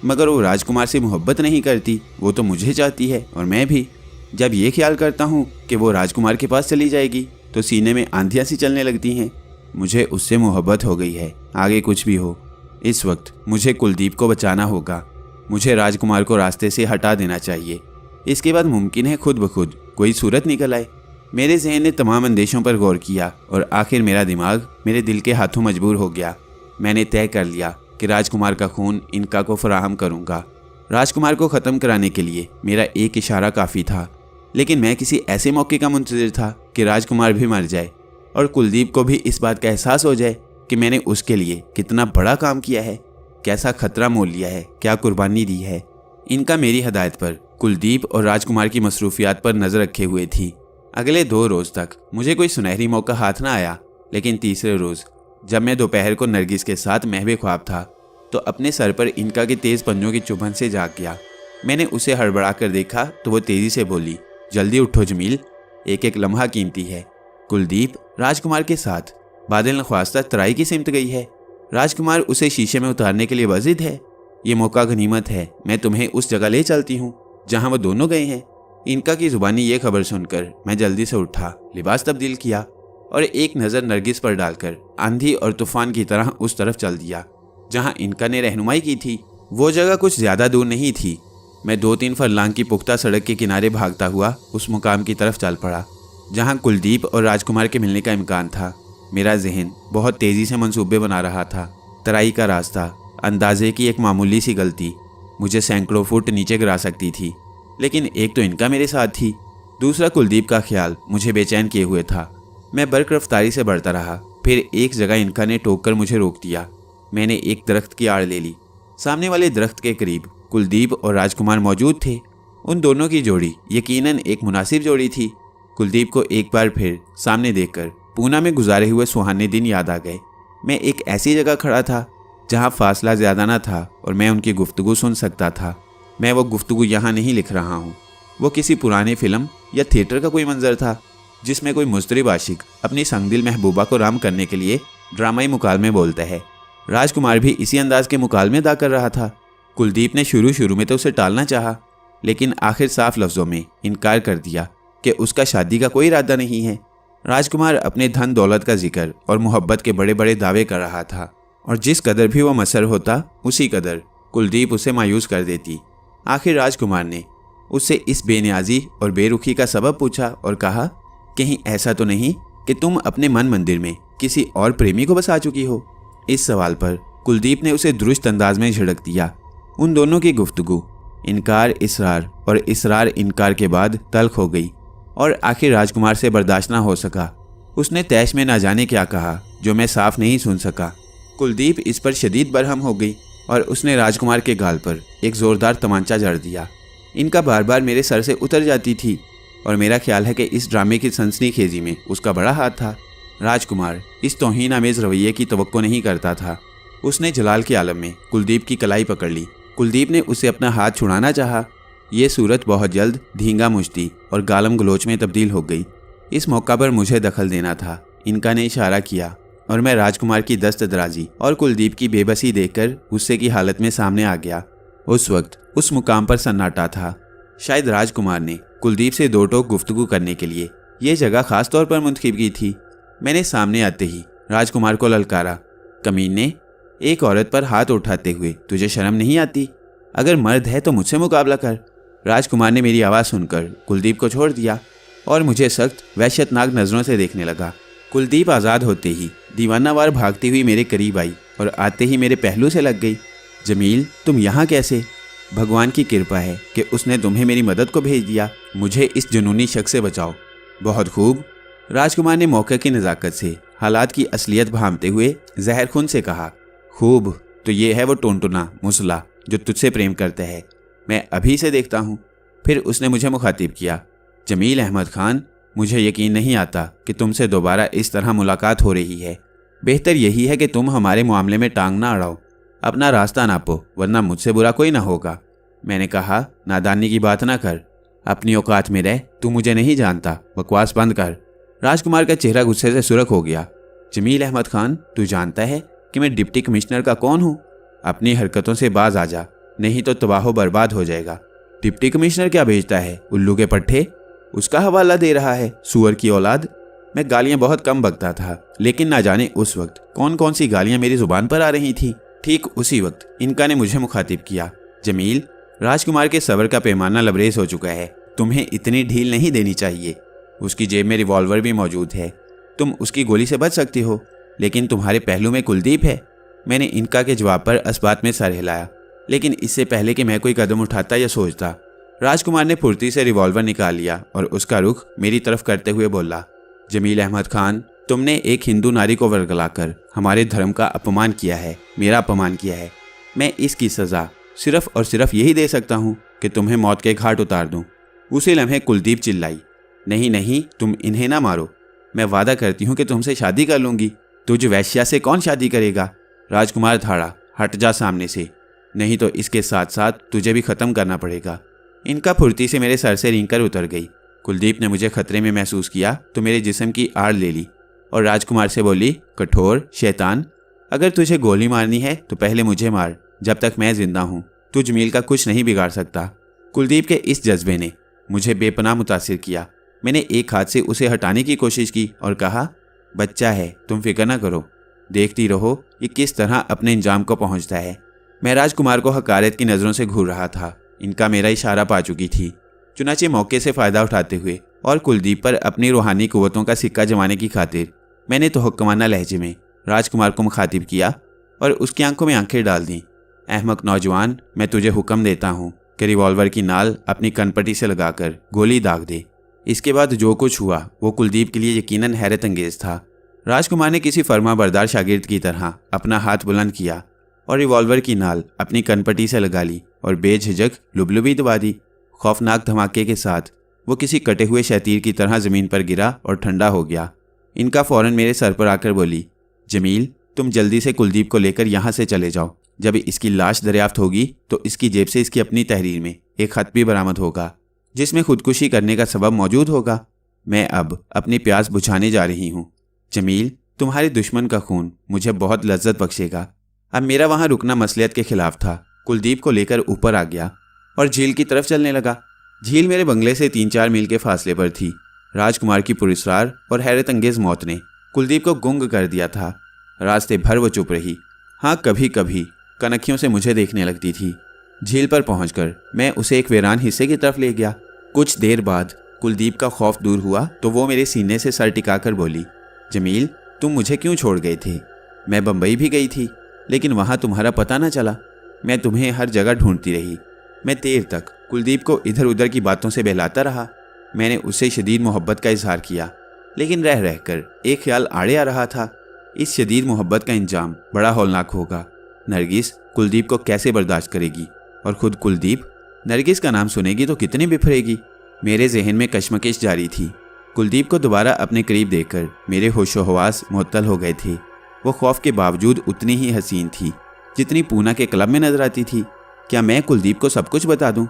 [SPEAKER 1] मगर वो राजकुमार से मोहब्बत नहीं करती, वो तो मुझे चाहती है और मैं भी। जब ये ख्याल करता हूँ कि वो राजकुमार के पास चली जाएगी तो सीने में आंधियाँ सी चलने लगती हैं। मुझे उससे मोहब्बत हो गई है, आगे कुछ भी हो। इस वक्त मुझे कुलदीप को बचाना होगा। मुझे राजकुमार को रास्ते से हटा देना चाहिए। इसके बाद मुमकिन है खुद ब खुद कोई सूरत निकल आए। मेरे जहन ने तमाम अंदेशों पर गौर किया और आखिर मेरा दिमाग मेरे दिल के हाथों मजबूर हो गया। मैंने तय कर लिया कि राजकुमार का खून इनका को फराहम करूंगा। राजकुमार को ख़त्म कराने के लिए मेरा एक इशारा काफ़ी था, लेकिन मैं किसी ऐसे मौके का मुंतज़िर था कि राजकुमार भी मर जाए और कुलदीप को भी इस बात का एहसास हो जाए कि मैंने उसके लिए कितना बड़ा काम किया है, कैसा खतरा मोल लिया है, क्या कुर्बानी दी है। इनका मेरी हदायत पर कुलदीप और राजकुमार की मसरूफियात पर नज़र रखे हुए थी। अगले 2 रोज़ तक मुझे कोई सुनहरी मौका हाथ ना आया, लेकिन तीसरे रोज़ जब मैं दोपहर को नरगिस के साथ महवे ख्वाब था तो अपने सर पर इनका के तेज़ पंजों की चुभन से जाग गया। मैंने उसे हड़बड़ा कर देखा तो वो तेज़ी से बोली, जल्दी उठो जमील, एक एक लम्हा कीमती है। कुलदीप राजकुमार के साथ बादल नख्वास्ता तराई की सिमत गई है। राजकुमार उसे शीशे में उतारने के लिए वजिद है। ये मौका गनीमत है, मैं तुम्हें उस जगह ले चलती हूँ जहाँ वो दोनों गए हैं। इनका की ज़ुबानी ये खबर सुनकर मैं जल्दी से उठा, लिबास तब्दील किया और एक नज़र नरगिस पर डालकर आंधी और तूफान की तरह उस तरफ चल दिया जहाँ इनका ने रहनुमाई की थी। वो जगह कुछ ज़्यादा दूर नहीं थी। मैं 2-3 फरलांग की पुख्ता सड़क के किनारे भागता हुआ उस मुकाम की तरफ चल पड़ा जहाँ कुलदीप और राजकुमार के मिलने का इम्कान था। मेरा जहन बहुत तेज़ी से मंसूबे बना रहा था। तराई का रास्ता, अंदाजे की एक मामूली सी गलती मुझे सैकड़ों फुट नीचे गिरा सकती थी, लेकिन एक तो इनका मेरे साथ थी, दूसरा कुलदीप का ख्याल मुझे बेचैन किए हुए था। मैं बर्क रफ्तारी से बढ़ता रहा। फिर एक जगह इनका ने टोक कर मुझे रोक दिया। मैंने एक दरख्त की आड़ ले ली। सामने वाले दरख्त के करीब कुलदीप और राजकुमार मौजूद थे। उन दोनों की जोड़ी यकीनन एक मुनासिब जोड़ी थी। कुलदीप को एक बार फिर सामने देखकर पूना में गुजारे हुए सुहाने दिन याद आ गए। मैं एक ऐसी जगह खड़ा था जहाँ फासला ज़्यादा ना था और मैं उनकी गुफ्तगू सुन सकता था। मैं वो गुफ्तगू यहाँ नहीं लिख रहा हूँ। वो किसी पुराने फिल्म या थिएटर का कोई मंजर था जिसमें कोई मुस्तरिब आशिक अपनी संगदिल महबूबा को राम करने के लिए ड्रामाई मुकालमे बोलता है। राजकुमार भी इसी अंदाज के मुकालमे अदा कर रहा था। कुलदीप ने शुरू में तो उसे टालना चाहा, लेकिन आखिर साफ लफ्ज़ों में इनकार कर दिया कि उसका शादी का कोई इरादा नहीं है। राजकुमार अपने धन दौलत का जिक्र और मोहब्बत के बड़े बड़े दावे कर रहा था और जिस कदर भी वह मसर होता उसी कदर कुलदीप उसे मायूस कर देती। आखिर राजकुमार ने उससे इस बेनियाजी और बेरुखी का सबब पूछा और कहा, कहीं ऐसा तो नहीं कि तुम अपने मन मंदिर में किसी और प्रेमी को बसा चुकी हो। इस सवाल पर कुलदीप ने उसे दुरुस्त अंदाज में झिड़क दिया। उन दोनों की गुफ्तगू इनकार इसरार और इसरार इनकार के बाद तल्ख हो गई और आखिर राजकुमार से बर्दाश्त ना हो सका। उसने तैश में ना जाने क्या कहा जो मैं साफ नहीं सुन सका। कुलदीप इस पर शदीद बरहम हो गई और उसने राजकुमार के गाल पर एक ज़ोरदार तमांचा जड़ दिया। इनका बार बार मेरे सर से उतर जाती थी और मेरा ख्याल है कि इस ड्रामे की सनसनीखेज़ी में उसका बड़ा हाथ था। राजकुमार इस तौहीन आमेज़ रवैये की तवक्को नहीं करता था। उसने जलाल के आलम में कुलदीप की कलाई पकड़ ली। कुलदीप ने उसे अपना हाथ छुड़ाना चाहा। ये सूरत बहुत जल्द धींगा मुश्ती और गालम गलोच में तब्दील हो गई। इस मौका पर मुझे दखल देना था। इनका ने इशारा किया और मैं राजकुमार की दस्त दराजी और कुलदीप की बेबसी देखकर गुस्से की हालत में सामने आ गया। उस वक्त उस मुकाम पर सन्नाटा था। शायद राजकुमार ने कुलदीप से 2 टोक गुफ्तगू करने के लिए ये जगह खास तौर पर मुंतखब की थी। मैंने सामने आते ही राजकुमार को ललकारा, कमीने, एक औरत पर हाथ उठाते हुए तुझे शर्म नहीं आती? अगर मर्द है तो मुझसे मुकाबला कर। राजकुमार ने मेरी आवाज़ सुनकर कुलदीप को छोड़ दिया और मुझे सख्त वहशतनाक नज़रों से देखने लगा। कुलदीप आज़ाद होते ही दीवानावार भागती हुई मेरे करीब आई और आते ही मेरे पहलू से लग गई। जमील, तुम यहाँ कैसे? भगवान की कृपा है कि उसने तुम्हें मेरी मदद को भेज दिया। मुझे इस जुनूनी शख्स से बचाओ। बहुत खूब। राजकुमार ने मौके की नज़ाकत से हालात की असलियत भांपते हुए जहर खून से कहा, खूब, तो ये है वो टोनटुना मुसला जो तुझसे प्रेम करता है। मैं अभी से देखता हूँ। फिर उसने मुझे मुखातिब किया, जमील अहमद खान, मुझे यकीन नहीं आता कि तुमसे दोबारा इस तरह मुलाकात हो रही है। बेहतर यही है कि तुम हमारे मामले में टांग ना अड़ाओ। अपना रास्ता नापो, वरना मुझसे बुरा कोई ना होगा। मैंने कहा, नादानी की बात ना कर, अपनी औकात में रह, तू मुझे नहीं जानता, बकवास बंद कर। राजकुमार का चेहरा गुस्से से सुर्ख हो गया। जमील अहमद खान, तू जानता है कि मैं डिप्टी कमिश्नर का कौन हूँ? अपनी हरकतों से बाज आ जा, नहीं तो तबाहो बर्बाद हो जाएगा। डिप्टी कमिश्नर क्या भेजता है, उल्लू के पट्टे? उसका हवाला दे रहा है, सुअर की औलाद। मैं गालियां बहुत कम बकता था, लेकिन ना जाने उस वक्त कौन कौन सी गालियां मेरी जुबान पर आ रही थी। ठीक उसी वक्त इनका ने मुझे मुखातिब किया, जमील, राजकुमार के सब्र का पैमाना लबरेज हो चुका है। तुम्हें इतनी ढील नहीं देनी चाहिए। उसकी जेब में रिवॉल्वर भी मौजूद है। तुम उसकी गोली से बच सकती हो, लेकिन तुम्हारे पहलू में कुलदीप है। मैंने इनका के जवाब पर इस्बात में सर हिलाया, लेकिन इससे पहले कि मैं कोई कदम उठाता या सोचता, राजकुमार ने फुर्ती से रिवॉल्वर निकाल लिया और उसका रुख मेरी तरफ करते हुए बोला, जमील अहमद खान, तुमने एक हिंदू नारी को वर्गलाकर हमारे धर्म का अपमान किया है, मेरा अपमान किया है। मैं इसकी सज़ा सिर्फ और सिर्फ यही दे सकता हूँ कि तुम्हें मौत के घाट उतार दूँ। उसी लम्हे कुलदीप चिल्लाई, नहीं नहीं, तुम इन्हें ना मारो। मैं वादा करती हूँ कि तुमसे शादी कर लूँगी। तुझ वैश्या से कौन शादी करेगा? राजकुमार धाड़ा, हट जा सामने से, नहीं तो इसके साथ साथ तुझे भी ख़त्म करना पड़ेगा। इनका फुर्ती से मेरे सर से रेंग उतर गई। कुलदीप ने मुझे खतरे में महसूस किया तो मेरे जिस्म की आड़ ले ली और राजकुमार से बोली, कठोर शैतान, अगर तुझे गोली मारनी है तो पहले मुझे मार। जब तक मैं जिंदा हूँ तू जमील का कुछ नहीं बिगाड़ सकता। कुलदीप के इस जज्बे ने मुझे बेपनाह मुतासिर किया। मैंने एक हाथ से उसे हटाने की कोशिश की और कहा, बच्चा है, तुम फिक्र ना करो, देखती रहो ये किस तरह अपने इंजाम को पहुँचता है। मैं राजकुमार को हकारत की नज़रों से घूर रहा था। इनका मेरा इशारा पा चुकी थी। चुनाचे मौके से फ़ायदा उठाते हुए और कुलदीप पर अपनी रूहानी कुव्वतों का सिक्का जमाने की खातिर मैंने तो हुक्माना लहजे में राजकुमार को मुखातिब किया और उसकी आंखों में आंखें डाल दी। अहमक नौजवान, मैं तुझे हुक्म देता हूँ कि रिवॉल्वर की नाल अपनी कनपट्टी से लगाकर गोली दाग दे। इसके बाद जो कुछ हुआ वो कुलदीप के लिए यकीनन हैरत अंगेज था। राजकुमार ने किसी फर्माबरदार शागिर्द की तरह अपना हाथ बुलंद किया और रिवॉल्वर की नाल अपनी कनपट्टी से लगा ली और बेझिझक लुबलुबी दबा दी। खौफनाक धमाके के साथ वो किसी कटे हुए शैतीर की तरह ज़मीन पर गिरा और ठंडा हो गया। इनका फ़ौरन मेरे सर पर आकर बोली, जमील, तुम जल्दी से कुलदीप को लेकर यहाँ से चले जाओ। जब इसकी लाश दरियाफ्त होगी तो इसकी जेब से इसकी अपनी तहरीर में एक खत भी बरामद होगा जिसमें खुदकुशी करने का सबब मौजूद होगा। मैं अब अपनी प्यास बुझाने जा रही हूँ। जमील, तुम्हारे दुश्मन का खून मुझे बहुत लज्जत बख्शेगा। अब मेरा वहाँ रुकना मसलियत के खिलाफ था। कुलदीप को लेकर ऊपर आ गया और झील की तरफ चलने लगा। झील मेरे बंगले से 3-4 मील के फासले पर थी। राजकुमार की पुरस्कार और हैरत अंगेज मौत ने कुलदीप को गुंग कर दिया था। रास्ते भर वो चुप रही। हाँ, कभी कभी कनखियों से मुझे देखने लगती थी। झील पर पहुंचकर मैं उसे एक वीरान हिस्से की तरफ ले गया। कुछ देर बाद कुलदीप का खौफ दूर हुआ तो वो मेरे सीने से सर टिकाकर बोली, जमील, तुम मुझे क्यों छोड़ गए थे? मैं बम्बई भी गई थी, लेकिन वहाँ तुम्हारा पता न चला। मैं तुम्हें हर जगह ढूंढती रही। मैं देर तक कुलदीप को इधर उधर की बातों से बहलाता रहा। मैंने उससे शदीद मोहब्बत का इजहार किया, लेकिन रह रहकर एक ख्याल आड़े आ रहा था, इस शदीद मोहब्बत का इंजाम बड़ा हौलनाक होगा। नरगिस कुलदीप को कैसे बर्दाश्त करेगी और ख़ुद कुलदीप नरगिस का नाम सुनेगी तो कितनी बिफरेगी। मेरे जहन में कश्मकश जारी थी। कुलदीप को दोबारा अपने करीब देखकर मेरे होशो हवास मुअत्तल हो गए थे। वो खौफ के बावजूद उतनी ही हसीन थी जितनी पूना के क्लब में नजर आती थी। क्या मैं कुलदीप को सब कुछ बता दूं?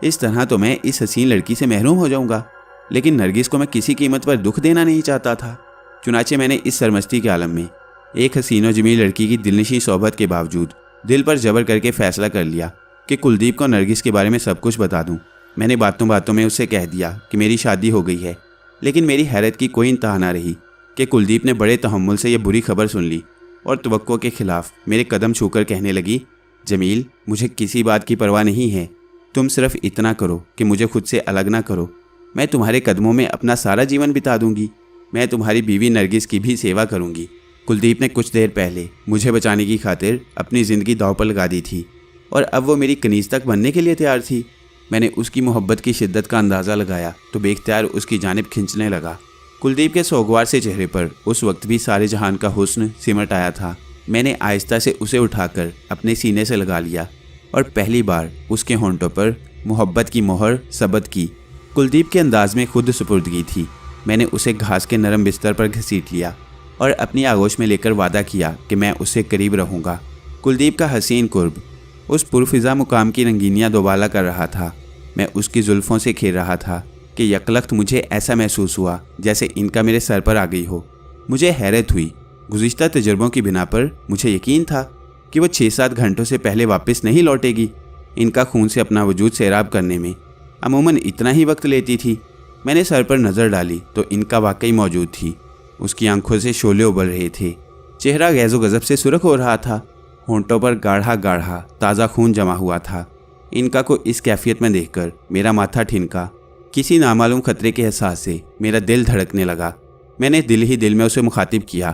[SPEAKER 1] इस तरह तो मैं इस हसीन लड़की से महरूम हो जाऊंगा। लेकिन नरगिस को मैं किसी कीमत पर दुख देना नहीं चाहता था। चुनाचे मैंने इस सरमस्ती के आलम में एक हसीन और जमील लड़की की दिलनशी सोहबत के बावजूद दिल पर जबर करके फैसला कर लिया कि कुलदीप को नरगिस के बारे में सब कुछ बता दूं। मैंने बातों बातों में उससे कह दिया कि मेरी शादी हो गई है, लेकिन मेरी हैरत की कोई इंतहा ना रही कि कुलदीप ने बड़े तहम्मुल से यह बुरी खबर सुन ली और तवक्को के खिलाफ मेरे कदम छूकर कहने लगी, जमील, मुझे किसी बात की परवाह नहीं है। तुम सिर्फ इतना करो कि मुझे खुद से अलग ना करो। मैं तुम्हारे कदमों में अपना सारा जीवन बिता दूंगी। मैं तुम्हारी बीवी नरगिस की भी सेवा करूंगी। कुलदीप ने कुछ देर पहले मुझे बचाने की खातिर अपनी ज़िंदगी दांव पर लगा दी थी और अब वो मेरी कनीज़ तक बनने के लिए तैयार थी। मैंने उसकी मोहब्बत की शिद्दत का अंदाज़ा लगाया तो बेख्तियार उसकी जानिब खींचने लगा। कुलदीप के सोगवार से चेहरे पर उस वक्त भी सारे जहान का हुस्न सिमट आया था। मैंने आहिस्ता से उसे उठाकर अपने सीने से लगा लिया और पहली बार उसके होंठों पर मोहब्बत की मोहर सबत की। कुलदीप के अंदाज में खुद सुपुर्दगी थी। मैंने उसे घास के नरम बिस्तर पर घसीट लिया और अपनी आगोश में लेकर वादा किया कि मैं उससे करीब रहूँगा। कुलदीप का हसीन कुर्ब उस पुरफिज़ा मुकाम की रंगीनियाँ दोबाला कर रहा था। मैं उसकी जुल्फ़ों से खेल रहा था कि यकलख्त मुझे ऐसा महसूस हुआ जैसे इनका मेरे सर पर आ गई हो। मुझे हैरत हुई। गुज़िश्ता तजुर्बों की बिना पर मुझे यकीन था कि वो 6-7 घंटों से पहले वापस नहीं लौटेगी। इनका खून से अपना वजूद सैराब करने में अमूमन इतना ही वक्त लेती थी। मैंने सर पर नज़र डाली तो इनका वाकई मौजूद थी। उसकी आंखों से शोले उबल रहे थे। चेहरा गैज़ो गज़ब से सुर्ख हो रहा था। होंठों पर गाढ़ा गाढ़ा ताज़ा खून जमा हुआ था।
[SPEAKER 2] इनका को इस कैफियत में देखकर मेरा माथा ठिनका। किसी नामालूम खतरे के एहसास से मेरा दिल धड़कने लगा। मैंने दिल ही दिल में उसे मुखातिब किया,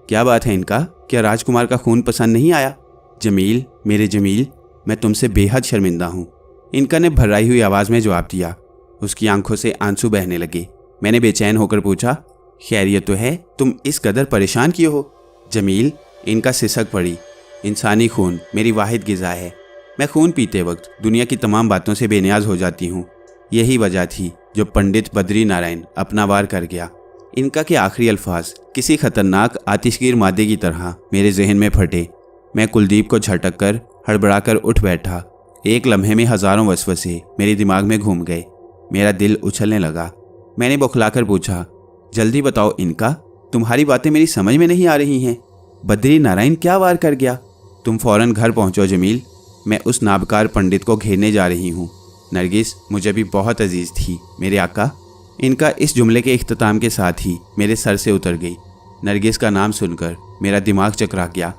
[SPEAKER 2] क्या बात है इनका, क्या राजकुमार का खून पसंद नहीं आया? जमील, मेरे जमील, मैं तुमसे बेहद शर्मिंदा हूँ। इनका ने भर्राई हुई आवाज़ में जवाब दिया। उसकी आंखों से आंसू बहने लगे। मैंने बेचैन होकर पूछा, खैरियत तो है? तुम इस कदर परेशान क्यों हो? जमील, इनका सिसक पड़ी। इंसानी खून मेरी वाहिद ग़िज़ा है। मैं खून पीते वक्त दुनिया की तमाम बातों से बेनियाज हो जाती हूँ। यही वजह थी जो पंडित बद्री नारायण अपना वार कर गया। इनका के आखिरी अल्फाज किसी खतरनाक आतिशगीर मादे की तरह मेरे जहन में फटे। मैं कुलदीप को झटक कर हड़बड़ाकर उठ बैठा। एक लम्हे में हज़ारों वसवसे मेरे दिमाग में घूम गए। मेरा दिल उछलने लगा। मैंने बौखलाकर पूछा, जल्दी बताओ इनका, तुम्हारी बातें मेरी समझ में नहीं आ रही हैं। बद्री नारायण क्या वार कर गया? तुम फौरन घर पहुंचो जमील, मैं उस नाबकार पंडित को घेरने जा रही हूँ। नरगिस मुझे भी बहुत अजीज थी मेरे आका। इनका इस जुमले के इख्तिताम के साथ ही मेरे सर से उतर गई। नरगिस का नाम सुनकर मेरा दिमाग चकरा गया।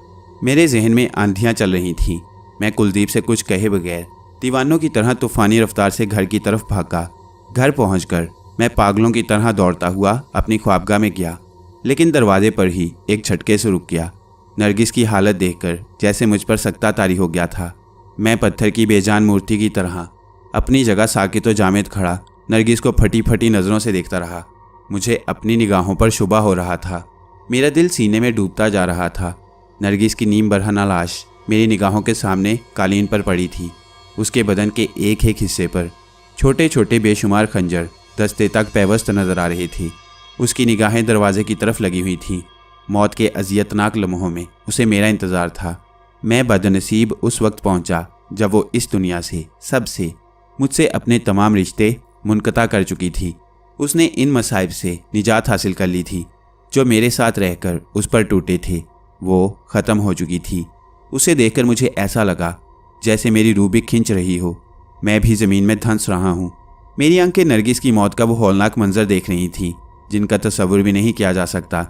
[SPEAKER 2] मेरे जहन में आंधियाँ चल रही थीं। मैं कुलदीप से कुछ कहे बगैर दीवानों की तरह तूफ़ानी रफ्तार से घर की तरफ भागा। घर पहुंचकर मैं पागलों की तरह दौड़ता हुआ अपनी ख्वाबगाह में गया, लेकिन दरवाजे पर ही एक झटके से रुक गया। नरगिस की हालत देखकर जैसे मुझ पर सख्ता तारी हो गया था। मैं पत्थर की बेजान मूर्ति की तरह अपनी जगह साकित व जामिद खड़ा नरगिस को फटी फटी नज़रों से देखता रहा। मुझे अपनी निगाहों पर शुबा हो रहा था। मेरा दिल सीने में डूबता जा रहा था। नरगिस की नीम बरहना लाश मेरी निगाहों के सामने कालीन पर पड़ी थी। उसके बदन के एक एक हिस्से पर छोटे छोटे बेशुमार खंजर दस्ते तक पैवस्त नजर आ रही थी। उसकी निगाहें दरवाजे की तरफ लगी हुई थीं। मौत के अजियतनाक लम्हों में उसे मेरा इंतज़ार था। मैं बदनसीब उस वक्त पहुंचा जब वो इस दुनिया से, सबसे, मुझसे अपने तमाम रिश्ते मुनक़ता कर चुकी थी। उसने इन मसाइब से निजात हासिल कर ली थी जो मेरे साथ रहकर उस पर टूटे थे। वो ख़त्म हो चुकी थी। उसे देखकर मुझे ऐसा लगा जैसे मेरी रूह भी खिंच रही हो। मैं भी ज़मीन में धंस रहा हूँ। मेरी आंखें नरगिस की मौत का वो हौलनाक मंजर देख रही थी जिनका तस्वुर भी नहीं किया जा सकता।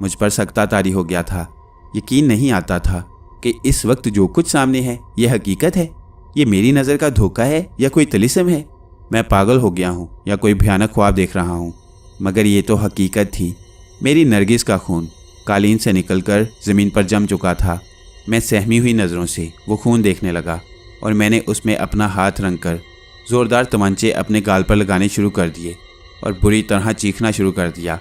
[SPEAKER 2] मुझ पर सख्ता तारी हो गया था। यकीन नहीं आता था कि इस वक्त जो कुछ सामने है यह हकीकत है, ये मेरी नज़र का धोखा है या कोई तिलिस्म है। मैं पागल हो गया हूँ या कोई भयानक ख्वाब देख रहा हूँ, मगर ये तो हकीकत थी। मेरी नरगिस का खून कालीन से निकलकर ज़मीन पर जम चुका था। मैं सहमी हुई नज़रों से वो खून देखने लगा और मैंने उसमें अपना हाथ रंग कर ज़ोरदार तमंचे अपने गाल पर लगाने शुरू कर दिए और बुरी तरह चीखना शुरू कर दिया।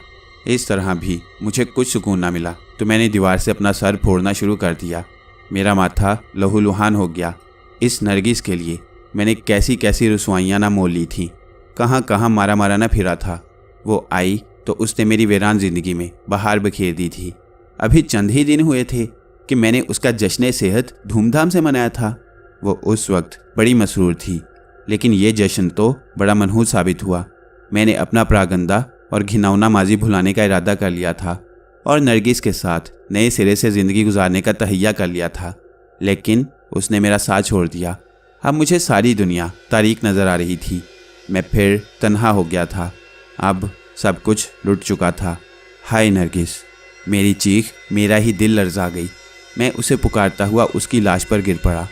[SPEAKER 2] इस तरह भी मुझे कुछ सुकून ना मिला तो मैंने दीवार से अपना सर फोड़ना शुरू कर दिया। मेरा माथा लहूलुहान हो गया। इस नरगिस के लिए मैंने कैसी कैसी रसवाइयाँ ना मोल ली थीं, कहाँ कहाँ मारा मारा ना फिरा था। वो आई तो उसने मेरी वीरान ज़िंदगी में बहार बखेर दी थी। अभी चंद ही दिन हुए थे कि मैंने उसका जश्न सेहत धूमधाम से मनाया था। वो उस वक्त बड़ी मसरूर थी, लेकिन ये जश्न तो बड़ा मनहूस साबित हुआ। मैंने अपना प्रागंदा और घिनौना माजी भुलाने का इरादा कर लिया था और नरगिस के साथ नए सिरे से ज़िंदगी गुजारने का तहैया कर लिया था, लेकिन उसने मेरा साथ छोड़ दिया। अब मुझे सारी दुनिया तारीक नज़र आ रही थी। मैं फिर तन्हा हो गया था। अब सब कुछ लुट चुका था। हाय नरगिस! मेरी चीख, मेरा ही दिल लर्जा गई। मैं उसे पुकारता हुआ उसकी लाश पर गिर पड़ा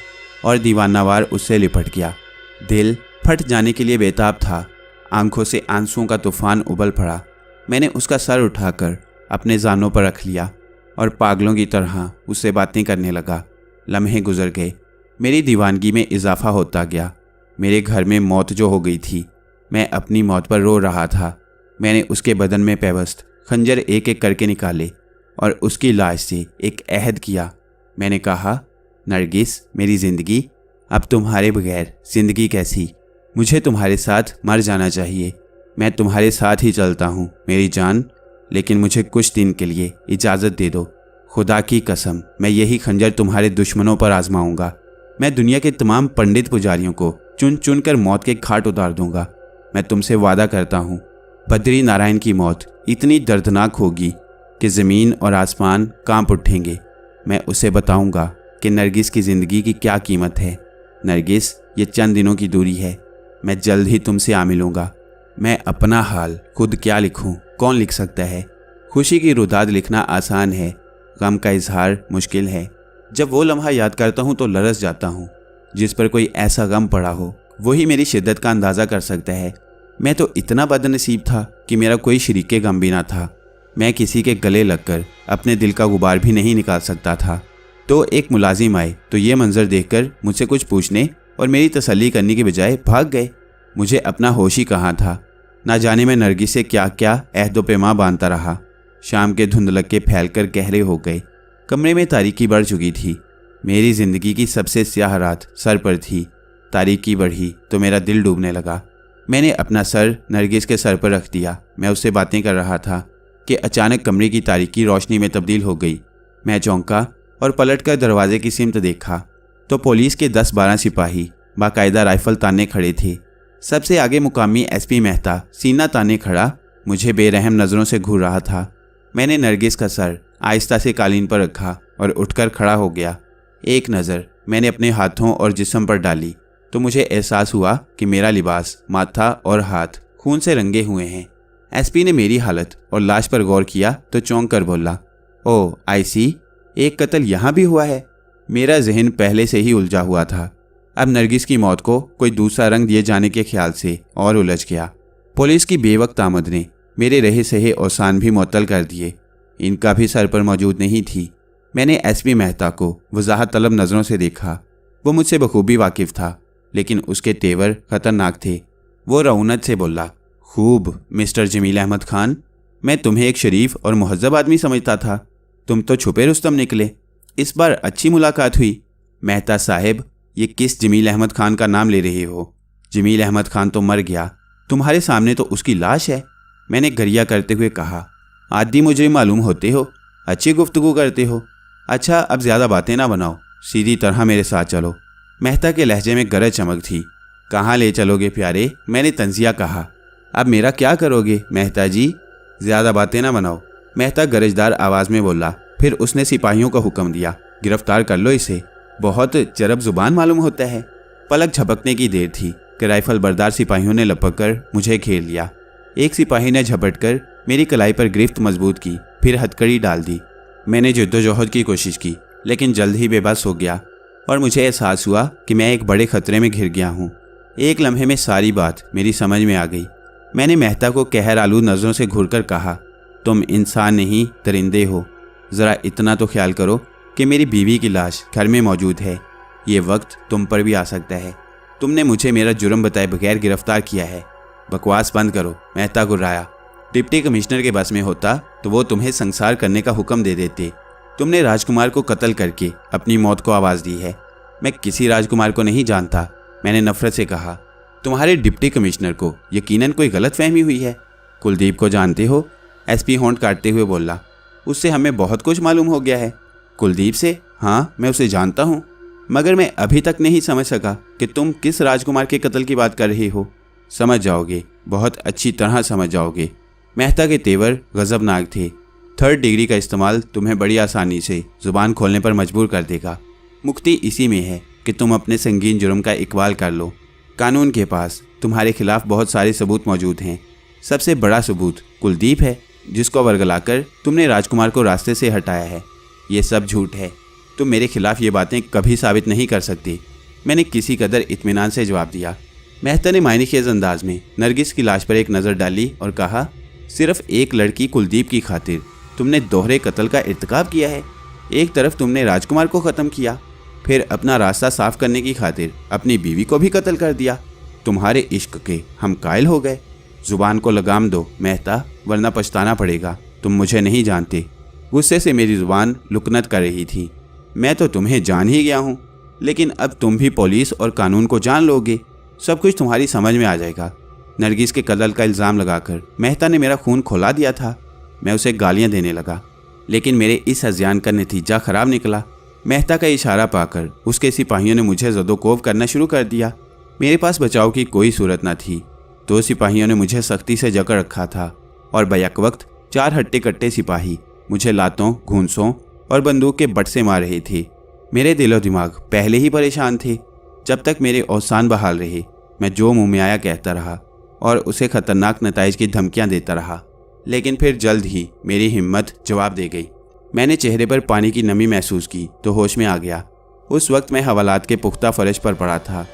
[SPEAKER 2] और दीवानावार उससे लिपट गया। दिल फट जाने के लिए बेताब था। आंखों से आंसुओं का तूफान उबल पड़ा। मैंने उसका सर उठाकर अपने जानों पर रख लिया और पागलों की तरह उससे बातें करने लगा। लम्हे गुजर गए। मेरी दीवानगी में इजाफा होता गया। मेरे घर में मौत जो हो गई थी, मैं अपनी मौत पर रो रहा था। मैंने उसके बदन में पैवस्त खंजर एक एक करके निकाले और उसकी लाश से एक अहद किया। मैंने कहा, नरगिस मेरी ज़िंदगी, अब तुम्हारे बगैर ज़िंदगी कैसी? मुझे तुम्हारे साथ मर जाना चाहिए। मैं तुम्हारे साथ ही चलता हूँ मेरी जान, लेकिन मुझे कुछ दिन के लिए इजाज़त दे दो। खुदा की कसम, मैं यही खंजर तुम्हारे दुश्मनों पर आजमाऊंगा। मैं दुनिया के तमाम पंडित पुजारियों को चुन चुन कर मौत के घाट उतार दूंगा। मैं तुमसे वादा करता हूँ, बद्री नारायण की मौत इतनी दर्दनाक होगी कि ज़मीन और आसमान कांप उठेंगे। मैं उसे बताऊंगा कि नरगिस की ज़िंदगी की क्या कीमत है। नरगिस, ये चंद दिनों की दूरी है। मैं जल्द ही तुमसे आ मिलूँगा। मैं अपना हाल खुद क्या लिखूं, कौन लिख सकता है? खुशी की रुदाद लिखना आसान है, गम का इजहार मुश्किल है। जब वो लम्हा याद करता हूँ तो लरस जाता हूँ। जिस पर कोई ऐसा गम पड़ा हो, वही मेरी शिद्दत का अंदाज़ा कर सकता है। मैं तो इतना बदनसीब था कि मेरा कोई शरीके गम भी ना था। मैं किसी के गले लगकर अपने दिल का गुबार भी नहीं निकाल सकता था। तो एक मुलाजिम आए तो ये मंजर देखकर मुझसे कुछ पूछने और मेरी तसल्ली करने के बजाय भाग गए। मुझे अपना होश ही कहाँ था। ना जाने मैं नरगिस से क्या क्या अहदो पैमा बांधता रहा। शाम के धुंधलक्के फैलकर गहरे हो गए। कमरे में तारीकी बढ़ चुकी थी। मेरी ज़िंदगी की सबसे स्याह रात सर पर थी। तारीकी बढ़ी तो मेरा दिल डूबने लगा। मैंने अपना सर नरगिस के सर पर रख दिया। मैं उससे बातें कर रहा था कि अचानक कमरे की तारीकी रोशनी में तब्दील हो गई। मैं चौंका और पलटकर दरवाजे की सिमत देखा तो पुलिस के 10-12 सिपाही बाकायदा राइफल ताने खड़े थे। सबसे आगे मुकामी एसपी मेहता सीना ताने खड़ा मुझे बेरहम नज़रों से घूर रहा था। मैंने नरगिस का सर आहिस्ता से कालीन पर रखा और उठकर खड़ा हो गया। एक नज़र मैंने अपने हाथों और जिस्म पर डाली तो मुझे एहसास हुआ कि मेरा लिबास, माथा और हाथ खून से रंगे हुए हैं। एसपी ने मेरी हालत और लाश पर गौर किया तो चौंक कर बोला, ओह आई सी, एक कत्ल यहाँ भी हुआ है। मेरा जहन पहले से ही उलझा हुआ था। अब नरगिस की मौत को कोई दूसरा रंग दिए जाने के ख्याल से और उलझ गया। पुलिस की बेवक्त आमद ने मेरे रहे सहे औसान भी मुअत्तल कर दिए। इनका भी सर पर मौजूद नहीं थी। मैंने एसपी मेहता को वजाहत तलब नज़रों से देखा। वो मुझसे बखूबी वाकिफ़ था, लेकिन उसके तेवर ख़तरनाक थे। वो रऊनत से बोला, खूब मिस्टर जमील अहमद खान, मैं तुम्हें एक शरीफ और मुहज़्ज़ब आदमी समझता था। तुम तो छुपे रुस्तम निकले। इस बार अच्छी मुलाकात हुई। मेहता साहब, ये किस जमील अहमद खान का नाम ले रहे हो? जमील अहमद खान तो मर गया, तुम्हारे सामने तो उसकी लाश है। मैंने गरिया करते हुए कहा, आदि मुझे मालूम होते हो, अच्छी गुफ्तगू करते हो। अच्छा अब ज़्यादा बातें ना बनाओ, सीधी तरह मेरे साथ चलो। मेहता के लहजे में गरज चमक थी। कहाँ ले चलोगे प्यारे? मैंने तंजिया कहा। अब मेरा क्या करोगे मेहता जी? ज़्यादा बातें ना बनाओ, मेहता गरजदार आवाज़ में बोला। फिर उसने सिपाहियों को हुक्म दिया, गिरफ्तार कर लो इसे, बहुत चरब जुबान मालूम होता है। पलक झपकने की देर थी कि राइफल बरदार सिपाहियों ने लपक कर मुझे घेर लिया। एक सिपाही ने झपट कर मेरी कलाई पर गिरफ्त मजबूत की, फिर हथकड़ी डाल दी। मैंने जद्दोजहद की कोशिश की, लेकिन जल्द ही बेबस हो गया और मुझे एहसास हुआ कि मैं एक बड़े खतरे में घिर गया हूँ। एक लम्हे में सारी बात मेरी समझ में आ गई। मैंने मेहता को कहर आलू नज़रों से घूरकर कहा, तुम इंसान नहीं दरिंदे हो। ज़रा इतना तो ख्याल करो कि मेरी बीवी की लाश घर में मौजूद है। ये वक्त तुम पर भी आ सकता है। तुमने मुझे मेरा जुर्म बताए बगैर गिरफ्तार किया है। बकवास बंद करो, मेहता गुर्राया। डिप्टी कमिश्नर के बस में होता तो वो तुम्हें संसार करने का हुक्म दे देते। तुमने राजकुमार को कत्ल करके अपनी मौत को आवाज़ दी है। मैं किसी राजकुमार को नहीं जानता, मैंने नफरत से कहा। तुम्हारे डिप्टी कमिश्नर को यकीनन कोई गलत फहमी हुई है। कुलदीप को जानते हो? एसपी होंठ काटते हुए बोला। उससे हमें बहुत कुछ मालूम हो गया है। कुलदीप से? हाँ, मैं उसे जानता हूँ, मगर मैं अभी तक नहीं समझ सका कि तुम किस राजकुमार के कत्ल की बात कर रहे हो। समझ जाओगे, बहुत अच्छी तरह समझ जाओगे। मेहता के तेवर गज़बनाक थे। 3rd डिग्री का इस्तेमाल तुम्हें बड़ी आसानी से ज़ुबान खोलने पर मजबूर कर देगा। मुक्ति इसी में है कि तुम अपने संगीन जुर्म का इकबाल कर लो। कानून के पास तुम्हारे खिलाफ बहुत सारे सबूत मौजूद हैं। सबसे बड़ा सबूत कुलदीप है, जिसको वर्गलाकर तुमने राजकुमार को रास्ते से हटाया है। ये सब झूठ है। तुम मेरे खिलाफ ये बातें कभी साबित नहीं कर सकती। मैंने किसी कदर इत्मीनान से जवाब दिया। मेहता ने मायनेखेज़ अंदाज में नरगिस की लाश पर एक नज़र डाली और कहा, सिर्फ एक लड़की कुलदीप की खातिर तुमने दोहरे कत्ल का इर्तिकाब किया है। एक तरफ तुमने राजकुमार को ख़त्म किया, फिर अपना रास्ता साफ करने की खातिर अपनी बीवी को भी कत्ल कर दिया। तुम्हारे इश्क के हम कायल हो गए। ज़ुबान को लगाम दो मेहता, वरना पछताना पड़ेगा। तुम मुझे नहीं जानते। गुस्से से मेरी ज़ुबान लुकनत कर रही थी। मैं तो तुम्हें जान ही गया हूँ, लेकिन अब तुम भी पुलिस और कानून को जान लोगे। सब कुछ तुम्हारी समझ में आ जाएगा। नरगिस के कत्ल का इल्ज़ाम लगाकर मेहता ने मेरा खून खौला दिया था। मैं उसे गालियाँ देने लगा, लेकिन मेरे इस हज़यान का नतीजा ख़राब निकला। मेहता का इशारा पाकर उसके सिपाहियों ने मुझे ज़दोकोव करना शुरू कर दिया। मेरे पास बचाव की कोई सूरत न थी। 2 सिपाहियों ने मुझे सख्ती से जकड़ रखा था और बैक वक्त 4 हट्टे कट्टे सिपाही मुझे लातों, घूंसों और बंदूक के बट से मार रहे थे। मेरे दिलो दिमाग पहले ही परेशान थे। जब तक मेरे औसान बहाल रहे, मैं जो मुँह में आया कहता रहा और उसे ख़तरनाक नताइज की धमकियाँ देता रहा। लेकिन फिर जल्द ही मेरी हिम्मत जवाब दे गई। मैंने चेहरे पर पानी की नमी महसूस की तो होश में आ गया। उस वक्त मैं हवालात के पुख्ता फर्श पर पड़ा था।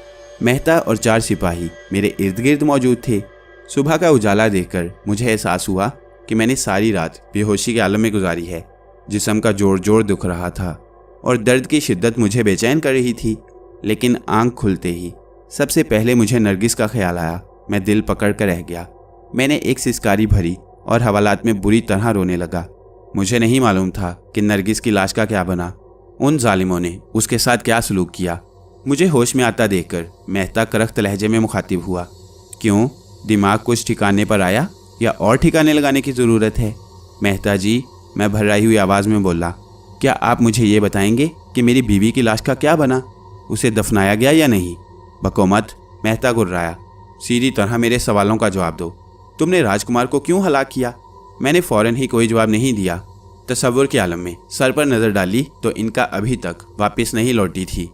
[SPEAKER 2] मेहता और 4 सिपाही मेरे इर्द गिर्द मौजूद थे। सुबह का उजाला देखकर मुझे एहसास हुआ कि मैंने सारी रात बेहोशी के आलम में गुजारी है। जिस्म का जोर जोर दुख रहा था और दर्द की शिद्दत मुझे बेचैन कर रही थी। लेकिन आंख खुलते ही सबसे पहले मुझे नरगिस का ख्याल आया। मैं दिल पकड़ कर रह गया। मैंने एक सिसकारी भरी और हवालात में बुरी तरह रोने लगा। मुझे नहीं मालूम था कि नरगिस की लाश का क्या बना, उन जालिमों ने उसके साथ क्या सलूक किया। मुझे होश में आता देखकर मेहता करख्त लहजे में मुखातिब हुआ। क्यों, दिमाग कुछ ठिकाने पर आया या और ठिकाने लगाने की ज़रूरत है? मेहता जी, मैं भर्राई हुई आवाज़ में बोला, क्या आप मुझे ये बताएंगे कि मेरी बीवी की लाश का क्या बना? उसे दफनाया गया या नहीं? बको मत, मेहता गुर्राया। सीधी तरह मेरे सवालों का जवाब दो। तुमने राजकुमार को क्यों हलाक किया? मैंने फ़ौरन ही कोई जवाब नहीं दिया। तसव्वुर के आलम में सर पर नज़र डाली तो इनका अभी तक वापस नहीं लौटी थी।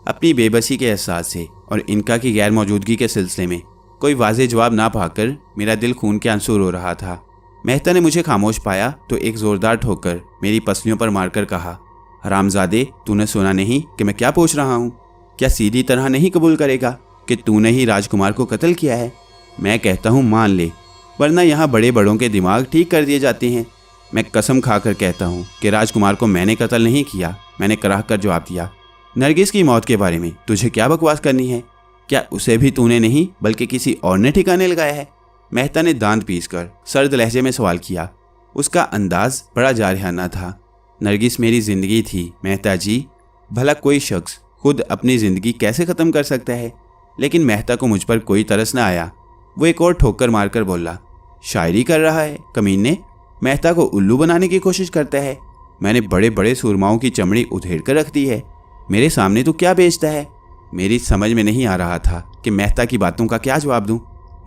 [SPEAKER 2] अपनी बेबसी के एहसास से और इनका की गैर मौजूदगी के सिलसिले में कोई वाज़ेह जवाब ना पाकर मेरा दिल खून के आंसू रो रहा था। मेहता ने मुझे खामोश पाया तो एक ज़ोरदार ठोकर मेरी पसलियों पर मारकर कहा, हरामजादे, तूने सुना नहीं कि मैं क्या पूछ रहा हूँ? क्या सीधी तरह नहीं कबूल करेगा कि तूने ही राजकुमार को कत्ल किया है? मैं कहता हूँ मान ले, वरना यहाँ बड़े बड़ों के दिमाग ठीक कर दिए जाते हैं। मैं कसम खाकर कहता हूँ कि राजकुमार को मैंने कत्ल नहीं किया। मैंने कराह कर जवाब दिया। नरगिस की मौत के बारे में तुझे क्या बकवास करनी है? क्या उसे भी तूने नहीं बल्कि किसी और ने ठिकाने लगाया है? मेहता ने दांत पीसकर सर्द लहजे में सवाल किया। उसका अंदाज बड़ा जारहाना था। नरगिस मेरी ज़िंदगी थी मेहता जी। भला कोई शख्स खुद अपनी ज़िंदगी कैसे ख़त्म कर सकता है? लेकिन मेहता को मुझ पर कोई तरस न आया। वो एक और ठोकर मारकर बोला, शायरी कर रहा है कमीने, मेहता को उल्लू बनाने की कोशिश करता है। मैंने बड़े बड़े सुरमाओं की चमड़ी उधेड़ कर रख दी है। मेरे सामने तो क्या बेचता है? मेरी समझ में नहीं आ रहा था कि मेहता की बातों का क्या जवाब दूं।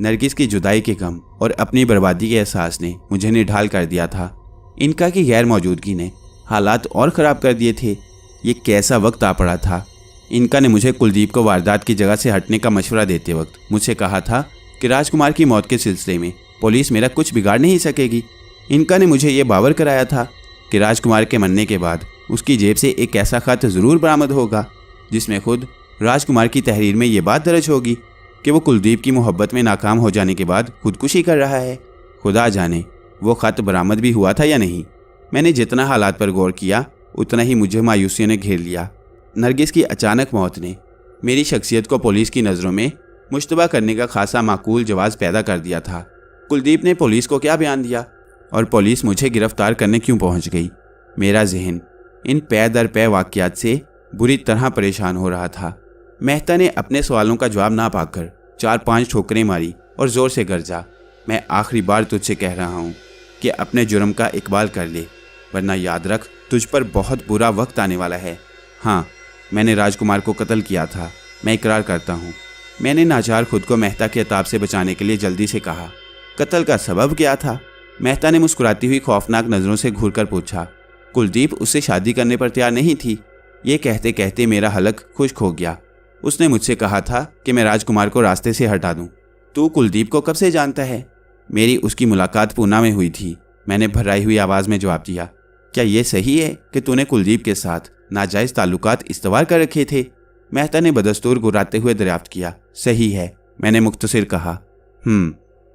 [SPEAKER 2] नरगिस की जुदाई के गम और अपनी बर्बादी के एहसास ने मुझे निढाल कर दिया था। इनका की गैर मौजूदगी ने हालात और ख़राब कर दिए थे। ये कैसा वक्त आ पड़ा था। इनका ने मुझे कुलदीप को वारदात की जगह से हटने का मशवरा देते वक्त मुझसे कहा था कि राजकुमार की मौत के सिलसिले में पुलिस मेरा कुछ बिगाड़ नहीं सकेगी। इनका ने मुझे ये बावर कराया था कि राजकुमार के मरने के बाद उसकी जेब से एक ऐसा खत ज़रूर बरामद होगा जिसमें खुद राजकुमार की तहरीर में ये बात दर्ज होगी कि वो कुलदीप की मोहब्बत में नाकाम हो जाने के बाद खुदकुशी कर रहा है। खुदा जाने वो ख़त बरामद भी हुआ था या नहीं। मैंने जितना हालात पर गौर किया उतना ही मुझे मायूसियों ने घेर लिया। नरगिस की अचानक मौत ने मेरी शख्सियत को पुलिस की नज़रों में मुश्तबा करने का खासा माकूल जवाज़ पैदा कर दिया था। कुलदीप ने पुलिस को क्या बयान दिया और पुलिस मुझे गिरफ्तार करने क्यों पहुंच गई? मेरा जहन इन पै दर पै वाक़यात से बुरी तरह परेशान हो रहा था। मेहता ने अपने सवालों का जवाब ना पाकर 4-5 ठोकरें मारी और ज़ोर से गरजा, मैं आखिरी बार तुझसे कह रहा हूँ कि अपने जुर्म का इकबाल कर ले, वरना याद रख तुझ पर बहुत बुरा वक्त आने वाला है। हाँ, मैंने राजकुमार को कत्ल किया था, मैं इकरार करता हूँ। मैंने नाचार खुद को मेहता के अताब से बचाने के लिए जल्दी से कहा। कत्ल का सबब क्या था? मेहता ने मुस्कुराती हुई खौफनाक नज़रों से घूरकर पूछा। कुलदीप उससे शादी करने पर तैयार नहीं थी। ये कहते कहते मेरा हलक खुश्क हो गया। उसने मुझसे कहा था कि मैं राजकुमार को रास्ते से हटा दूं। तू कुलदीप को कब से जानता है? मेरी उसकी मुलाकात पूना में हुई थी। मैंने भर्राई हुई आवाज़ में जवाब दिया। क्या ये सही है कि तूने कुलदीप के साथ नाजायज़ ताल्लुकात इस्तवार कर रखे थे? मेहता ने बदस्तूर गुर्राते हुए दरियाफ्त किया। सही है, मैंने मुख्तसिर कहा।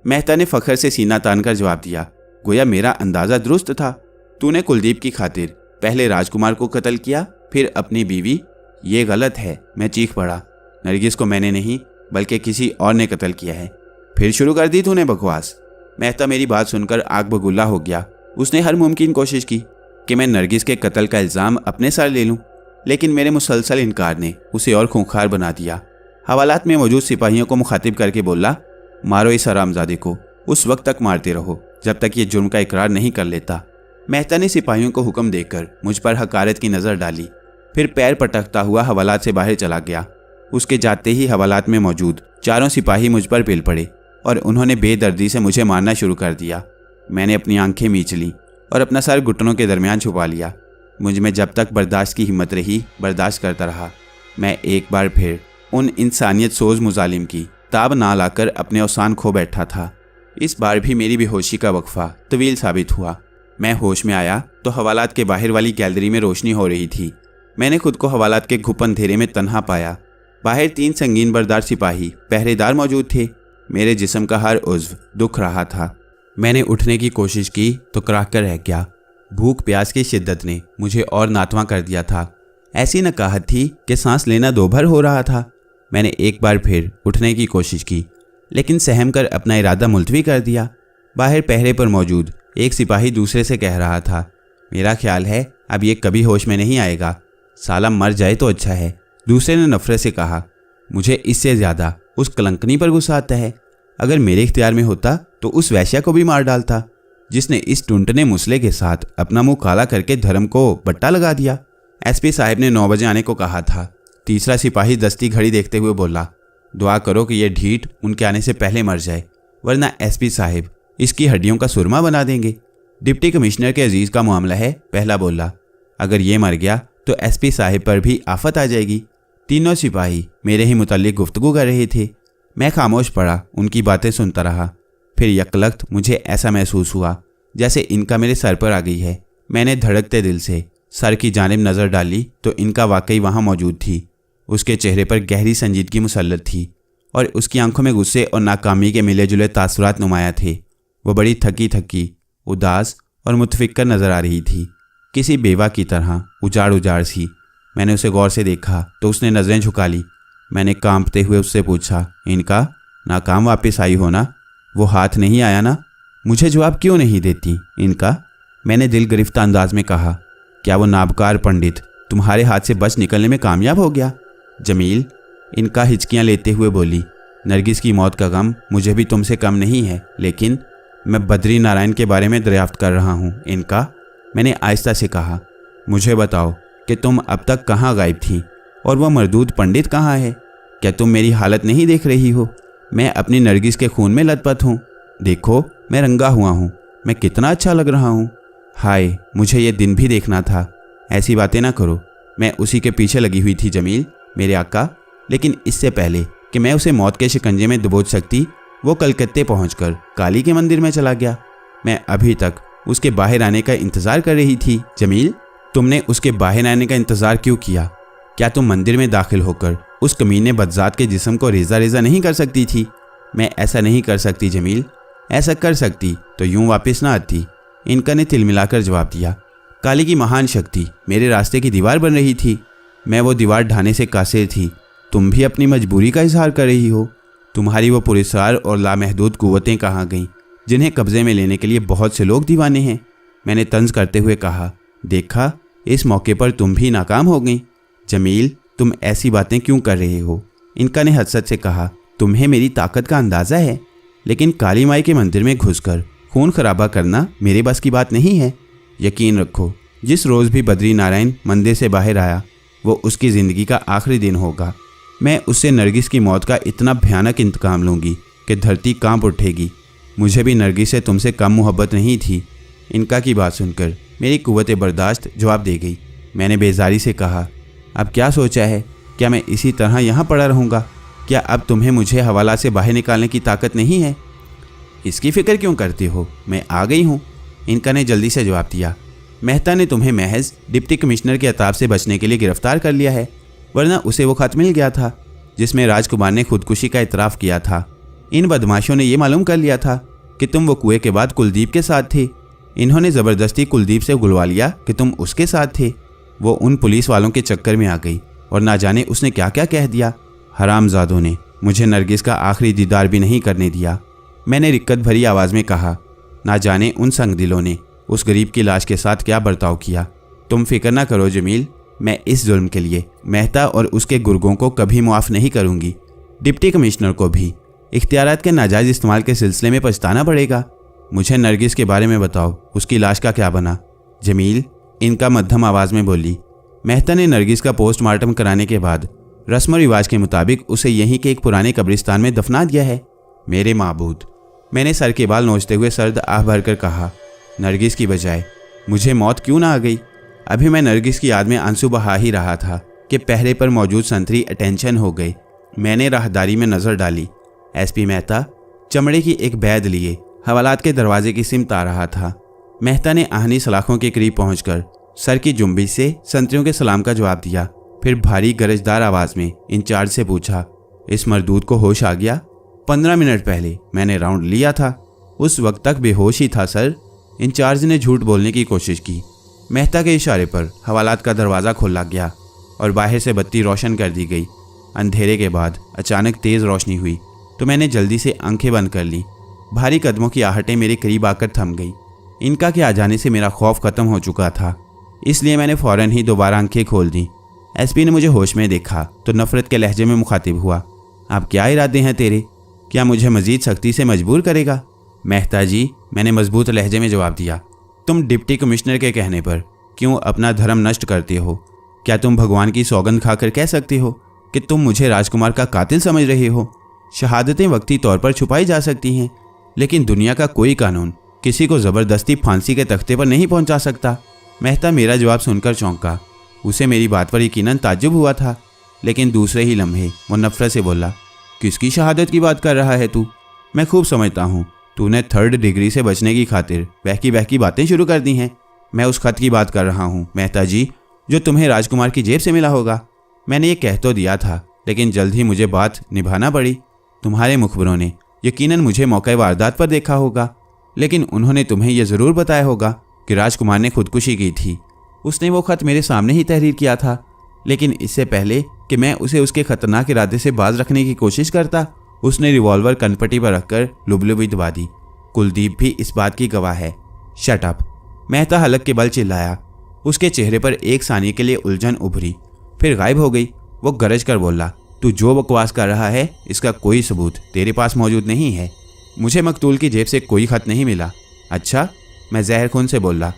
[SPEAKER 2] मेहता ने फ़ख्र से सीना तान कर जवाब दिया, गोया मेरा अंदाज़ा दुरुस्त था। तूने कुलदीप की खातिर पहले राजकुमार को कत्ल किया, फिर अपनी बीवी। ये गलत है, मैं चीख पड़ा। नरगिस को मैंने नहीं बल्कि किसी और ने कत्ल किया है। फिर शुरू कर दी तूने बकवास। मेहता मेरी बात सुनकर आग बगुल्ला हो गया। उसने हर मुमकिन कोशिश की कि मैं नरगिस के कत्ल का इल्ज़ाम अपने सर ले लूं, लेकिन मेरे मुसलसल इनकार ने उसे और खूंखार बना दिया। हवालात में मौजूद सिपाहियों को मुखातिब करके बोला, मारो इस हरामजादे को, उस वक्त तक मारते रहो जब तक ये जुर्म का इकरार नहीं कर लेता। मेहता ने सिपाहियों को हुक्म देकर मुझ पर हकारत की नज़र डाली, फिर पैर पटकता हुआ हवालात से बाहर चला गया। उसके जाते ही हवालात में मौजूद 4 सिपाही मुझ पर पिल पड़े और उन्होंने बेदर्दी से मुझे मारना शुरू कर दिया। मैंने अपनी आंखें मींच लीं और अपना सर घुटनों के दरमियान छुपा लिया। मुझ में जब तक बर्दाश्त की हिम्मत रही बर्दाश्त करता रहा। मैं एक बार फिर उन इंसानियत सोज मुजालिम की ताब ना लाकर अपने औसान खो बैठा था। इस बार भी मेरी बेहोशी का वक्फा तवील साबित हुआ। मैं होश में आया तो हवालात के बाहर वाली गैलरी में रोशनी हो रही थी। मैंने खुद को हवालात के घुप अंधेरे में तन्हा पाया। बाहर 3 संगीन बरदार सिपाही पहरेदार मौजूद थे। मेरे जिस्म का हर उज़्व दुख रहा था। मैंने उठने की कोशिश की तो कराह कर रह गया। भूख प्यास की शिद्दत ने मुझे और नातवा कर दिया था। ऐसी नकाहत थी कि सांस लेना दोभर हो रहा था। मैंने एक बार फिर उठने की कोशिश की, लेकिन सहम कर अपना इरादा मुलतवी कर दिया। बाहर पहरे पर मौजूद एक सिपाही दूसरे से कह रहा था, मेरा ख्याल है अब ये कभी होश में नहीं आएगा, साला मर जाए तो अच्छा है। दूसरे ने नफरत से कहा, मुझे इससे ज़्यादा उस कलंकनी पर गुस्सा आता है। अगर मेरे इख्तियार में होता तो उस वैश्या को भी मार डालता जिसने इस टुंटने मुसले के साथ अपना मुंह काला करके धर्म को बट्टा लगा दिया। एसपी साहब ने 9 बजे आने को कहा था। तीसरा सिपाही दस्ती घड़ी देखते हुए बोला, दुआ करो कि यह ढीठ उनके आने से पहले मर जाए, वरना एसपी साहब इसकी हड्डियों का सुरमा बना देंगे। डिप्टी कमिश्नर के अजीज़ का मामला है, पहला बोला। अगर ये मर गया तो एसपी साहब पर भी आफत आ जाएगी। तीनों सिपाही मेरे ही मुताल्लिक गुफ्तगू कर रहे थे। मैं खामोश पड़ा, उनकी बातें सुनता रहा। फिर यकलख्त मुझे ऐसा महसूस हुआ जैसे इनका मेरे सर पर आ गई है। मैंने धड़कते दिल से सर की जानिब नज़र डाली तो इनका वाकई वहाँ मौजूद थी। उसके चेहरे पर गहरी संजीदगी मुसल्लत थी और उसकी आंखों में गुस्से और नाकामी के मिले जुले तासुरात नुमाया थे। वो बड़ी थकी थकी, उदास और मुतफिक्र नज़र आ रही थी, किसी बेवा की तरह उजाड़ उजाड़ सी। मैंने उसे गौर से देखा तो उसने नज़रें झुका ली। मैंने कांपते हुए उससे पूछा, इनका नाकाम वापस आई हो ना? वो हाथ नहीं आया ना? मुझे जवाब क्यों नहीं देती इनका? मैंने दिल गिरफ्तार अंदाज में कहा, क्या वो नाबकार पंडित तुम्हारे हाथ से बच निकलने में कामयाब हो गया? जमील, इनका हिचकियाँ लेते हुए बोली, नरगिस की मौत का गम मुझे भी तुमसे कम नहीं है, लेकिन मैं बद्री नारायण के बारे में दरियाफ्त कर रहा हूँ। इनका, मैंने आहिस्ता से कहा, मुझे बताओ कि तुम अब तक कहाँ गायब थी और वह मरदूद पंडित कहाँ है? क्या तुम मेरी हालत नहीं देख रही हो? मैं अपनी नरगिस के खून में लथपथ हूँ। देखो, मैं रंगा हुआ हूँ, मैं कितना अच्छा लग रहा हूँ। हाय, मुझे ये दिन भी देखना था। ऐसी बातें ना करो, मैं उसी के पीछे लगी हुई थी जमील, मेरे आका। लेकिन इससे पहले कि मैं उसे मौत के शिकंजे में दबोच सकती, वो कलकत्ते पहुंचकर काली के मंदिर में चला गया। मैं अभी तक उसके बाहर आने का इंतज़ार कर रही थी। जमील, तुमने उसके बाहर आने का इंतज़ार क्यों किया? क्या तुम मंदिर में दाखिल होकर उस कमीने बदजात के जिस्म को रेज़ा रेज़ा नहीं कर सकती थी? मैं ऐसा नहीं कर सकती जमील। ऐसा कर सकती तो यूं वापस ना आती। इनका ने तिलमिलाकर जवाब दिया। काली की महान शक्ति मेरे रास्ते की दीवार बन रही थी। मैं वो दीवार ढाने से कासिर थी। तुम भी अपनी मजबूरी का इजहार कर रही हो। तुम्हारी वो पुरस्कार और लामहदूद कुव्वतें कहाँ गईं, जिन्हें कब्जे में लेने के लिए बहुत से लोग दीवाने हैं? मैंने तंज करते हुए कहा, देखा, इस मौके पर तुम भी नाकाम हो गई। जमील, तुम ऐसी बातें क्यों कर रहे हो? इनका ने हसरत से कहा, तुम्हें मेरी ताकत का अंदाज़ा है, लेकिन काली माई के मंदिर में घुसकर खून खराबा करना मेरे बस की बात नहीं है। यकीन रखो, जिस रोज़ भी बद्री नारायण मंदिर से बाहर आया, वो उसकी ज़िंदगी का आखिरी दिन होगा। मैं उससे नरगिस की मौत का इतना भयानक इंतकाम लूँगी कि धरती कांप उठेगी। मुझे भी नरगिस से तुमसे कम मोहब्बत नहीं थी। इनका की बात सुनकर मेरी कुव्वत बर्दाश्त जवाब दे गई। मैंने बेजारी से कहा, अब क्या सोचा है? क्या मैं इसी तरह यहाँ पड़ा रहूँगा? क्या अब तुम्हें मुझे हवाला से बाहर निकालने की ताकत नहीं है? इसकी फ़िक्र क्यों करती हो? मैं आ गई हूँ। इनका ने जल्दी से जवाब दिया, मेहता ने तुम्हें महज डिप्टी कमिश्नर के अताब से बचने के लिए गिरफ्तार कर लिया है, वरना उसे वो खत मिल गया था जिसमें राजकुमार ने खुदकुशी का इतराफ़ किया था। इन बदमाशों ने यह मालूम कर लिया था कि तुम वो कुएं के बाद कुलदीप के साथ थे। इन्होंने ज़बरदस्ती कुलदीप से गुलवा लिया कि तुम उसके साथ थे। वो उन पुलिस वालों के चक्कर में आ गई और ना जाने उसने क्या क्या कह दिया। हरामजादों ने मुझे नरगिस का आखिरी दीदार भी नहीं करने दिया। मैंने रिक्कत भरी आवाज़ में कहा, ना जाने उन संगदिलों ने उस गरीब की लाश के साथ क्या बर्ताव किया। तुम फिक्र ना करो जमील, मैं इस जुल्म के लिए मेहता और उसके गुर्गों को कभी मुआफ़ नहीं करूँगी। डिप्टी कमिश्नर को भी इख्तियारात के नाजायज़ इस्तेमाल के सिलसिले में पछताना पड़ेगा। मुझे नरगिस के बारे में बताओ, उसकी लाश का क्या बना? जमील, इनका मध्यम आवाज़ में बोली। मेहता ने नरगिस का पोस्टमार्टम कराने के बाद रस्म और रिवाज के मुताबिक उसे यहीं के एक पुराने कब्रिस्तान में दफना दिया है। मेरे माबूद, मैंने सर के बाल नोचते हुए सर्द आह भरकर कहा, नरगिस की बजाय मुझे मौत क्यों ना आ गई? अभी मैं नरगिस की याद में आंसू बहा ही रहा था कि पहरे पर मौजूद संतरी अटेंशन हो गई। मैंने राहदारी में नज़र डाली। एसपी मेहता चमड़े की एक बैद लिए हवालात के दरवाजे की सिमत आ रहा था। मेहता ने आहनी सलाखों के करीब पहुंचकर सर की जुम्बिश से संतरियों के सलाम का जवाब दिया। फिर भारी गरजदार आवाज में इंचार्ज से पूछा, इस मरदूद को होश आ गया? 15 मिनट पहले मैंने राउंड लिया था, उस वक्त तक बेहोश ही था सर। इंचार्ज ने झूठ बोलने की कोशिश की। मेहता के इशारे पर हवालात का दरवाज़ा खोला गया और बाहर से बत्ती रोशन कर दी गई। अंधेरे के बाद अचानक तेज़ रोशनी हुई तो मैंने जल्दी से आंखें बंद कर ली। भारी कदमों की आहटें मेरे करीब आकर थम गई। इनका के आ जाने से मेरा खौफ ख़त्म हो चुका था, इसलिए मैंने फ़ौरन ही दोबारा आंखें खोल दी। एसपी ने मुझे होश में देखा तो नफ़रत के लहजे में मुखातिब हुआ, अब क्या इरादे हैं तेरे? क्या मुझे मज़ीद सख्ती से मजबूर करेगा? मेहता जी, मैंने मजबूत लहजे में जवाब दिया, तुम डिप्टी कमिश्नर के कहने पर क्यों अपना धर्म नष्ट करते हो? क्या तुम भगवान की सौगंध खाकर कह सकते हो कि तुम मुझे राजकुमार का कातिल समझ रहे हो? शहादतें वक्ती तौर पर छुपाई जा सकती हैं, लेकिन दुनिया का कोई कानून किसी को ज़बरदस्ती फांसी के तख्ते पर नहीं पहुंचा सकता। मेहता मेरा जवाब सुनकर चौंका। उसे मेरी बात पर यकीनन ताज्जुब हुआ था, लेकिन दूसरे ही लम्हे वो नफरत से बोला, किसकी शहादत की बात कर रहा है तू? मैं खूब समझता हूँ तूने 3rd डिग्री से बचने की खातिर बहकी बातें शुरू कर दी हैं। मैं उस खत की बात कर रहा हूँ मेहता जी, जो तुम्हें राजकुमार की जेब से मिला होगा। मैंने ये कह तो दिया था, लेकिन जल्द ही मुझे बात निभाना पड़ी। तुम्हारे मुखबरों ने यकीनन मुझे मौके वारदात पर देखा होगा, लेकिन उन्होंने तुम्हें यह ज़रूर बताया होगा कि राजकुमार ने खुदकुशी की थी। उसने वो खत मेरे सामने ही तहरीर किया था, लेकिन इससे पहले कि मैं उसे उसके खतरनाक इरादे से बाज रखने की कोशिश करता, उसने रिवॉल्वर कनपट्टी पर रखकर लुबलुबी दबा दी। कुलदीप भी इस बात की गवाह है। Shut up! मेहता हलक के बल चिल्लाया। उसके चेहरे पर एक सानिए के लिए उलझन उभरी, फिर गायब हो गई। वो गरज कर बोला, तू जो बकवास कर रहा है इसका कोई सबूत तेरे पास मौजूद नहीं है। मुझे मकतूल की जेब से कोई खत नहीं मिला। अच्छा, मैं जहर खून से बोला,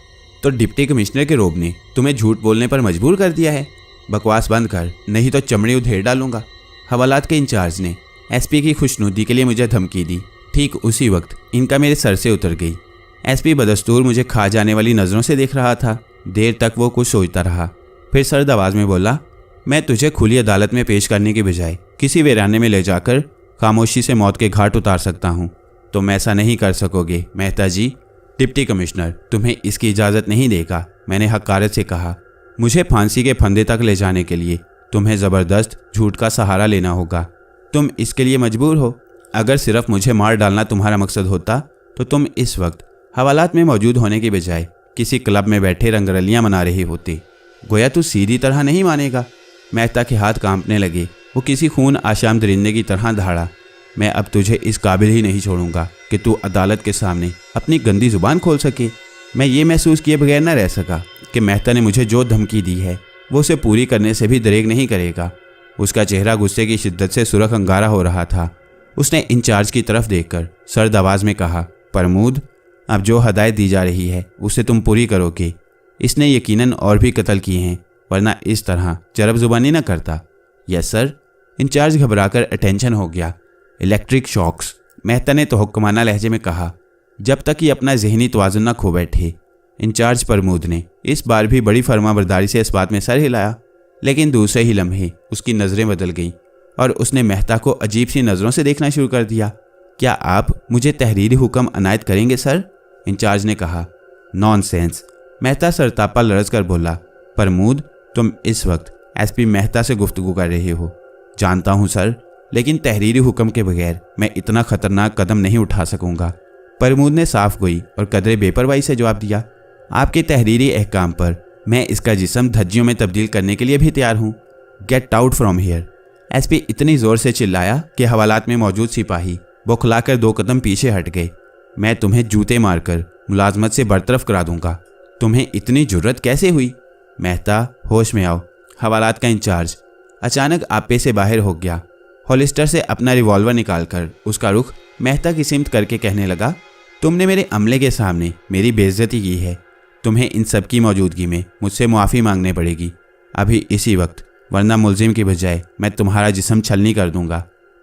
[SPEAKER 2] तो डिप्टी कमिश्नर के रोब ने तुम्हें झूठ बोलने पर मजबूर कर दिया है। बकवास बंद कर, नहीं तो चमड़ी उधेड़ डालूंगा। हवालात के इंचार्ज ने एसपी की खुशनुदी के लिए मुझे धमकी दी। ठीक उसी वक्त इनका मेरे सर से उतर गई। एसपी बदस्तूर मुझे खा जाने वाली नज़रों से देख रहा था। देर तक वो कुछ सोचता रहा, फिर सर्द आवाज़ में बोला, मैं तुझे खुली अदालत में पेश करने के बजाय किसी वीराने में ले जाकर खामोशी से मौत के घाट उतार सकता हूँ। तुम ऐसा नहीं कर सकोगे मेहता जी। डिप्टी कमिश्नर तुम्हें इसकी इजाज़त नहीं देगा, मैंने हकारत से कहा। मुझे फांसी के फंदे तक ले जाने के लिए तुम्हें ज़बरदस्त झूठ का सहारा लेना होगा। तुम इसके लिए मजबूर हो। अगर सिर्फ मुझे मार डालना तुम्हारा मकसद होता तो तुम इस वक्त हवालात में मौजूद होने के बजाय किसी क्लब में बैठे रंगरलियाँ मना रहे होते। गोया तू सीधी तरह नहीं मानेगा। मेहता के हाथ कांपने लगे। वो किसी खून आशाम दरिंदे की तरह दहाड़ा। मैं अब तुझे इस काबिल ही नहीं छोड़ूंगा कि तू अदालत के सामने अपनी गंदी जुबान खोल सके। मैं ये महसूस किए बगैर न रह सका कि मेहता ने मुझे जो धमकी दी है वो उसे पूरी करने से भी दरेग नहीं करेगा। उसका चेहरा गुस्से की शिद्दत से सुरख अंगारा हो रहा था। उसने इंचार्ज की तरफ देखकर सर्द आवाज़ में कहा, प्रमोद, अब जो हदायत दी जा रही है उसे तुम पूरी करोगे। इसने यकीनन और भी कत्ल किए हैं, वरना इस तरह चरब जुबानी न करता। Yes sir. इंचार्ज घबराकर अटेंशन हो गया। इलेक्ट्रिक शॉक्स, मेहता ने तोहक्कमाना लहजे में कहा, जब तक कि अपना जहनी तवाज़ुन न खो बैठे। इंचार्ज प्रमोद ने इस बार भी बड़ी फरमाबरदारी से इस बात में सर हिलाया, लेकिन दूसरे ही लम्हे उसकी नज़रें बदल गईं और उसने मेहता को अजीब सी नज़रों से देखना शुरू कर दिया। क्या आप मुझे तहरीरी हुक्म अनायत करेंगे सर? इंचार्ज ने कहा। नॉनसेंस, मेहता सरतापा लरज कर बोला। प्रमोद, तुम इस वक्त एसपी मेहता से गुफ्तगू कर रहे हो। जानता हूँ सर, लेकिन तहरीरी हुक्म के बगैर मैं इतना खतरनाक कदम नहीं उठा सकूंगा। प्रमोद ने साफ गोई और कदरे बेपरवाही से जवाब दिया, आपके तहरीरी अहकाम पर मैं इसका जिस्म धज्जियों में तब्दील करने के लिए भी तैयार हूँ। Get out from here. SP इतनी ज़ोर से चिल्लाया कि हवालात में मौजूद सिपाही बौखलाकर 2 कदम पीछे हट गए। मैं तुम्हें जूते मारकर मुलाजमत से बरतरफ करा दूंगा। तुम्हें इतनी जुर्रत कैसे हुई? मेहता, होश में आओ। हवालात का इंचार्ज अचानक आपे से बाहर हो गया। हॉलिस्टर से अपना रिवॉल्वर निकालकर उसका रुख मेहता की सिमत करके कहने लगा, तुमने मेरे अमले के सामने मेरी बेइज्जती की है। तुम्हें इन सब की मौजूदगी में मुझसे मुआफ़ी मांगनी पड़ेगी, अभी इसी वक्त, वरना मुलजिम की बजाय मैं तुम्हारा जिस्म छलनी कर दूंगा।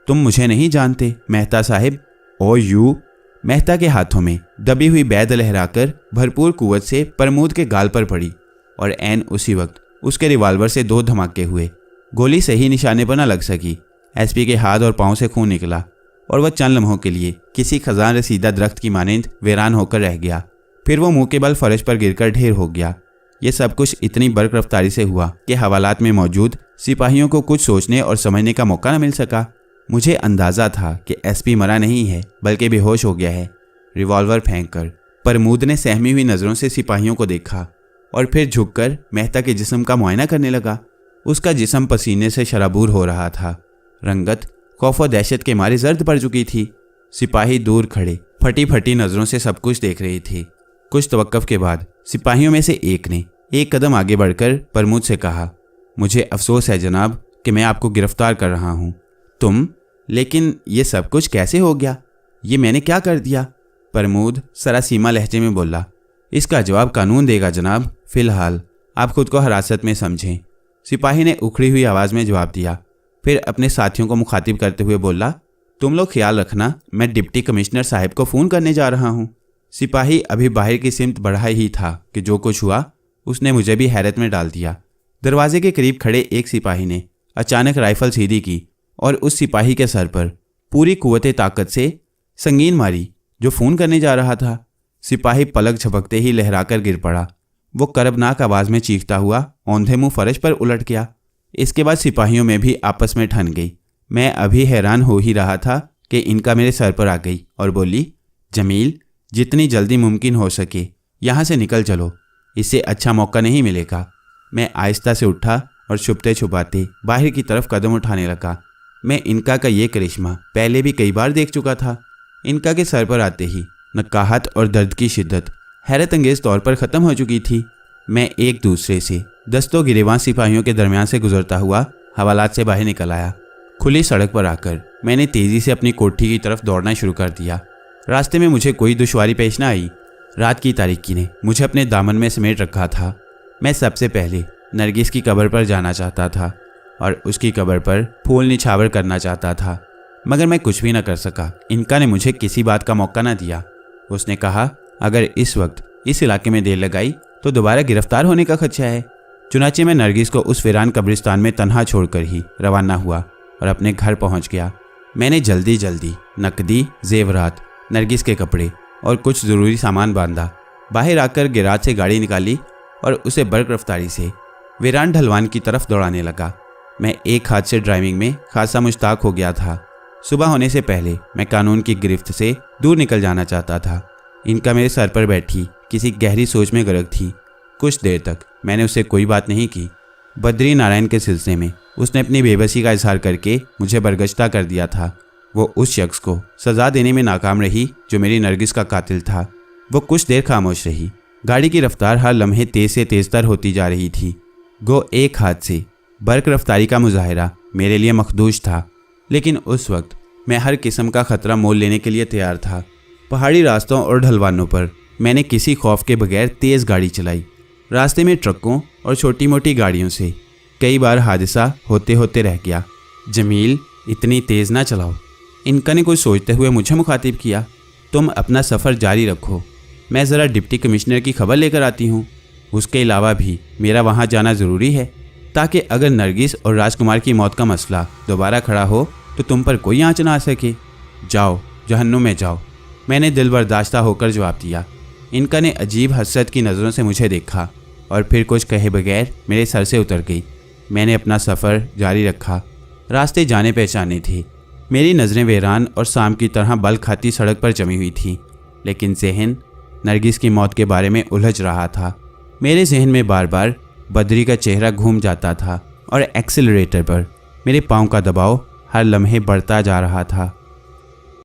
[SPEAKER 2] तुम मुझे नहीं जानते मेहता साहिब। ओ यू। मेहता के हाथों में दबी हुई बैद लहराकर भरपूर कुव्वत से प्रमोद के गाल पर पड़ी और ऐन उसी वक्त उसके रिवॉल्वर से 2 धमाके हुए। गोली सही निशाने पर न लग सकी। एसपी के हाथ और पांव से खून निकला और वह चंद लम्हों के लिए किसी खजान रसीदा दरख्त की मानंद वीरान होकर रह गया। फिर वो मुंह के बल फर्श पर गिरकर ढेर हो गया। ये सब कुछ इतनी बर्क रफ्तारी से हुआ कि हवालात में मौजूद सिपाहियों को कुछ सोचने और समझने का मौका न मिल सका। मुझे अंदाज़ा था कि एसपी मरा नहीं है बल्कि बेहोश हो गया है। रिवॉल्वर फेंककर प्रमोद ने सहमी हुई नज़रों से सिपाहियों को देखा और फिर झुककर मेहता के जिस्म का मुआयना करने लगा। उसका जिस्म पसीने से शराबूर हो रहा था। रंगत खौफ और दहशत के मारे जर्द पड़ चुकी थी। सिपाही दूर खड़े फटी फटी नज़रों से सब कुछ देख रहे थे। कुछ तवक्कुफ के बाद सिपाहियों में से एक ने एक कदम आगे बढ़कर प्रमोद से कहा, मुझे अफसोस है जनाब कि मैं आपको गिरफ्तार कर रहा हूँ। तुम? लेकिन ये सब कुछ कैसे हो गया? ये मैंने क्या कर दिया? प्रमोद सरासीमा लहजे में बोला। इसका जवाब कानून देगा जनाब, फिलहाल आप खुद को हिरासत में समझें। सिपाही ने उखड़ी हुई आवाज़ में जवाब दिया। फिर अपने साथियों को मुखातिब करते हुए बोला, तुम लोग ख्याल रखना, मैं डिप्टी कमिश्नर साहब को फ़ोन करने जा रहा हूँ। सिपाही अभी बाहर की सिमत बढ़ा ही था कि जो कुछ हुआ उसने मुझे भी हैरत में डाल दिया। दरवाजे के करीब खड़े एक सिपाही ने अचानक राइफल सीधी की और उस सिपाही के सर पर पूरी कुव्वते ताकत से संगीन मारी जो फ़ोन करने जा रहा था। सिपाही पलक झपकते ही लहराकर गिर पड़ा। वो करबनाक आवाज़ में चीखता हुआ औंधे मुंह फर्श पर उलट गया। इसके बाद सिपाहियों में भी आपस में ठन गई। मैं अभी हैरान हो ही रहा था कि इनका मेरे सर पर आ गई और बोली, जमील, जितनी जल्दी मुमकिन हो सके यहाँ से निकल चलो, इससे अच्छा मौका नहीं मिलेगा। मैं आहिस्ता से उठा और छुपते छुपाते बाहर की तरफ कदम उठाने लगा। मैं इनका का ये करिश्मा पहले भी कई बार देख चुका था। इनका के सर पर आते ही नकाहत और दर्द की शिद्दत हैरत अंगेज़ तौर पर ख़त्म हो चुकी थी। मैं एक दूसरे से दस्तों गिरेबान सिपाहियों के दरमियान से गुजरता हुआ हवालात से बाहर निकल आया। खुली सड़क पर आकर मैंने तेज़ी से अपनी कोठी की तरफ दौड़ना शुरू कर दिया। रास्ते में मुझे कोई दुश्वारी पेश न आई। रात की तारीकी ने मुझे अपने दामन में समेट रखा था। मैं सबसे पहले नरगिस की कब्र पर जाना चाहता था और उसकी कब्र पर फूल निछावर करना चाहता था, मगर मैं कुछ भी न कर सका। इनका ने मुझे किसी बात का मौका न दिया। उसने कहा, अगर इस वक्त इस इलाके में देर लगाई तो दोबारा गिरफ्तार होने का खदशा है। चुनाचे मैं नरगिस को उस वीरान कब्रिस्तान में तन्हा छोड़कर ही रवाना हुआ और अपने घर पहुंच गया। मैंने जल्दी जल्दी नकदी, जेवरात, नरगिस के कपड़े और कुछ ज़रूरी सामान बांधा। बाहर आकर गिराज से गाड़ी निकाली और उसे बर्क रफ्तारी से वीरान ढलवान की तरफ दौड़ाने लगा। मैं एक हाथ से ड्राइविंग में खासा मुश्ताक हो गया था। सुबह होने से पहले मैं कानून की गिरफ्त से दूर निकल जाना चाहता था। इनका मेरे सर पर बैठी किसी गहरी सोच में गर्क थी। कुछ देर तक मैंने उससे कोई बात नहीं की। बद्री नारायण के सिलसिले में उसने अपनी बेबसी का इजहार करके मुझे बरगश्ता कर दिया था। वो उस शख्स को सज़ा देने में नाकाम रही जो मेरी नरगिस का कातिल था। वो कुछ देर खामोश रही। गाड़ी की रफ्तार हर लम्हे तेज़ से तेज़तर होती जा रही थी। गो एक हाथ से बर्क रफ्तारी का मुजाहिरा मेरे लिए मखदूश था, लेकिन उस वक्त मैं हर किस्म का ख़तरा मोल लेने के लिए तैयार था। पहाड़ी रास्तों और ढलवानों पर मैंने किसी खौफ के बगैर तेज़ गाड़ी चलाई। रास्ते में ट्रकों और छोटी मोटी गाड़ियों से कई बार हादसा होते होते रह गया। जमील, इतनी तेज़ ना चलाओ। इनका ने कुछ सोचते हुए मुझे मुखातिब किया। तुम अपना सफ़र जारी रखो, मैं ज़रा डिप्टी कमिश्नर की खबर लेकर आती हूँ। उसके अलावा भी मेरा वहाँ जाना ज़रूरी है, ताकि अगर नरगिस और राजकुमार की मौत का मसला दोबारा खड़ा हो तो तुम पर कोई आँच ना आ सके। जाओ, जहन्नुम में जाओ, मैंने दिल बर्दाश्ता होकर जवाब दिया। इनका ने अजीब हसरत की नज़रों से मुझे देखा और फिर कुछ कहे बगैर मेरे सर से उतर गई। मैंने अपना सफ़र जारी रखा। रास्ते जाने पहचाने थे। मेरी नज़रें वीरान और शाम की तरह बल खाती सड़क पर जमी हुई थी, लेकिन जहन नरगिस की मौत के बारे में उलझ रहा था। मेरे जहन में बार बार बद्री का चेहरा घूम जाता था और एक्सीलरेटर पर मेरे पाँव का दबाव हर लम्हे बढ़ता जा रहा था।